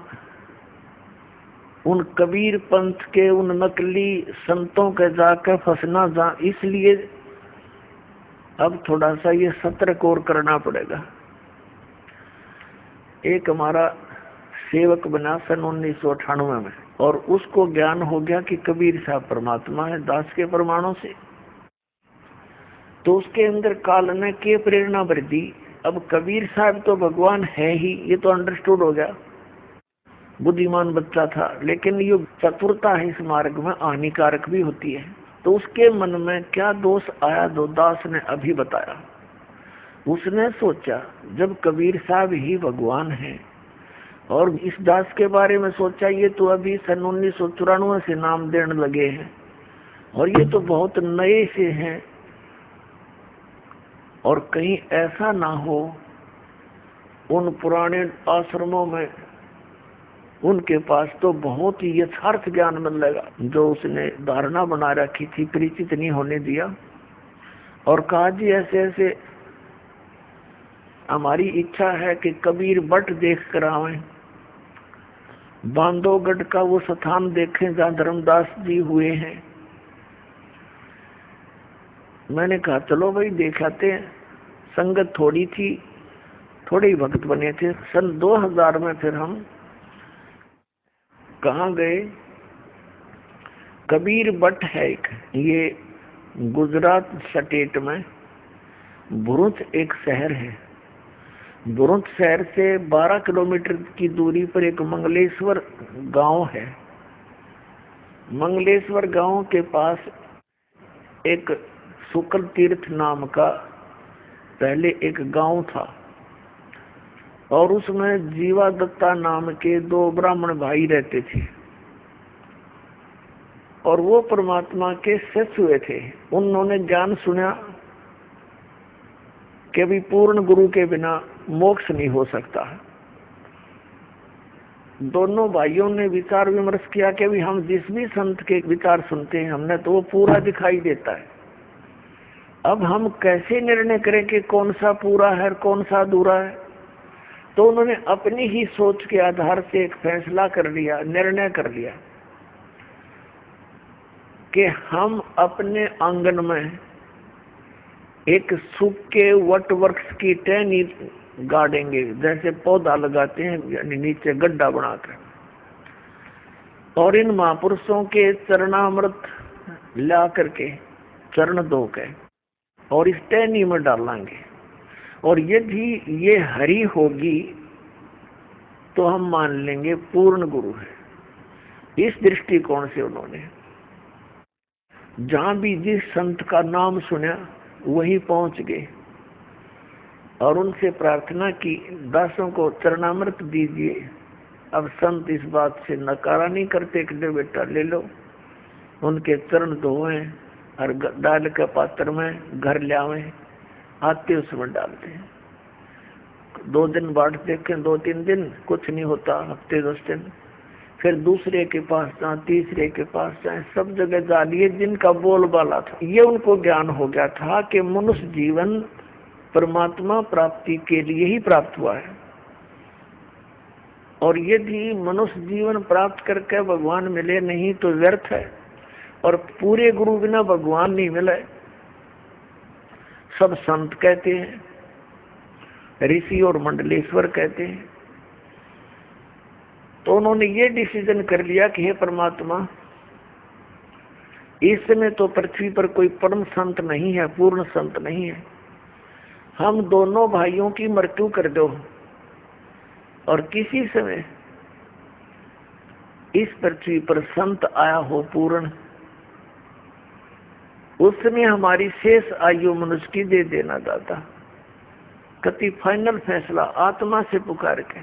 उन कबीर पंथ के उन नकली संतों के जाकर फंसना जा, इसलिए अब थोड़ा सा ये सतर्क और करना पड़ेगा। एक हमारा सेवक बना सन 1998 में, और उसको ज्ञान हो गया कि कबीर साहब परमात्मा है दास के प्रमाणों से। तो उसके अंदर काल ने के प्रेरणा भर दी। अब कबीर साहब तो भगवान है ही, ये तो अंडरस्टूड हो गया, बुद्धिमान बच्चा था। लेकिन ये चतुरता है इस मार्ग में हानिकारक भी होती है। तो उसके मन में क्या दोष आया, दो दास ने अभी बताया। उसने सोचा जब कबीर साहब ही भगवान है, और इस दास के बारे में सोचा ये तो अभी सन 1994 से नाम देने लगे हैं, और ये तो बहुत नए से हैं, और कहीं ऐसा ना हो उन पुराने आश्रमों में उनके पास तो बहुत ही यथार्थ ज्ञान मिलेगा जो उसने धारणा बना रखी थी, परिचित नहीं होने दिया। और कहा जी ऐसे ऐसे हमारी इच्छा है कि कबीर बट देख कर आवे, बांधवगढ़ का वो स्थान देखें जहाँ धर्मदास जी हुए हैं। मैंने कहा चलो भाई देख आते हैं। संगत थोड़ी थी, थोड़े ही भक्त बने थे। सन 2000 में फिर हम कहाँ गए, कबीर बट है एक, ये गुजरात स्टेट में भरूच एक शहर है। भरूच शहर से 12 किलोमीटर की दूरी पर एक मंगलेश्वर गांव है। मंगलेश्वर गांव के पास एक शुक्ल तीर्थ नाम का पहले एक गांव था, और उसमें जीवा दत्ता नाम के 2 ब्राह्मण भाई रहते थे, और वो परमात्मा के शिष्य हुए थे। उन्होंने ज्ञान सुना कि भी पूर्ण गुरु के बिना मोक्ष नहीं हो सकता। दोनों भाइयों ने विचार विमर्श किया कि भी हम जिस भी संत के विचार सुनते हैं हमने तो वो पूरा दिखाई देता है, अब हम कैसे निर्णय करें कि कौन सा पूरा है और कौन सा अधूरा है। तो उन्होंने अपनी ही सोच के आधार से एक फैसला कर लिया, निर्णय कर लिया कि हम अपने आंगन में एक सूखे वट वृक्ष की टहनी गाड़ेंगे, जैसे पौधा लगाते हैं, यानी नीचे गड्ढा बनाकर, और इन महापुरुषों के चरणामृत ला करके चरण धो के और इस टहनी में डालेंगे, और यदि ये हरि होगी तो हम मान लेंगे पूर्ण गुरु है। इस दृष्टिकोण से उन्होंने जहां भी जिस संत का नाम सुना वहीं पहुंच गए और उनसे प्रार्थना की, दासों को चरणामृत दीजिए। अब संत इस बात से नकारा नहीं करते कि बेटा ले लो, उनके चरण धोए और डाल के पात्र में घर ले आवे, आते उसमें डालते हैं। 2 दिन बाट देखें, 2-3 दिन कुछ नहीं होता, हफ्ते 10 दिन, फिर दूसरे के पास जाए, तीसरे के पास जाए, सब जगह जा लिए जिनका बोलबाला था। ये उनको ज्ञान हो गया था कि मनुष्य जीवन परमात्मा प्राप्ति के लिए ही प्राप्त हुआ है, और यदि मनुष्य जीवन प्राप्त करके भगवान मिले नहीं तो व्यर्थ है, और पूरे गुरु बिना भगवान नहीं मिले। सब संत कहते हैं, ऋषि और मंडलेश्वर कहते हैं। तो उन्होंने ये डिसीजन कर लिया कि हे परमात्मा, इस समय तो पृथ्वी पर कोई परम संत नहीं है, पूर्ण संत नहीं है, हम दोनों भाइयों की मृत्यु कर दो, और किसी समय इस पृथ्वी पर संत आया हो पूर्ण, उसमें हमारी शेष आयु मनुष्य की दे देना दाता। कति फाइनल फैसला आत्मा से पुकार के,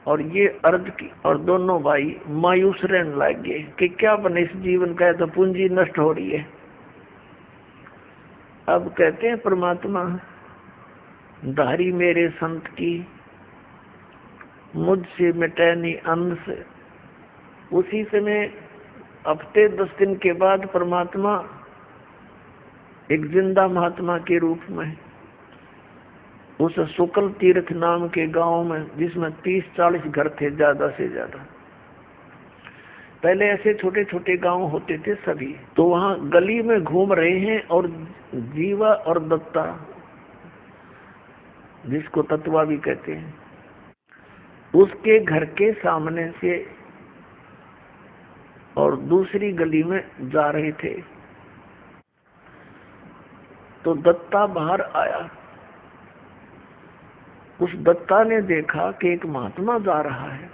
और ये अर्ज की, और दोनों भाई मायूस रहने लग गए कि क्या बने इस जीवन का, तो पूंजी नष्ट हो रही है। अब कहते हैं परमात्मा, धारी मेरे संत की मुझसे मिटे नहीं अंश। उसी समय हफ्ते 10 दिन के बाद परमात्मा एक जिंदा महात्मा के रूप में उस शुक्ल तीर्थ नाम के गांव में, जिसमें 30-40 घर थे ज्यादा से ज्यादा, पहले ऐसे छोटे छोटे गांव होते थे सभी, तो वहां गली में घूम रहे हैं, और जीवा और दत्ता, जिसको तत्वा भी कहते हैं, उसके घर के सामने से और दूसरी गली में जा रहे थे। तो दत्ता बाहर आया। उस दत्ता ने देखा कि एक महात्मा जा रहा है।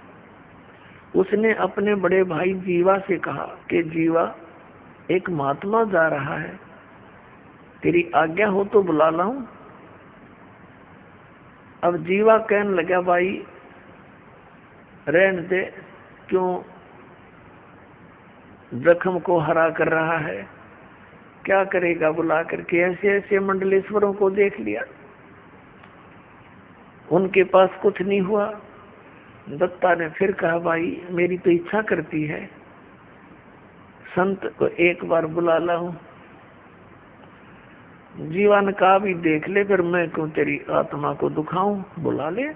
उसने अपने बड़े भाई जीवा से कहा कि जीवा, एक महात्मा जा रहा है, तेरी आज्ञा हो तो बुला लाऊं। अब जीवा कहने लगा, भाई रहने दे, क्यों जख्म को हरा कर रहा है, क्या करेगा बुला करके। ऐसे ऐसे मंडलेश्वरों को देख लिया, उनके पास कुछ नहीं हुआ। दत्ता ने फिर कहा, भाई मेरी तो इच्छा करती है संत को एक बार बुला लाऊं। जीवा ने कहा, भी देख ले, फिर मैं क्यों तेरी आत्मा को दुखाऊं, बुला ले।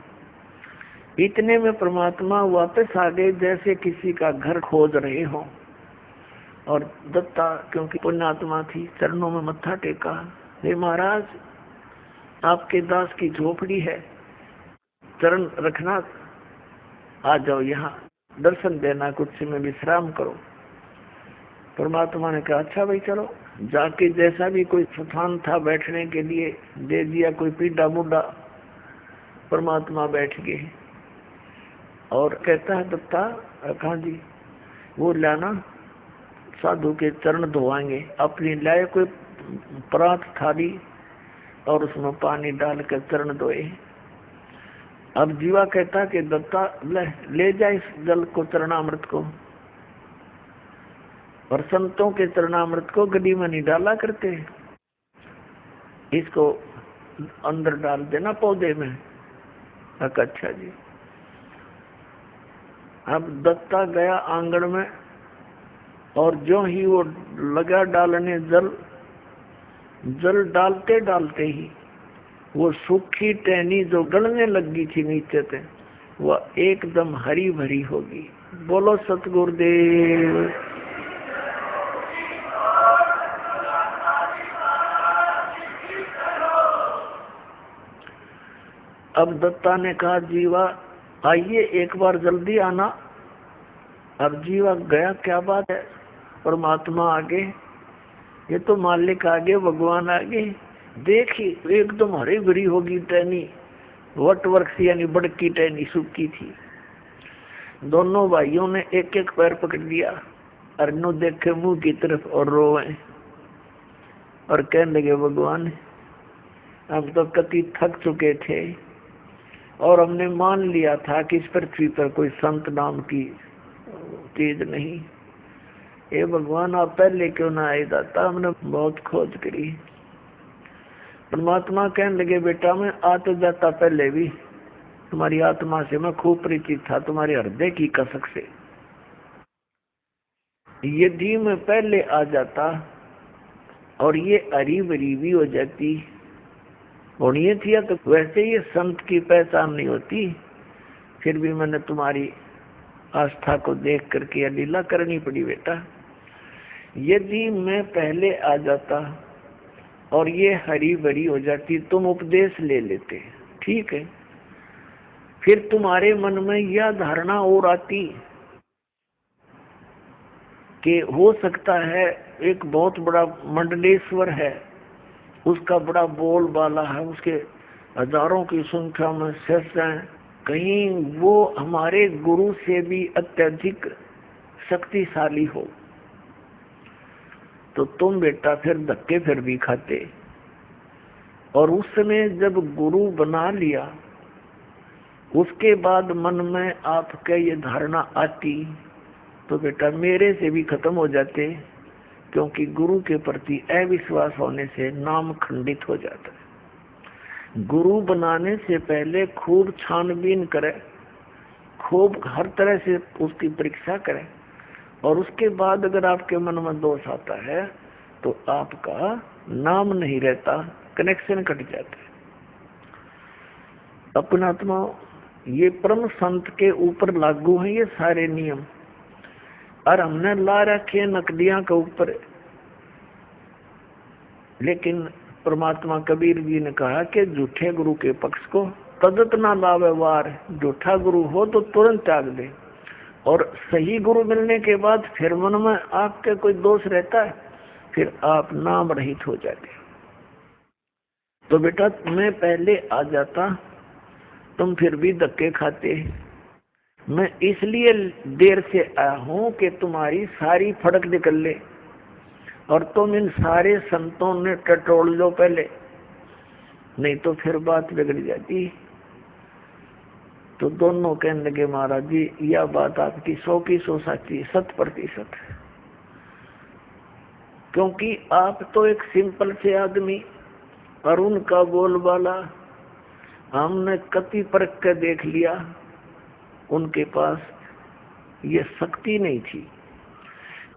इतने में परमात्मा वापस आ गए, जैसे किसी का घर खोज रहे हो। और दत्ता क्योंकि पुण्यात्मा थी, चरणों में मत्था टेका, हे महाराज, आपके दास की झोपड़ी है, चरण रखना, आ जाओ यहाँ दर्शन देना, कुछ समय विश्राम करो। परमात्मा ने कहा, अच्छा भाई चलो। जाके जैसा भी कोई स्थान था बैठने के लिए दे दिया, कोई पीढ़ा मुड्डा, परमात्मा बैठ गए। और कहता है दत्ता, कहा जी, वो लाना, साधु के चरण धोवाएंगे। अपनी लाए कोई परात थाली और उसमें पानी डालकर चरण धोए। अब जीवा कहता कि दत्ता ले जाए इस जल को, चरणामृत को, और संतों के चरणामृत को गड्डी में नहीं डाला करते, इसको अंदर डाल देना पौधे में। अच्छा जी। अब दत्ता गया आंगन में, और जो ही वो लगा डालने जल डालते डालते ही वो सूखी टहनी जो गलने लगी थी नीचे से, वह एकदम हरी भरी होगी। बोलो सतगुरुदेव। अब दत्ता ने कहा जीवा आइए एक बार जल्दी आना। अब जीवा गया, क्या बात है, परमात्मा आगे, ये तो मालिक आगे, भगवान आगे। देखी एकदम हरी भरी होगी टहनी, वट वृक्ष यानी बड़की टहनी सूखी थी। दोनों भाइयों ने एक एक पैर पकड़ लिया और नो देखे मुंह की तरफ और रोए और कहने लगे भगवान हम तो कति थक चुके थे और हमने मान लिया था कि इस पृथ्वी पर कोई संत नाम की चीज नहीं। ये भगवान आप पहले क्यों ना आए दाता, हमने बहुत खोज करी। परमात्मा कहने लगे बेटा मैं आ तो जाता पहले भी, तुम्हारी आत्मा से मैं खूब परिचित था, तुम्हारे हृदय की कसक से। यदि मैं पहले आ जाता और ये हरी भरी भी हो जाती होनी थी, तो वैसे ये संत की पहचान नहीं होती। फिर भी मैंने तुम्हारी आस्था को देख करके लीला करनी पड़ी बेटा। यदि मैं पहले आ जाता और ये हरी भरी हो जाती, तुम उपदेश ले लेते, ठीक है, फिर तुम्हारे मन में यह धारणा और आती कि हो सकता है एक बहुत बड़ा मंडलेश्वर है, उसका बड़ा बोल बाला है, उसके हजारों की संख्या में शिष्य हैं, कहीं वो हमारे गुरु से भी अत्यधिक शक्तिशाली हो, तो तुम बेटा फिर धक्के फिर भी खाते। और उस समय जब गुरु बना लिया, उसके बाद मन में आपके ये धारणा आती, तो बेटा मेरे से भी खत्म हो जाते, क्योंकि गुरु के प्रति अविश्वास होने से नाम खंडित हो जाता है। गुरु बनाने से पहले खूब छानबीन करें, खूब हर तरह से उसकी परीक्षा करें, और उसके बाद अगर आपके मन में दोष आता है तो आपका नाम नहीं रहता, कनेक्शन कट जाता है। अपनात्मा ये परम संत के ऊपर लागू है ये सारे नियम, और हमने ला रखे नकलियां के ऊपर। लेकिन परमात्मा कबीर जी ने कहा कि झूठे गुरु के पक्ष को तदत ना लावे वार, झूठा गुरु हो तो तुरंत त्याग दे। और सही गुरु मिलने के बाद फिर मन में आपके कोई दोष रहता है, फिर आप नाम रहित हो जाते। तो बेटा मैं पहले आ जाता, तुम फिर भी धक्के खाते। मैं इसलिए देर से आया हूं कि तुम्हारी सारी फड़क निकल ले और तुम इन सारे संतों ने टटोल लो पहले, नहीं तो फिर बात बिगड़ जाती। तो दोनों कहने लगे महाराज जी यह बात आपकी 100 की 100 सच्ची, 100%। क्योंकि आप तो एक सिंपल से आदमी और उनका बोलबाला हमने कति परख कर देख लिया, उनके पास ये शक्ति नहीं थी।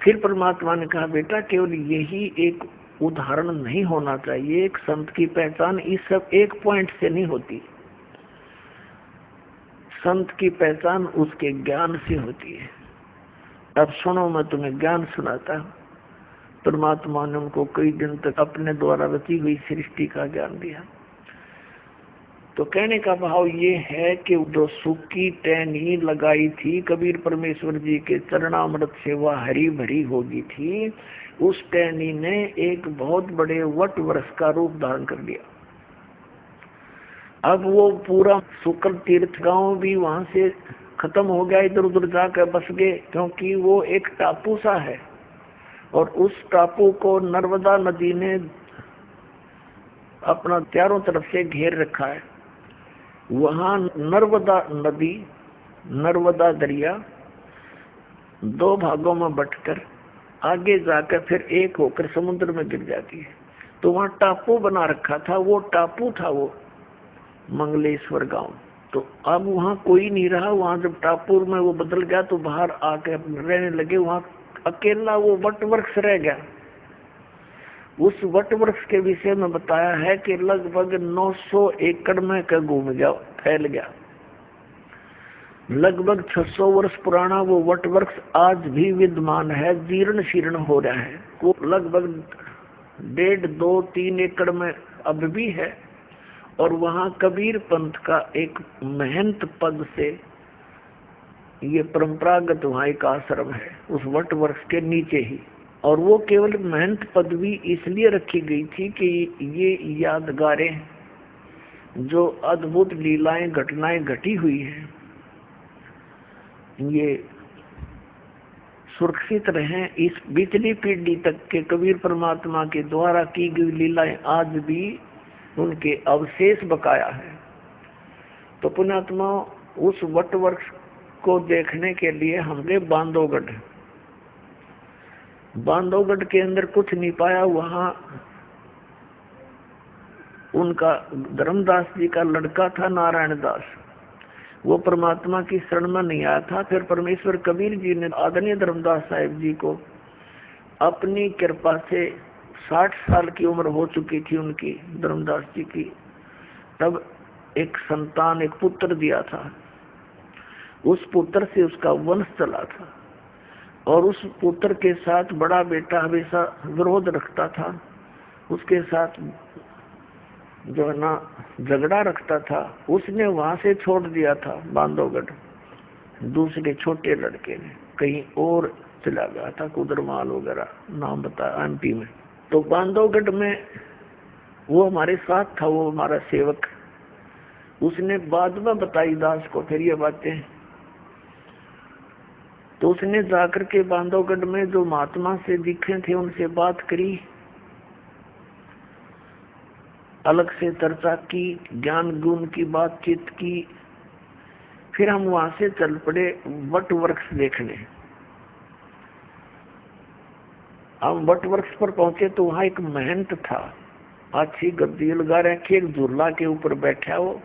फिर परमात्मा ने कहा बेटा केवल यही एक उदाहरण नहीं होना चाहिए, एक संत की पहचान इस सब एक पॉइंट से नहीं होती। संत की पहचान उसके ज्ञान से होती है। अब सुनो मैं तुम्हें ज्ञान सुनाता हूं। परमात्मा ने उनको कई दिन तक अपने द्वारा रची हुई सृष्टि का ज्ञान दिया। तो कहने का भाव ये है कि जो सूखी टहनी लगाई थी कबीर परमेश्वर जी के चरणामृत से वह हरी भरी होगी थी, उस टहनी ने एक बहुत बड़े वट वृक्ष का रूप धारण कर लिया। अब वो पूरा शुक्र तीर्थ गांव भी वहां से खत्म हो गया, इधर उधर जाकर बस गए, क्योंकि वो एक टापू सा है और उस टापू को नर्मदा नदी ने अपना चारों तरफ से घेर रखा है। वहां नर्मदा नदी, नर्मदा दरिया दो भागों में बंटकर आगे जाकर फिर एक होकर समुद्र में गिर जाती है। तो वहां टापू बना रखा था, वो टापू था वो मंगलेश्वर गांव। तो अब वहां कोई नहीं रहा, वहां जब टापू में वो बदल गया तो बाहर आकर रहने लगे, वहां अकेला वो वट वृक्ष रह गया। उस वट वृक्ष के विषय में बताया है कि लगभग 900 एकड़ में का घूम गया, फैल गया। लगभग 600 वर्ष पुराना वो वट वृक्ष आज भी विद्यमान है, जीर्ण शीर्ण हो रहा है। वो लगभग 1.5, 2, 3 एकड़ में अब भी है और वहाँ कबीर पंथ का एक महंत पद से ये परंपरागत वहाँ एक आश्रम है उस वट वृक्ष के नीचे ही। और वो केवल महंत पदवी इसलिए रखी गई थी कि ये यादगारें जो अद्भुत लीलाएं घटनाएं घटी हुई हैं ये सुरक्षित रहें। इस पिछली पीढ़ी तक के कबीर परमात्मा के द्वारा की गई लीलाएं आज भी उनके अवशेष बकाया है। तो पुण्यात्मा उस वट वृक्ष को देखने के लिए हमने बांधवगढ़ के अंदर कुछ नहीं पाया। वहाँ उनका धर्मदास जी का लड़का था नारायण दास, वो परमात्मा की शरण में नहीं आया था। फिर परमेश्वर कबीर जी ने आदरणीय धर्मदास साहिब जी को अपनी कृपा से 60 साल की उम्र हो चुकी थी उनकी धर्मदास जी की, तब एक संतान एक पुत्र दिया था। उस पुत्र से उसका वंश चला था और उस पुत्र के साथ बड़ा बेटा हमेशा विरोध रखता था, उसके साथ जो है ना झगड़ा रखता था। उसने वहां से छोड़ दिया था बांधवगढ़, दूसरे छोटे लड़के ने कहीं और चला गया था, कुदरमाल वगैरह नाम बताया एमपी में। तो बांधवगढ़ में वो हमारे साथ था, वो हमारा सेवक। उसने बाद में बताई दास को फिर ये बातें। तो उसने जाकर के बांधवगढ़ में जो महात्मा से दिखे थे उनसे बात करी, अलग से चर्चा की, ज्ञान गुण की बातचीत की। फिर हम वहां से चल पड़े वट वृक्ष देखने। हम वट वृक्ष पर पहुंचे तो वहां एक महंत था, अच्छी गद्दी लगा रखी, एक झूला के ऊपर बैठा हो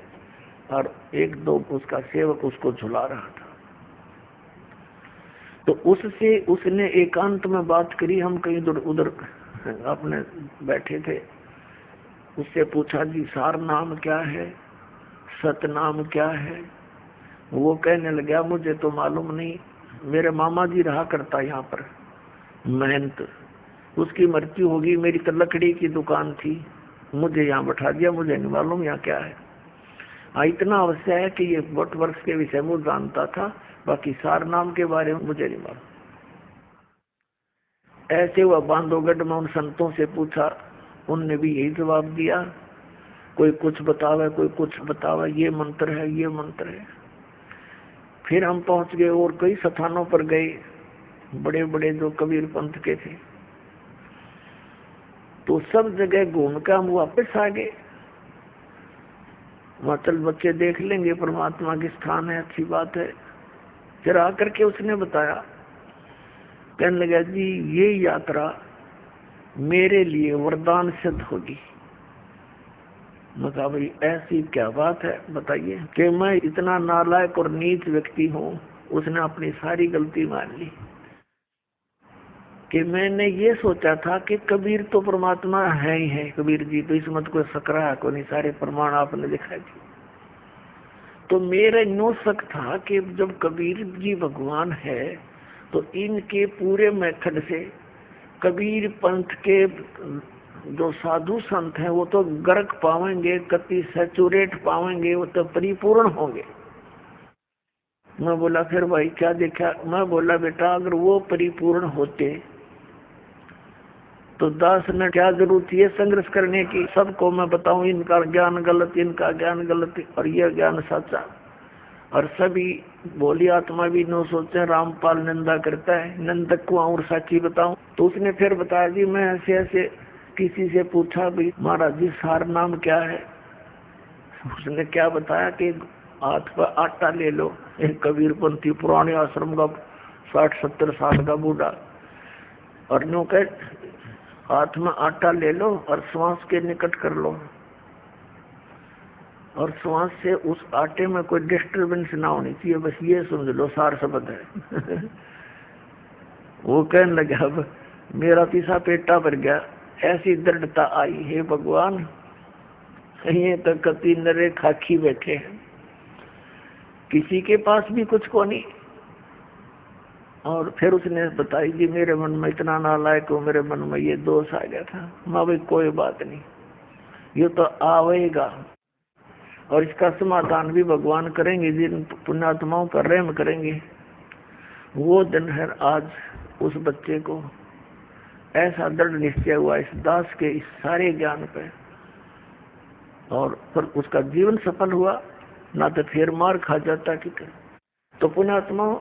और एक दो उसका सेवक उसको झुला रहा था। तो उससे उसने एकांत में बात करी। हम कहीं उधर अपने बैठे थे। उससे पूछा जी सार नाम क्या है, सत नाम क्या है। वो कहने लगा मुझे तो मालूम नहीं, मेरे मामा जी रहा करता यहाँ पर महंत, उसकी मृत्यु होगी, मेरी तो लकड़ी की दुकान थी, मुझे यहाँ बैठा दिया, मुझे नहीं मालूम यहाँ क्या है। इतना अवश्य है कि ये वट वृक्ष के विषय में जानता था, बाकी सार नाम के बारे में मुझे नहीं मालूम। ऐसे हुआ बांधवगढ़ में उन संतों से पूछा, उनने भी यही जवाब दिया, कोई कुछ बतावे कोई कुछ बतावे, ये मंत्र है ये मंत्र है। फिर हम पहुंच गए और कई स्थानों पर गए, बड़े बड़े जो कबीर पंथ के थे। तो सब जगह घूम कर हम वापस आ गए। वहां चल बच्चे देख लेंगे, परमात्मा के स्थान है, अच्छी बात है। फिर आकर के उसने बताया, कहने लगा जी ये यात्रा मेरे लिए वरदान सिद्ध होगी। मैं कहा भाई ऐसी क्या बात है बताइए। कि मैं इतना नालायक और नीच व्यक्ति हूँ। उसने अपनी सारी गलती मान ली कि मैंने ये सोचा था कि कबीर तो परमात्मा है ही है, कबीर जी तो इसमें कोई सकरा को नहीं, सारे प्रमाण आपने दिखाई दिए। तो मेरा नो शक था कि जब कबीर जी भगवान है तो इनके पूरे मेथड से कबीर पंथ के जो साधु संत हैं वो तो गर्क पावेंगे, कति सैचुरेट पावेंगे, वो तो परिपूर्ण होंगे। मैं बोला फिर भाई क्या देखा। मैं बोला बेटा अगर वो परिपूर्ण होते तो दास ने क्या जरूरत है संघर्ष करने की। सबको मैं बताऊं इनका ज्ञान गलत, इनका ज्ञान गलत और यह ज्ञान सच्चा। और सभी बोली आत्मा भी नो सोचे, रामपाल निंदा करता है, निंदक को और सच्ची बताऊं। तो उसने फिर बताया जी मैं ऐसे ऐसे किसी से पूछा भाई महाराज जी सार नाम क्या है। उसने क्या बताया कि हाथ पर आटा ले लो। एक कबीरपंथी पुराने आश्रम का 60-70 साल का बूढ़ा, और नो कह हाथ में आटा ले लो और श्वास के निकट कर लो, और श्वास से उस आटे में कोई डिस्टर्बेंस ना होनी चाहिए, बस ये समझ लो सार शब्द है। वो कहने लगा अब मेरा पीछा पेटा भर गया, ऐसी दृढ़ता आई, हे भगवान ये तो कति नरे खाकी बैठे हैं, किसी के पास भी कुछ को नहीं। और फिर उसने बताई जी मेरे मन में इतना नालायक हो, मेरे मन में ये दोष आ गया था। माँ भाई कोई बात नहीं, ये तो आवेगा, और इसका समाधान भी भगवान करेंगे, जिन पुण्यात्माओं पर रहम करेंगे। वो दिन है आज उस बच्चे को ऐसा दृढ़ निश्चय हुआ इस दास के इस सारे ज्ञान पे, और पर उसका जीवन सफल हुआ, ना तो फिर मार खा जाता कि तो पुण्यात्माओं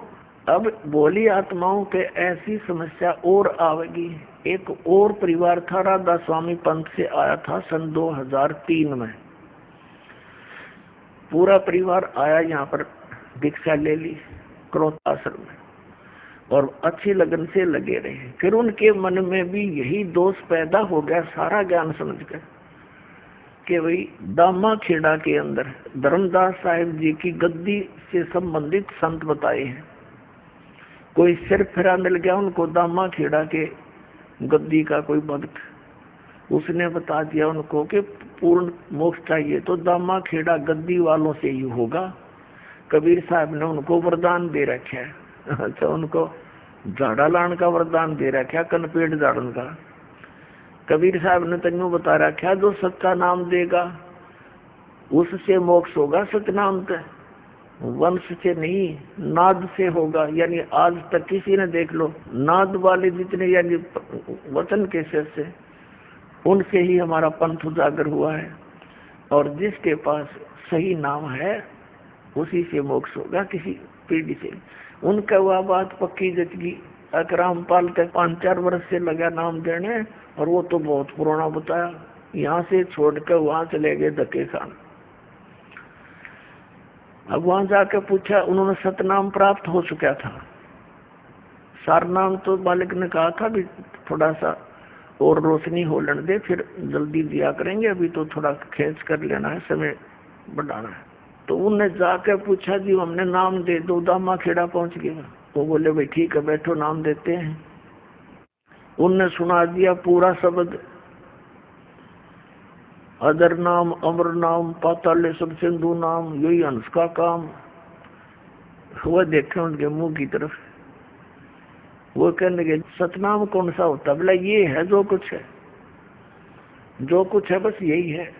अब बोली आत्माओं पे ऐसी समस्या और आवेगी। एक और परिवार था, राधा स्वामी पंथ से आया था सन 2003 में। पूरा परिवार आया यहाँ पर, दीक्षा ले ली क्रोध आश्रम में और अच्छी लगन से लगे रहे। फिर उनके मन में भी यही दोष पैदा हो गया, सारा ज्ञान समझकर, कि भाई दामा खेड़ा के अंदर धर्मदास साहिब जी की गद्दी से संबंधित संत बताए हैं। कोई सिर फिरा मिल गया उनको दामा खेड़ा के गद्दी का कोई भक्त, उसने बता दिया उनको कि पूर्ण मोक्ष चाहिए तो दामा खेड़ा गद्दी वालों से ही होगा। कबीर साहब ने उनको वरदान दे रखा है। अच्छा, उनको झाड़ा लाने का वरदान दे रखा, कनपेट झाड़न का। कबीर साहब ने तन्नू बता रखा, जो सच्चा नाम देगा उससे मोक्ष होगा। सतनाम पे वंश से नहीं, नाद से होगा। यानी आज तक किसी ने देख लो, नाद वाले जितने यानी वचन के से उनसे ही हमारा पंथ उजागर हुआ है, और जिसके पास सही नाम है उसी से मोक्ष होगा, किसी पीढ़ी से। उनका वह बात पक्की जचगी। अकराम पाल के 5-4 वर्ष से लगा नाम देने, और वो तो बहुत पुराना बताया। यहाँ से छोड़कर वहां चले गए धक्के खान। अब वहां जाकर पूछा, उन्होंने सतनाम प्राप्त हो चुका था। सार नाम तो मालिक ने कहा था भी थोड़ा सा और रोशनी हो लेने दे, फिर जल्दी दिया करेंगे, अभी तो थोड़ा खींच कर लेना है, समय बढ़ाना है। तो उनने जाकर पूछा, जी हमने नाम दे दो। दामा खेड़ा पहुंच गया। वो बोले भाई ठीक है, बैठो नाम देते हैं। उनने सुना दिया पूरा शब्द, अदर नाम, अमर नाम, पाताल सब सिंधु नाम, यही हंस का काम। वह देखे उनके मुंह की तरफ, वो कहने लगे सतनाम कौन सा होता? बोला ये है जो कुछ है, जो कुछ है बस यही है।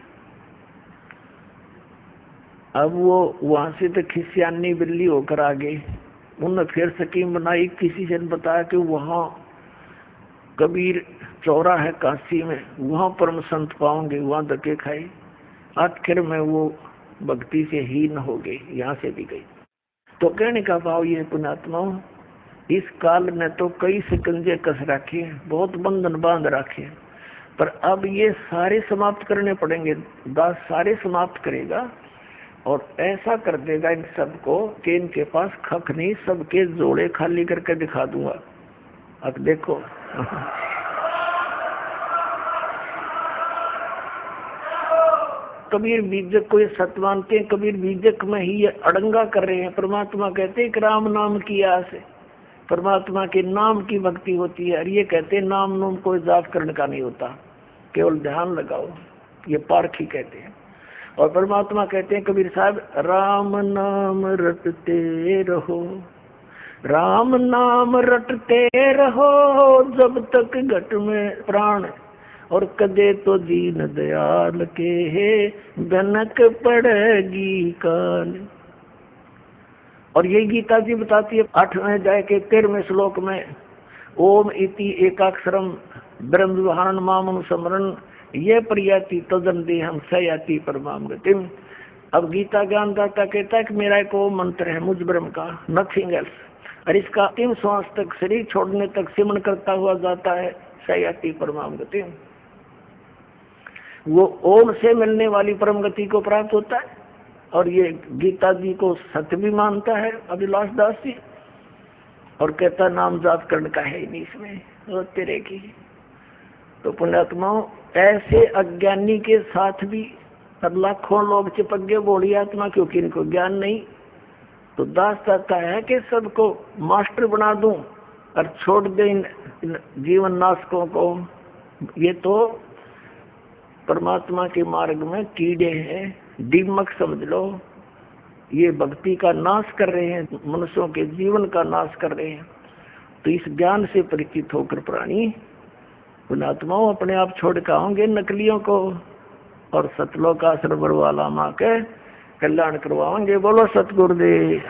अब वो वहां से तो खिसियानी बिल्ली होकर आ गई। उन्होंने फिर स्कीम बनाई, किसी से बताया कि वहां कबीर चौरा है काशी में, वहां परम संत पाओगे, वहां धक्के खाए। आखिर में वो भक्ति से हीन हो गई, यहाँ से भी गई। तो कहने का भाव ये पुण्यात्माओं, इस काल ने तो कई शिकंजे कस रखे हैं, बहुत बंधन बांध रखे हैं, पर अब ये सारे समाप्त करने पड़ेंगे। दास सारे समाप्त करेगा और ऐसा कर देगा इन सबको कि इनके पास खक नहीं, सबके जोड़े खाली करके दिखा दूंगा। अब देखो कबीर बीजक को ये सत्य मानते हैं, कबीर बीजक में ही ये अड़ंगा कर रहे हैं। परमात्मा कहते हैं कि राम नाम की आस है, परमात्मा के नाम की भक्ति होती है। और ये कहते हैं नाम नाम कोई जाप करने का नहीं होता, केवल ध्यान लगाओ, ये पारखी कहते हैं। और परमात्मा कहते हैं कबीर साहब, राम नाम रटते रहो, राम नाम रटते रहो, जब तक घट में प्राण, और कदे तो दीन दयाल के गनक पड़ेगी कान। और ये गीता जी बताती है 8वें अध्याय के 13वें श्लोक में, ओम इति एकाक्षरम ब्रह्म विहारण मामनु समरण ये प्रियाति तदन देहम सयाति परमाम गतिम। अब गीता ज्ञानदाता कहता है कि मेरा एक वो मंत्र है मुझ ब्रह्म का, नथिंग एल्स, और इसका अंतिम श्वास तक, शरीर छोड़ने तक सिमरण करता हुआ जाता है सयाति परमाम गतिम। वो ओम से मिलने वाली परम गति को प्राप्त होता है। और ये गीता जी को सत्य भी मानता है अभिलाष दास जी, और कहता नाम जाप करने का है ही नहीं इसमें, रोते रहेगी। तो पुण्यात्माओं, ऐसे अज्ञानी के साथ भी लाखों लोग चिपक गए बोली आत्मा, क्योंकि इनको ज्ञान नहीं। तो दास चाहता है कि सबको मास्टर बना दूं और छोड़ दे इन जीवन नाशकों को। ये तो परमात्मा के मार्ग में कीड़े हैं, दीमक समझ लो। ये भक्ति का नाश कर रहे हैं, मनुष्यों के जीवन का नाश कर रहे हैं। तो इस ज्ञान से परिचित होकर प्राणी पुण्यात्माओं अपने आप छोड़ के आओगे नकलियों को, और सतलोक आश्रम वाला माँ के कल्याण करवाएंगे। बोलो सतगुरुदेव।